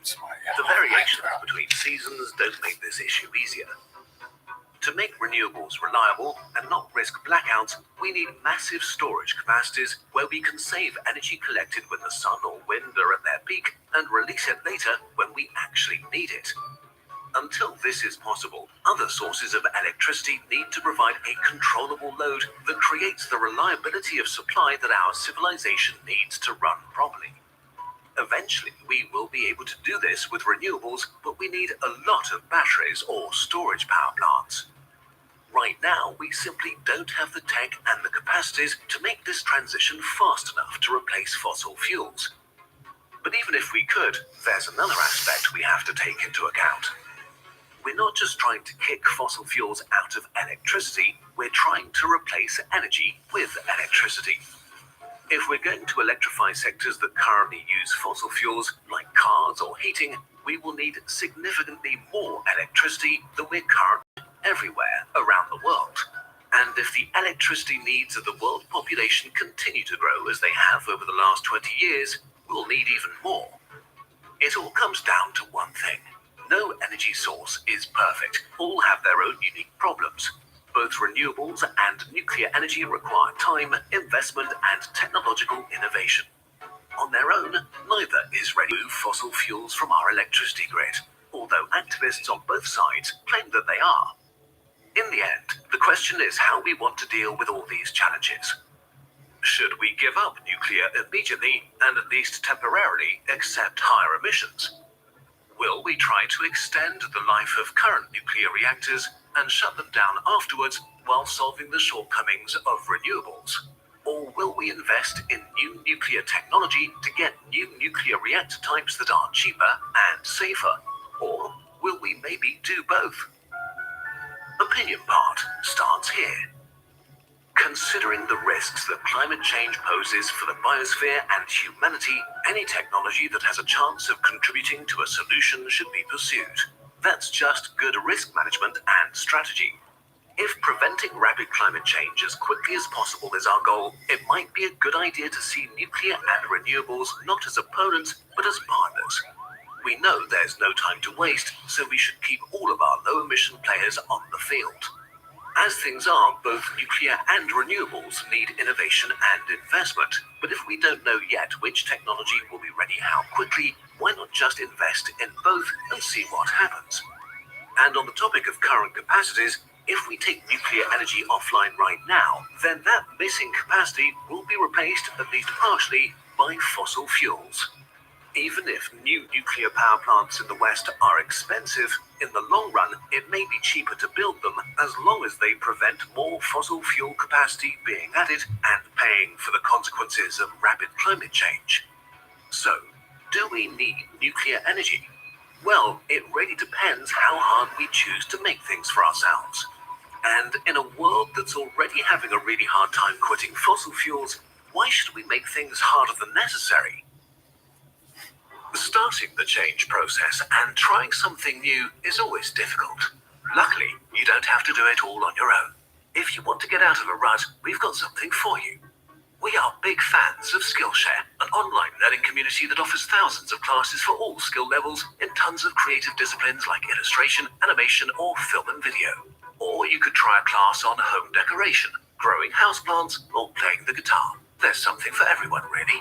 The variations between seasons don't make this issue easier. To make renewables reliable and not risk blackouts, we need massive storage capacities where we can save energy collected when the sun or wind are at their peak and release it later when we actually need it. Until this is possible, other sources of electricity need to provide a controllable load that creates the reliability of supply that our civilization needs to run properly. Eventually, we will be able to do this with renewables, but we need a lot of batteries or storage power plants. Right now, we simply don't have the tech and the capacities to make this transition fast enough to replace fossil fuels. But even if we could, there's another aspect we have to take into account. We're not just trying to kick fossil fuels out of electricity, we're trying to replace energy with electricity. If we're going to electrify sectors that currently use fossil fuels, like cars or heating, we will need significantly more electricity than we're currently everywhere around the world. And if the electricity needs of the world population continue to grow as they have over the last 20 years, we'll need even more. It all comes down to one thing. No energy source is perfect. All have their own unique problems. Both renewables and nuclear energy require time, investment, and technological innovation. On their own, neither is ready to remove fossil fuels from our electricity grid, although activists on both sides claim that they are. In the end, the question is how we want to deal with all these challenges. Should we give up nuclear immediately and at least temporarily accept higher emissions? Will we try to extend the life of current nuclear reactors, and shut them down afterwards while solving the shortcomings of renewables? Or will we invest in new nuclear technology to get new nuclear reactor types that are cheaper and safer? Or will we maybe do both? Opinion part starts here. Considering the risks that climate change poses for the biosphere and humanity, any technology that has a chance of contributing to a solution should be pursued. That's just good risk management and strategy. If preventing rapid climate change as quickly as possible is our goal, it might be a good idea to see nuclear and renewables not as opponents, but as partners. We know there's no time to waste, so we should keep all of our low-emission players on the field. As things are, both nuclear and renewables need innovation and investment, but if we don't know yet which technology will be ready how quickly, why not just invest in both and see what happens? And on the topic of current capacities, if we take nuclear energy offline right now, then that missing capacity will be replaced, at least partially, by fossil fuels. Even if new nuclear power plants in the West are expensive, in the long run, it may be cheaper to build them as long as they prevent more fossil fuel capacity being added and paying for the consequences of rapid climate change. So, do we need nuclear energy? Well, it really depends how hard we choose to make things for ourselves. And in a world that's already having a really hard time quitting fossil fuels, why should we make things harder than necessary? Starting the change process and trying something new is always difficult. Luckily, you don't have to do it all on your own. If you want to get out of a rut, we've got something for you. We are big fans of Skillshare, an online learning community that offers thousands of classes for all skill levels in tons of creative disciplines like illustration, animation, or film and video. Or you could try a class on home decoration, growing houseplants, or playing the guitar. There's something for everyone, really.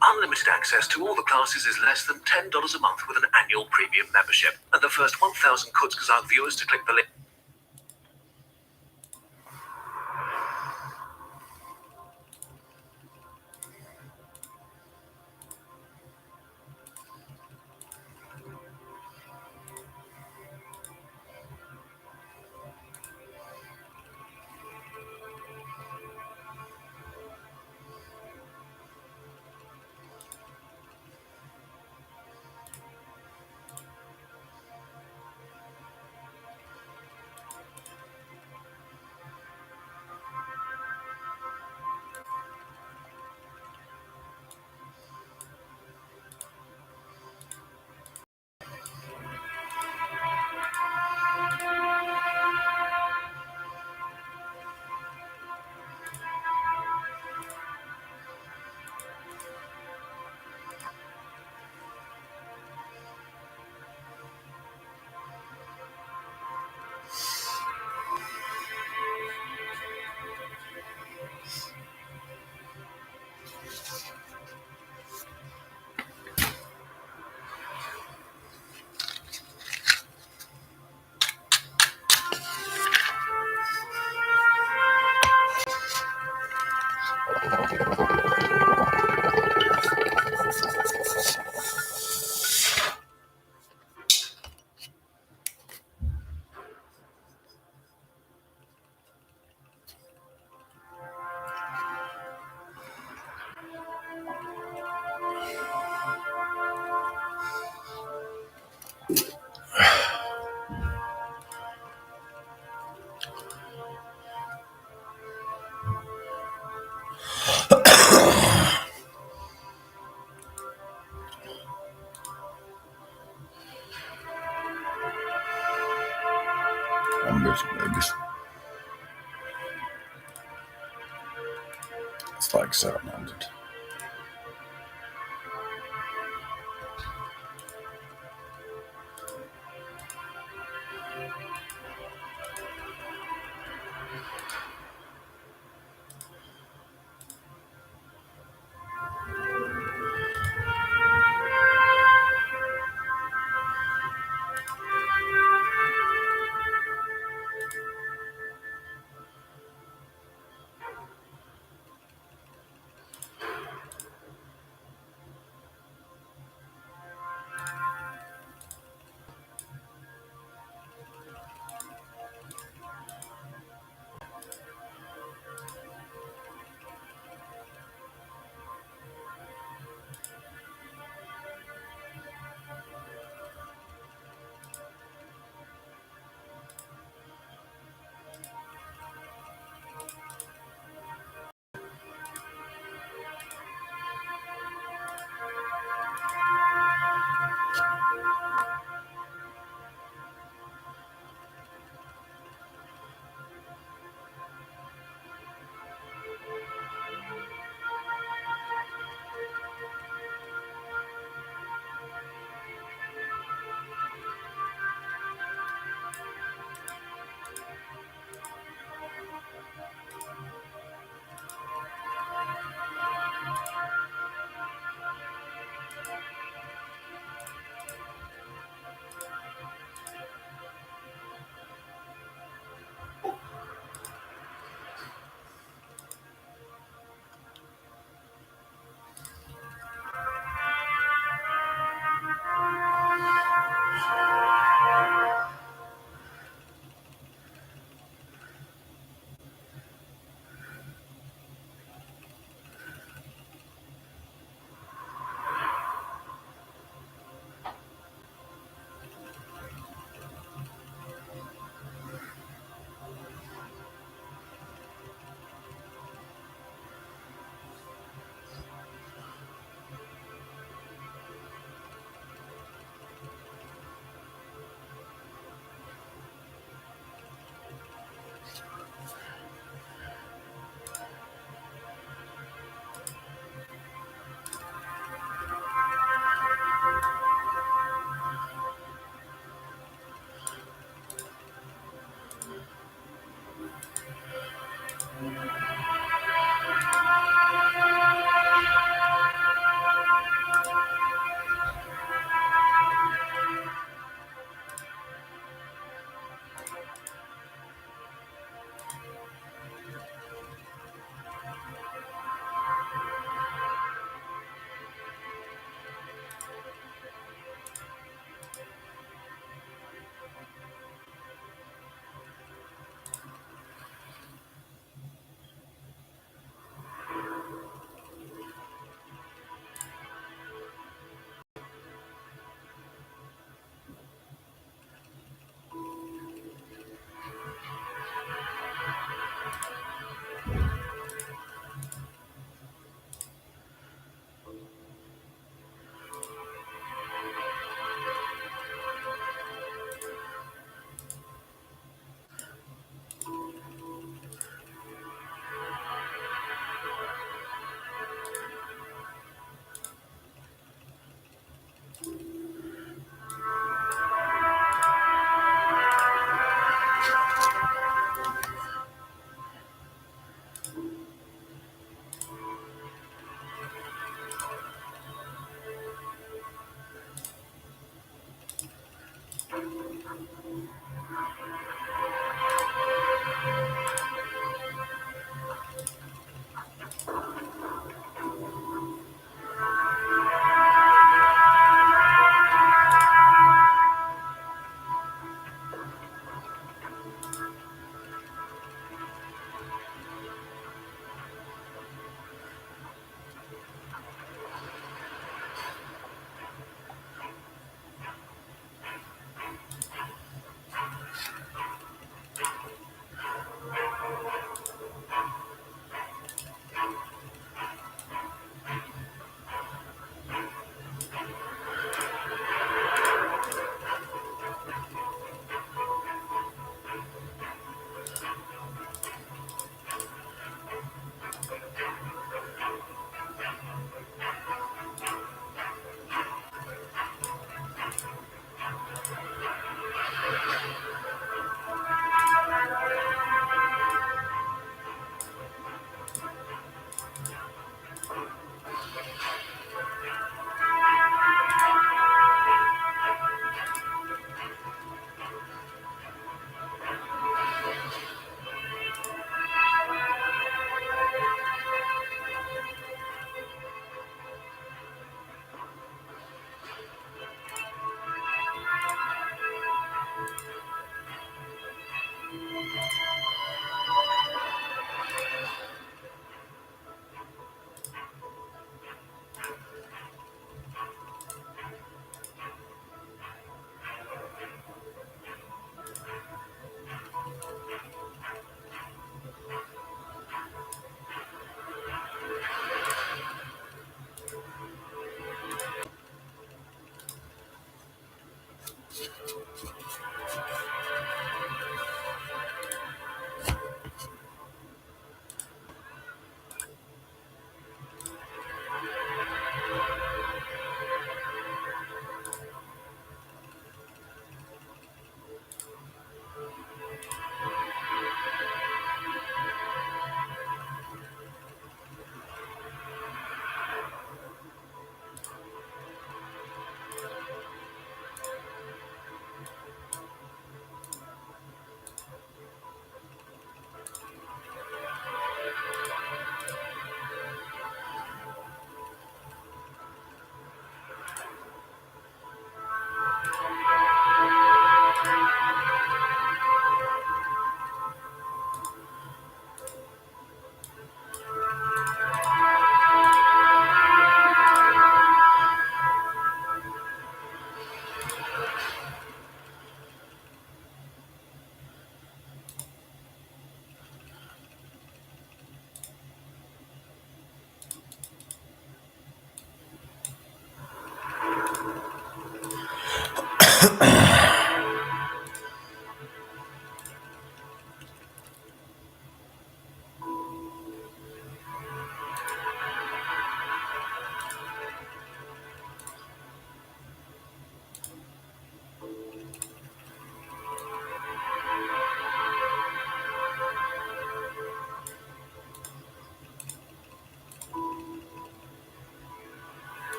Unlimited access to all the classes is less than $10 a month with an annual premium membership, and the first 1,000 Kurzgesagt viewers to click the link. I'm busy, babies. It's like 700.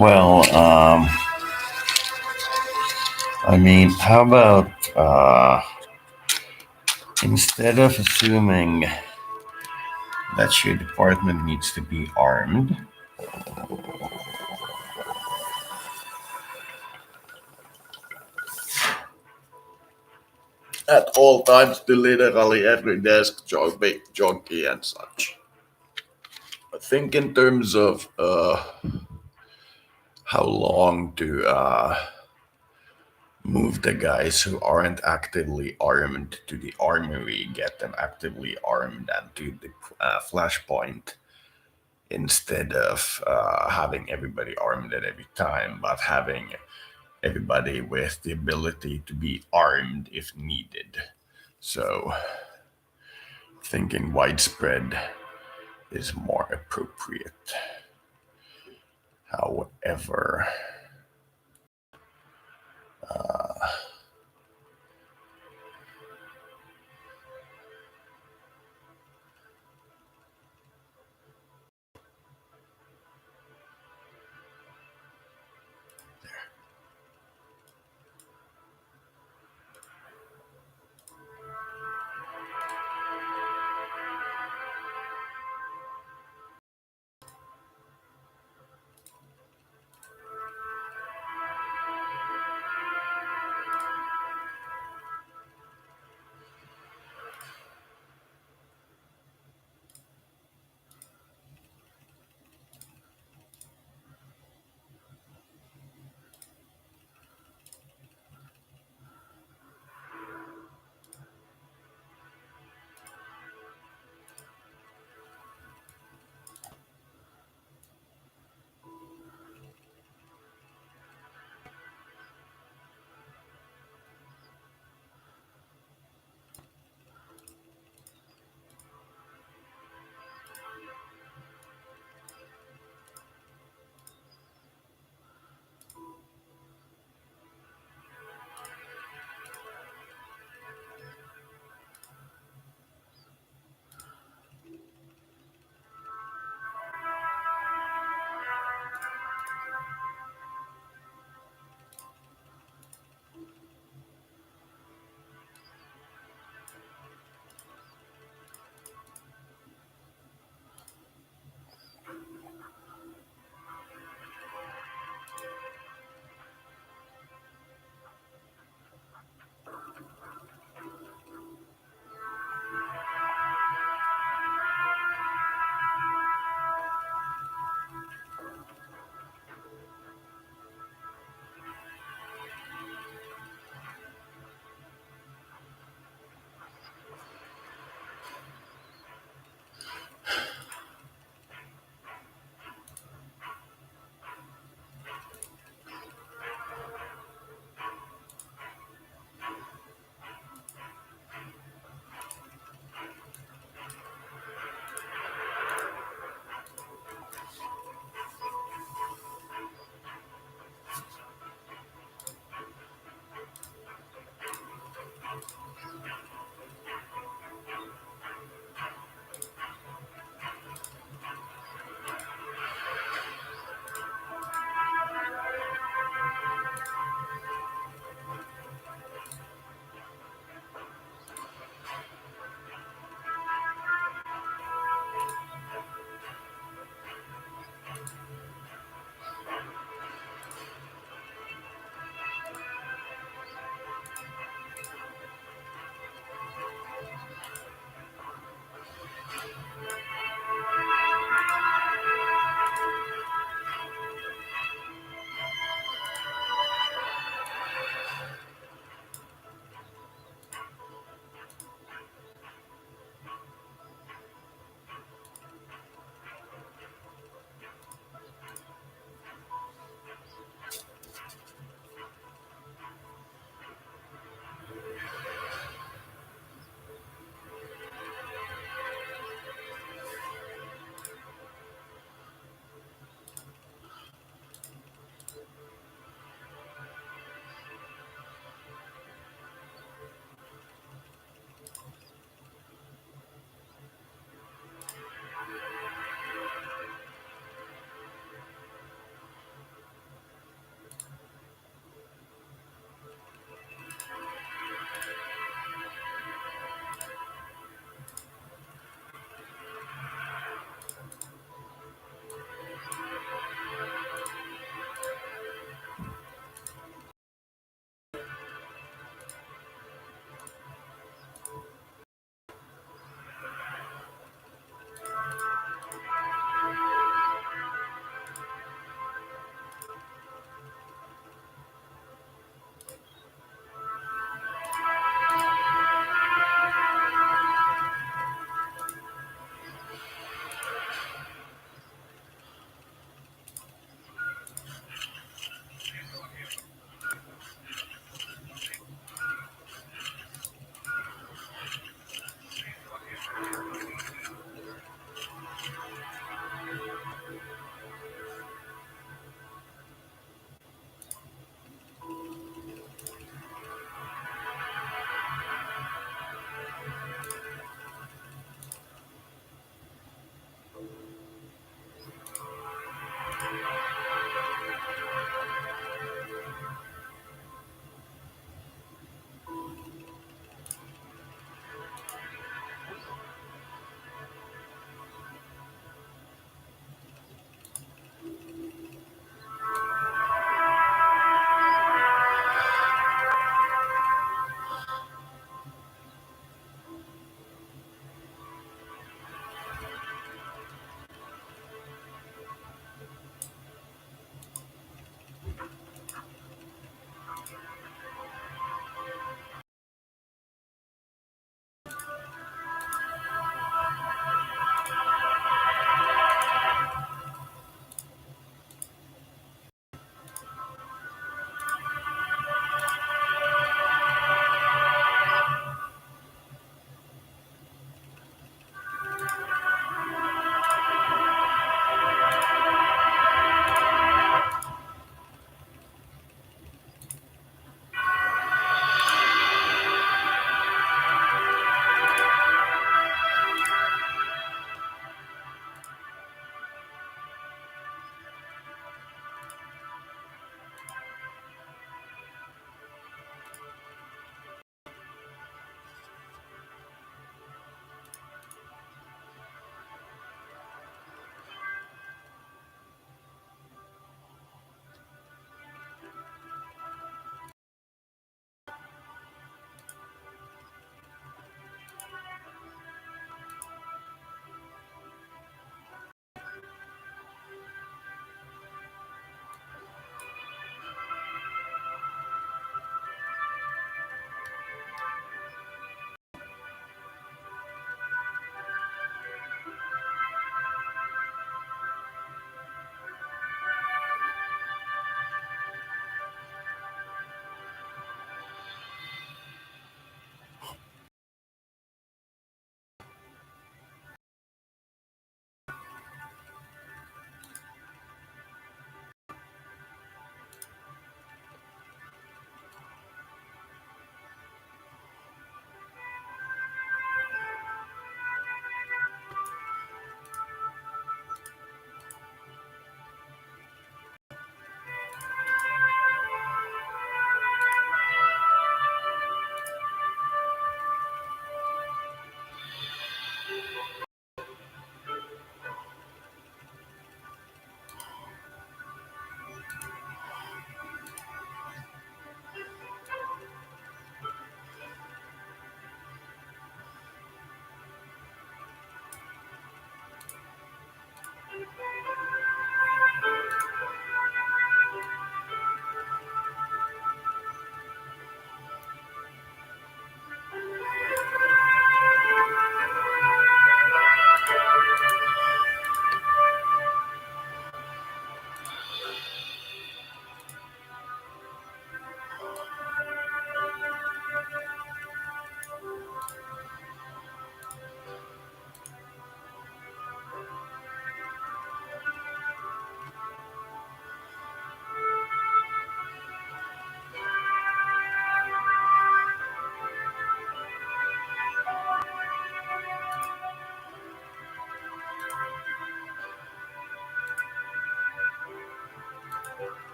Well, I mean, how about instead of assuming that your department needs to be armed, at all times to literally every desk, jockey and such. I think in terms of how long to move the guys who aren't actively armed to the armory, get them actively armed and to the flashpoint, instead of having everybody armed at every time, but having everybody with the ability to be armed if needed. So thinking widespread is more appropriate. However,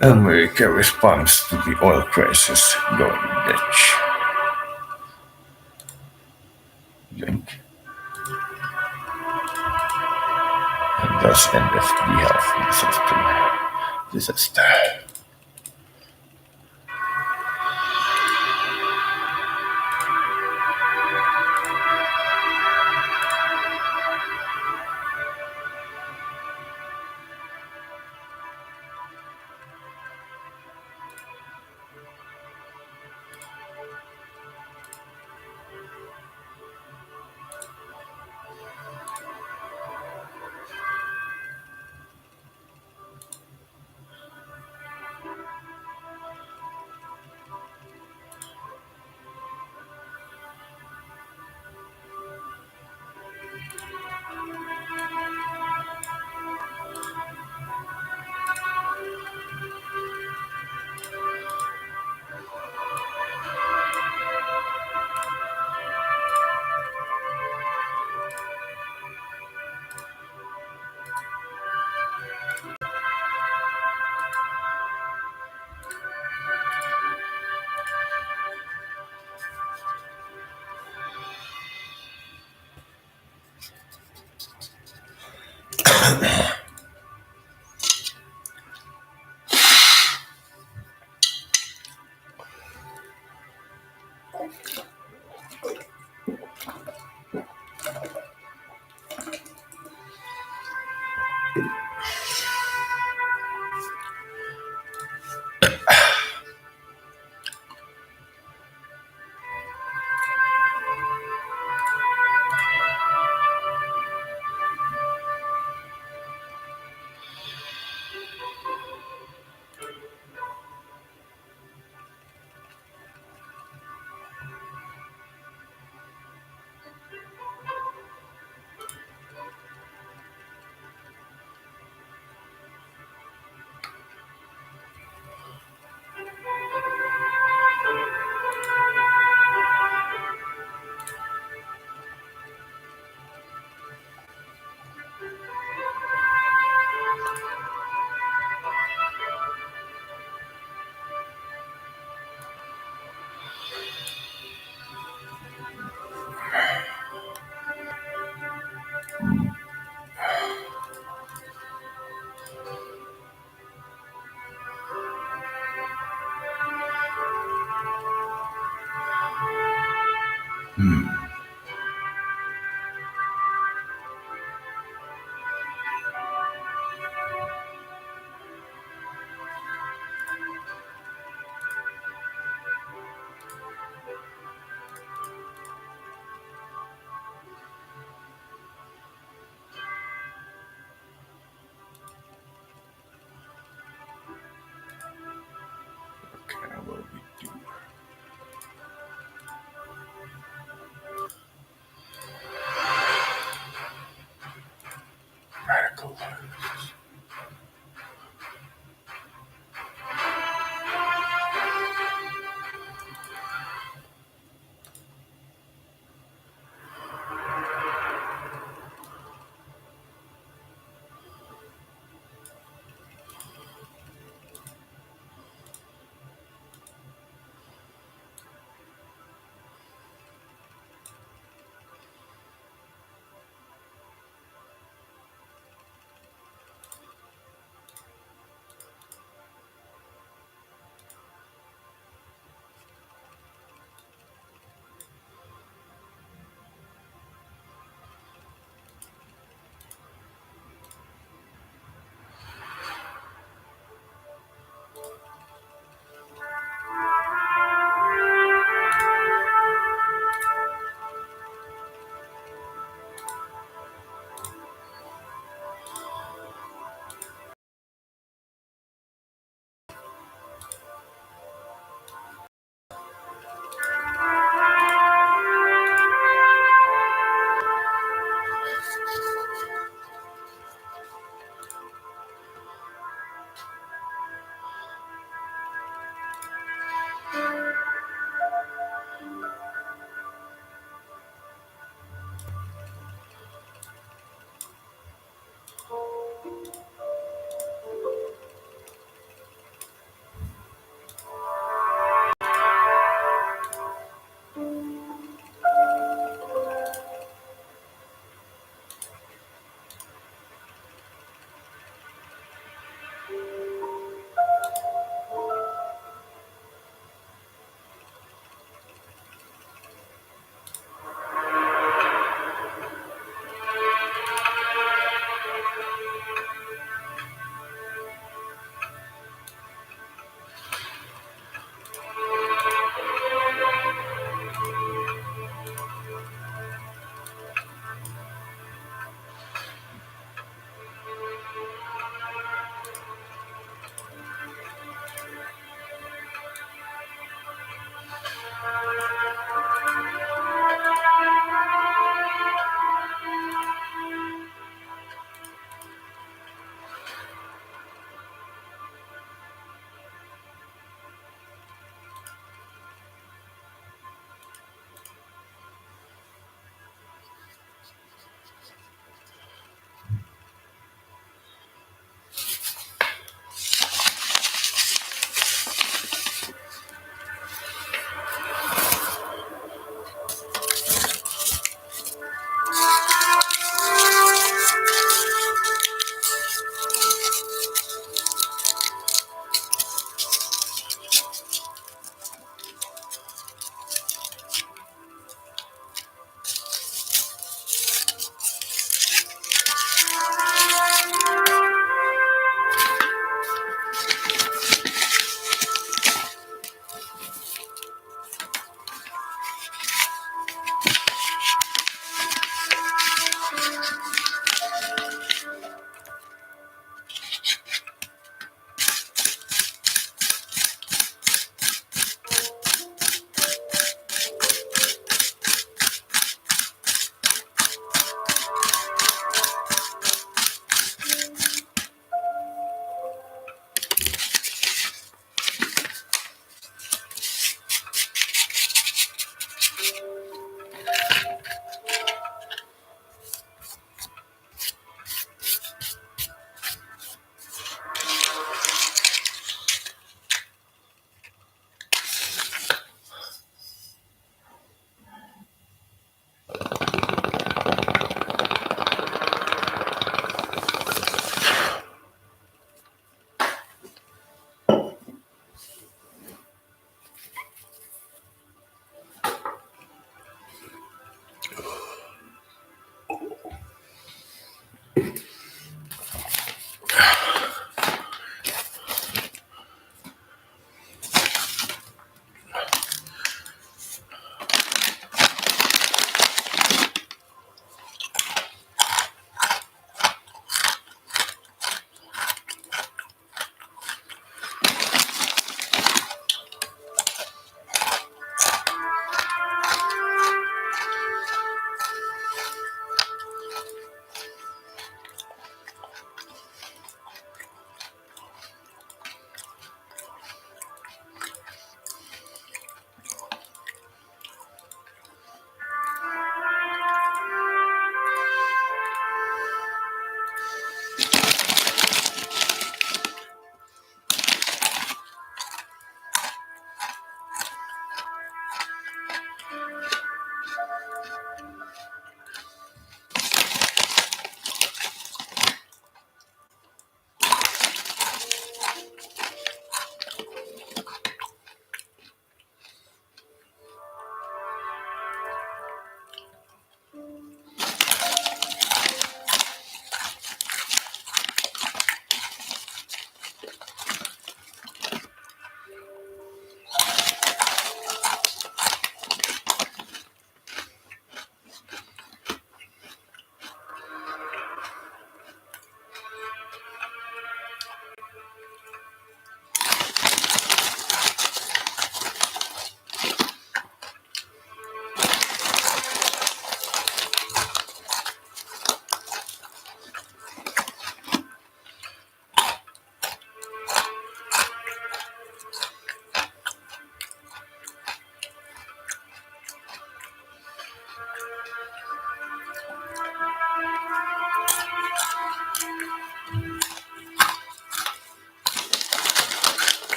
America responds to the oil crisis going ditch. Link. And thus endeth the health system disaster.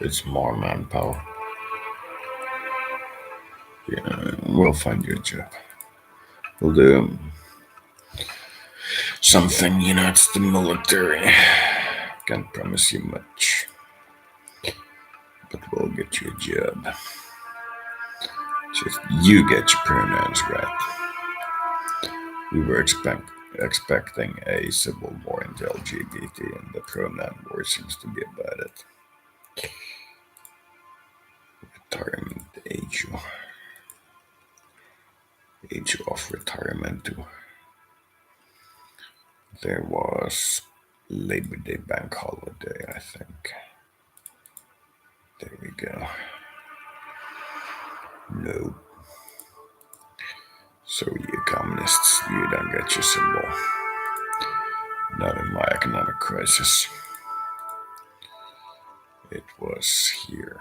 It's more manpower. Yeah, we'll find you a job. We'll do something, it's the military. Can't promise you much. But we'll get you a job. Just you get your pronouns right. We were expecting a civil war in the LGBT, and the pronoun war seems to be about it. Retirement age of retirement too. There was Labor Day bank holiday, I think. There we go. No. So you communists, you don't get your symbol. Not in my economic crisis. It was here.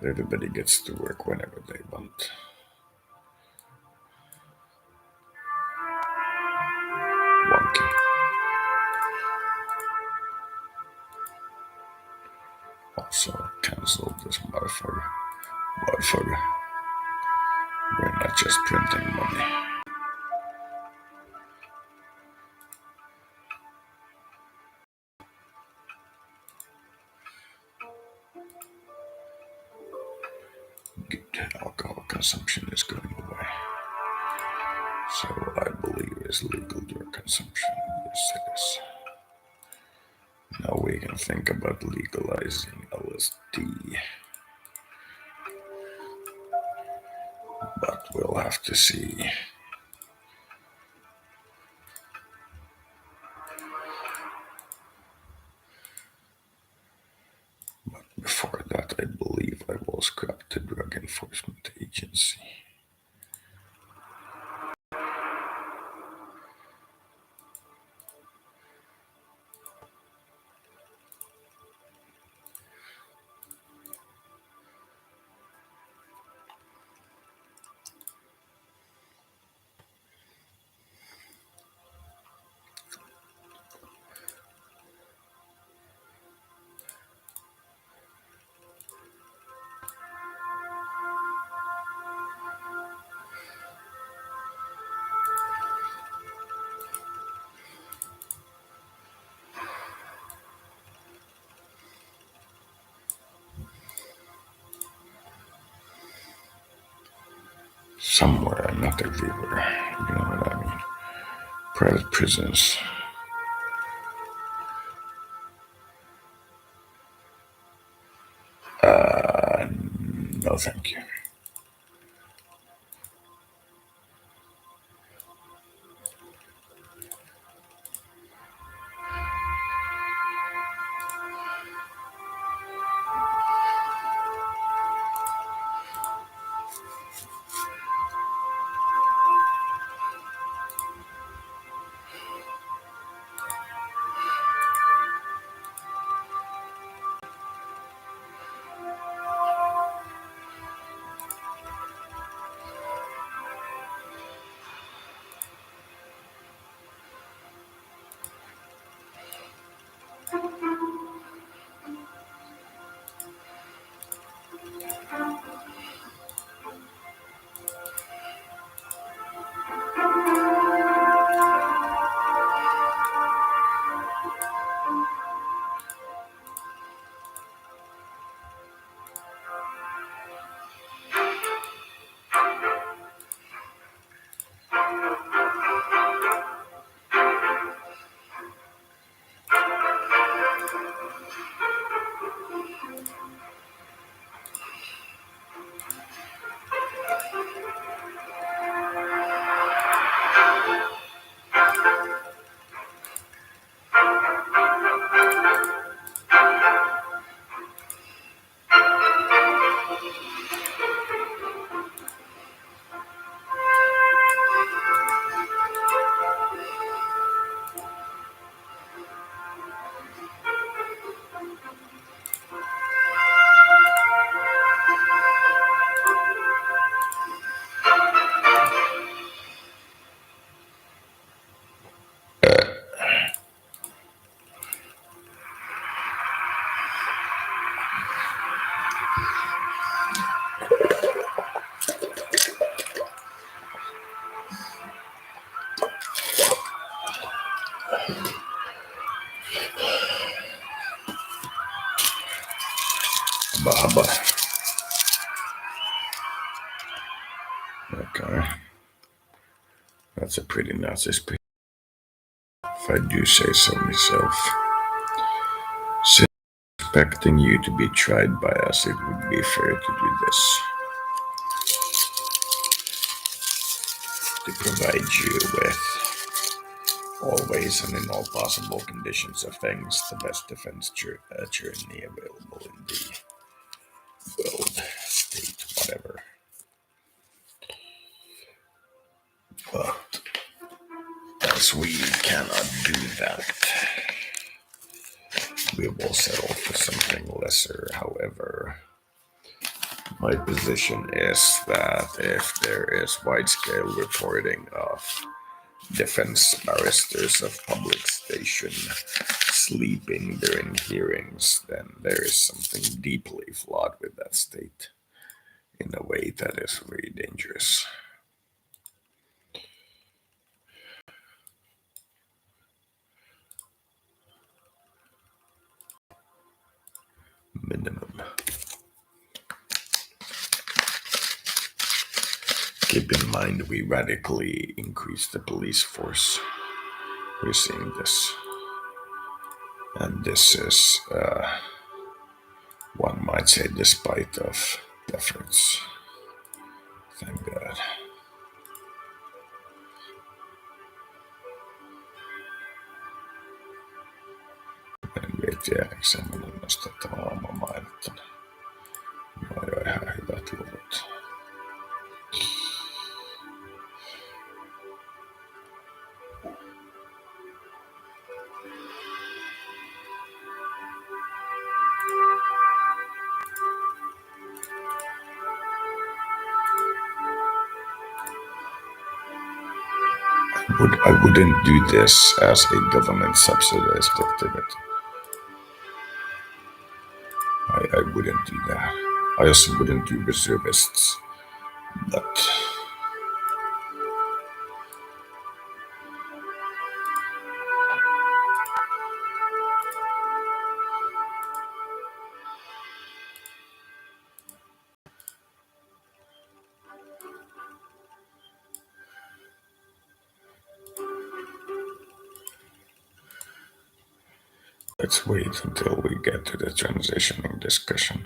Everybody gets to work whenever they want. Wonky. Also, cancel this motherfucker. We're not just printing money. Good alcohol consumption is going away. So I believe is legal drug consumption. Yes, it is. Now we can think about legalizing LSD. But we'll have to see. But before that, I believe I will scrap the Drug Enforcement Agency. Somewhere, not everywhere. You know what I mean? Private prisons. No, thank you. Baba. Okay. That's a pretty Nazi speech, if I do say so myself. Since expecting you to be tried by us, it would be fair to do this. To provide you with, always and in all possible conditions of things, the best defense journey available in the world, state, whatever. But as we cannot do that, we will settle for something lesser. However, my position is that if there is wide-scale reporting of defense barristers of public station sleeping during hearings, then there is something deeply flawed with that state in a way that is very dangerous. Minimum. Keep in mind, we radically increased the police force. We're seeing this. And this is, one might say, despite of efforts. Thank God. En vietiä examinemasta tavallaan mainittan. No joo, ihan hyvät luvut. I wouldn't do this as a government subsidized activity. I wouldn't do that. I also wouldn't do reservists, but Let's wait until we get to the transitioning discussion.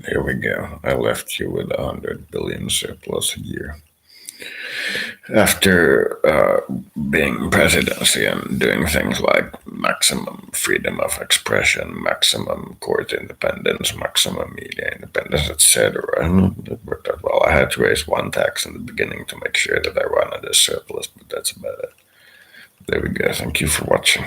here we go. I left you with 100 billion surplus a year. After being presidency and doing things like maximum freedom of expression, maximum court independence, maximum media independence, etc., it worked out well. I had to raise one tax in the beginning to make sure that I run at a surplus, but that's about it. There we go. Thank you for watching.